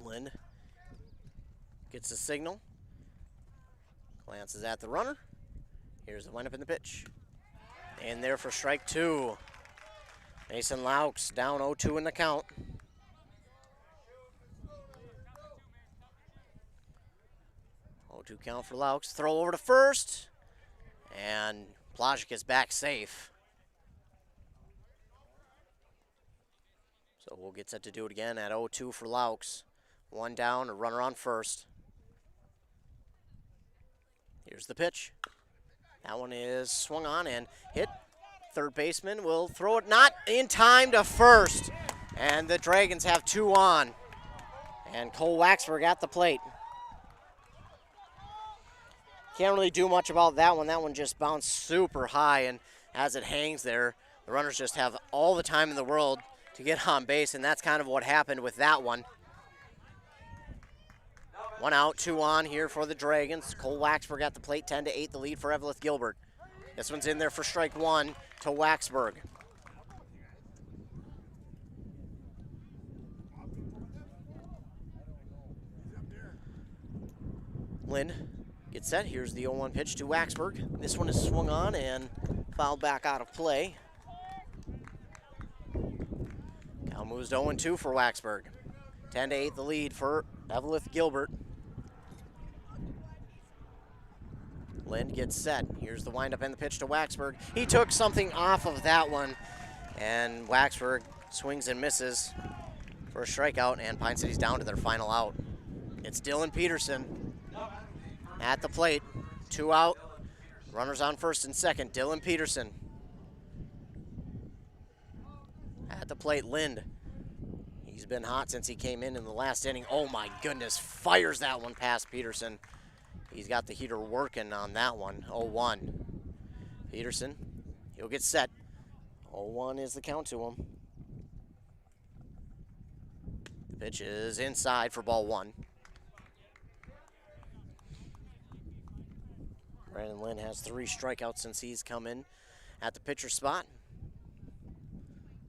Lind gets the signal. Glances at the runner. Here's the windup in the pitch. In there for strike 2. Mason Laux down 0-2 in the count. Oh, 2 count for Laux. Throw over to first. And Plajek is back safe. So we'll get set to do it again at 0-2 for Laux. 1 down, a runner on first. Here's the pitch. That one is swung on and hit. Third baseman will throw it not in time to first. And the Dragons have 2 on. And Cole Waxberg at the plate. Can't really do much about that one. That one just bounced super high, and as it hangs there, the runners just have all the time in the world to get on base, and that's kind of what happened with that one. 1 out, 2 on here for the Dragons. Cole Waxberg at the plate, 10-8 the lead for Eveleth-Gilbert. This one's in there for strike 1 to Waxberg. Lind gets set. Here's the 0-1 pitch to Waxberg. This one is swung on and fouled back out of play. Now moves to 0-2 for Waxburg. 10-8 the lead for Eveleth-Gilbert. Lind gets set. Here's the windup and the pitch to Waxburg. He took something off of that one, and Waxburg swings and misses for a strikeout, and Pine City's down to their final out. It's Dylan Peterson at the plate. 2 out. Runners on first and second. Dylan Peterson. At the plate, Lind. He's been hot since he came in the last inning. Oh my goodness, fires that one past Peterson. He's got the heater working on that one. 0-1. Peterson, he'll get set. 0-1 is the count to him. The pitch is inside for ball 1. Brandon Lind has 3 strikeouts since he's come in at the pitcher spot.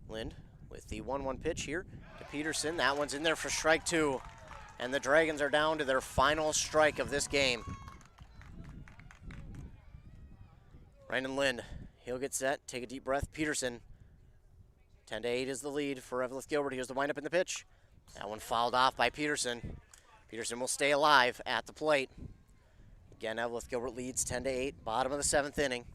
Lind with the 1-1 pitch here to Peterson. That one's in there for strike 2. And the Dragons are down to their final strike of this game. Brandon Lind, he'll get set, take a deep breath. Peterson, 10-8 is the lead for Eveleth-Gilbert. Here's the windup in the pitch. That one fouled off by Peterson. Peterson will stay alive at the plate. Again, Eveleth-Gilbert leads 10-8, bottom of the 7th inning.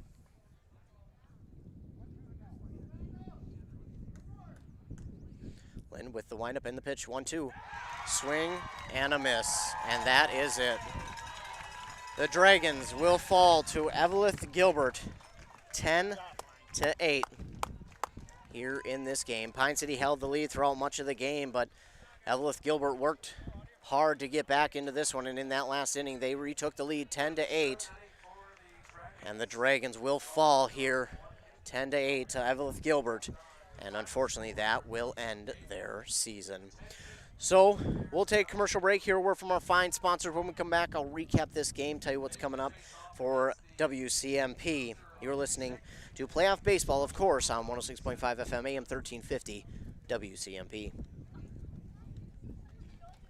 Lind with the windup and the pitch, 1-2. Swing and a miss, and that is it. The Dragons will fall to Eveleth-Gilbert 10-8 here in this game. Pine City held the lead throughout much of the game, but Eveleth-Gilbert worked hard to get back into this one, and in that last inning, they retook the lead 10-8. And the Dragons will fall here 10-8 to Eveleth-Gilbert, and unfortunately, that will end their season. So we'll take a commercial break here. We're from our fine sponsors. When we come back, I'll recap this game, tell you what's coming up for WCMP. You're listening to Playoff Baseball, of course, on 106.5 FM, AM 1350, WCMP.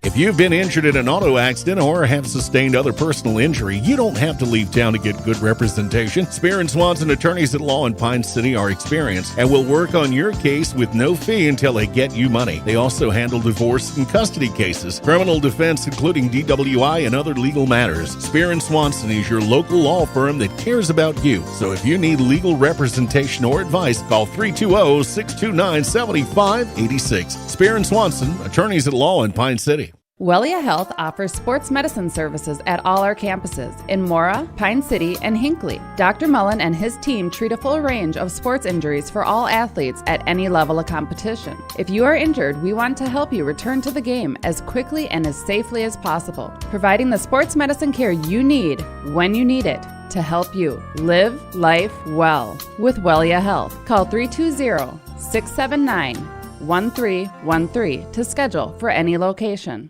If you've been injured in an auto accident or have sustained other personal injury, you don't have to leave town to get good representation. Spear & Swanson attorneys at law in Pine City are experienced and will work on your case with no fee until they get you money. They also handle divorce and custody cases, criminal defense, including DWI and other legal matters. Spear & Swanson is your local law firm that cares about you. So if you need legal representation or advice, call 320-629-7586. Spear & Swanson, attorneys at law in Pine City. Wellia Health offers sports medicine services at all our campuses in Mora, Pine City, and Hinckley. Dr. Mullen and his team treat a full range of sports injuries for all athletes at any level of competition. If you are injured, we want to help you return to the game as quickly and as safely as possible, providing the sports medicine care you need when you need it to help you live life well with Wellia Health. Call 320-679-1313 to schedule for any location.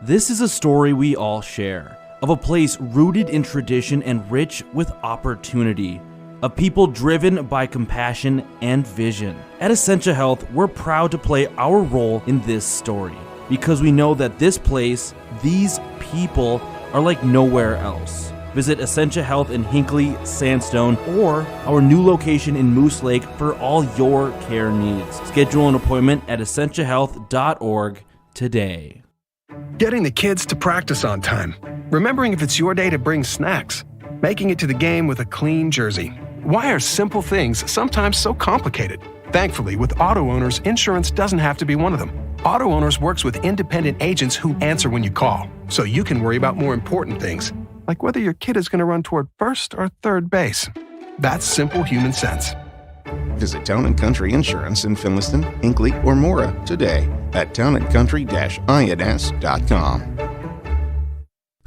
This is a story we all share, of a place rooted in tradition and rich with opportunity, of people driven by compassion and vision. At Essentia Health, we're proud to play our role in this story, because we know that this place, these people, are like nowhere else. Visit Essentia Health in Hinckley, Sandstone, or our new location in Moose Lake for all your care needs. Schedule an appointment at essentiahealth.org today. Getting the kids to practice on time. Remembering if it's your day to bring snacks. Making it to the game with a clean jersey. Why are simple things sometimes so complicated? Thankfully, with auto owners, insurance doesn't have to be one of them. Auto Owners works with independent agents who answer when you call, so you can worry about more important things, like whether your kid is going to run toward first or third base. That's simple human sense. Visit Town & Country Insurance in Finliston, Hinckley, or Mora today at townandcountry-ins.com.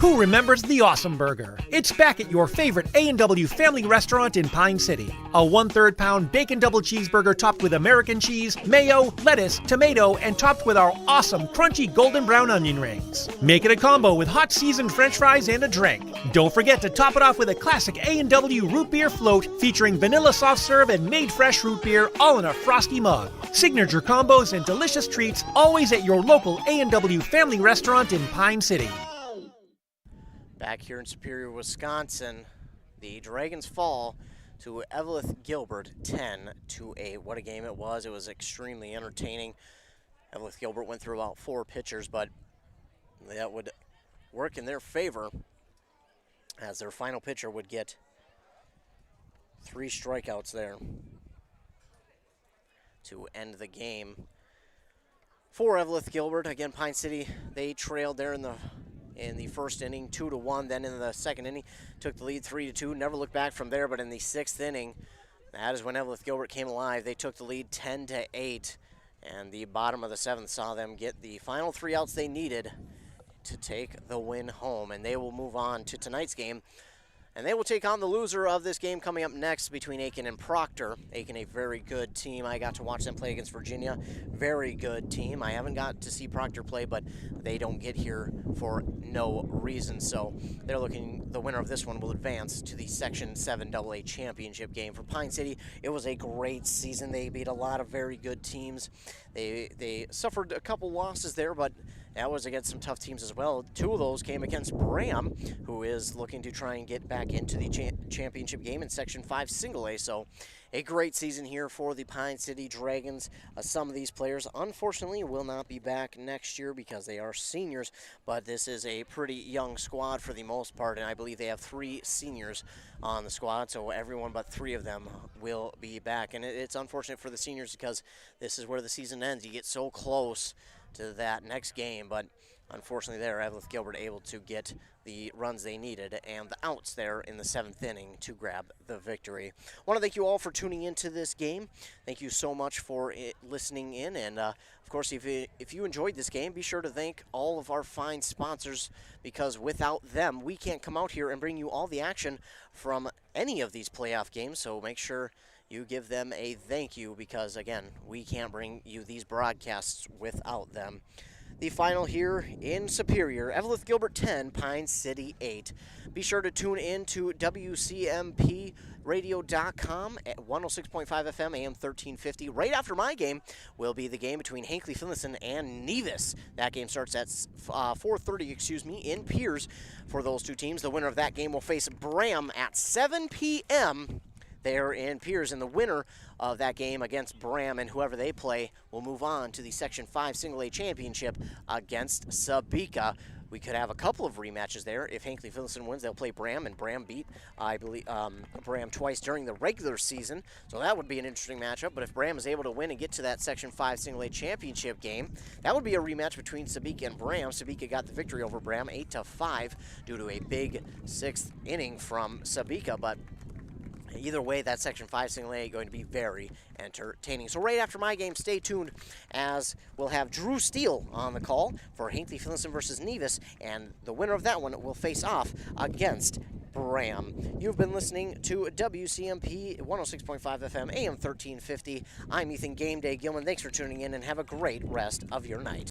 Who remembers the Awesome Burger? It's back at your favorite A&W family restaurant in Pine City. A 1/3 pound bacon double cheeseburger topped with American cheese, mayo, lettuce, tomato, and topped with our awesome crunchy golden brown onion rings. Make it a combo with hot seasoned french fries and a drink. Don't forget to top it off with a classic A&W root beer float featuring vanilla soft serve and made fresh root beer, all in a frosty mug. Signature combos and delicious treats, always at your local A&W family restaurant in Pine City. Back here in Superior, Wisconsin, the Dragons fall to Eveleth-Gilbert 10-8. What a game it was. It was extremely entertaining. Eveleth-Gilbert went through about 4 pitchers, but that would work in their favor as their final pitcher would get 3 strikeouts there to end the game. For Eveleth-Gilbert, again, Pine City, they trailed there in the first inning, 2-1. Then in the second inning, took the lead 3-2. Never looked back from there. But in the 6th inning, that is when Eveleth-Gilbert came alive. They took the lead 10-8, and the bottom of the 7th saw them get the final 3 outs they needed to take the win home. And they will move on to tonight's game. And they will take on the loser of this game coming up next between Aiken and Proctor. Aiken, a very good team. I got to watch them play against Virginia. Very good team. I haven't got to see Proctor play, but they don't get here for no reason. So they're looking, the winner of this one will advance to the Section 7 AA championship game. For Pine City, it was a great season. They beat a lot of very good teams. They suffered a couple losses there, but that was against some tough teams as well. 2 of those came against Bram, who is looking to try and get back into the championship game in Section 5 Single A. So a great season here for the Pine City Dragons. Some of these players, unfortunately, will not be back next year because they are seniors, but this is a pretty young squad for the most part, and I believe they have 3 seniors on the squad, so everyone but 3 of them will be back. And it's unfortunate for the seniors because this is where the season ends. You get so close to that next game, but unfortunately there, Eveleth-Gilbert able to get the runs they needed and the outs there in the 7th inning to grab the victory. I want to thank you all for tuning into this game. Thank you so much for listening in, and of course, if you enjoyed this game, be sure to thank all of our fine sponsors, because without them, we can't come out here and bring you all the action from any of these playoff games, so make sure you give them a thank you, because again, we can't bring you these broadcasts without them. The final here in Superior, Eveleth-Gilbert 10, Pine City 8. Be sure to tune in to WCMPradio.com at 106.5 FM, AM 1350. Right after my game will be the game between Hinckley-Finlayson and Nevis. That game starts at 4:30, in Piers for those 2 teams. The winner of that game will face Bram at 7 p.m. there in Piers, and the winner of that game against Bram and whoever they play will move on to the Section 5 Single A Championship against Sabika. We could have a couple of rematches there. If Hinckley-Finlayson wins, they'll play Bram, and Bram beat, I believe, Bram twice during the regular season, so that would be an interesting matchup. But if Bram is able to win and get to that Section 5 Single A Championship game, that would be a rematch between Sabika and Bram. Sabika got the victory over Bram 8-5 due to a big 6th inning from Sabika, but either way, that Section 5 Single A is going to be very entertaining. So right after my game, stay tuned, as we'll have Drew Steele on the call for Hinckley-Finlayson versus Nevis, and the winner of that one will face off against Bram. You've been listening to WCMP 106.5 FM, AM 1350. I'm Ethan Game Day Gilman. Thanks for tuning in, and have a great rest of your night.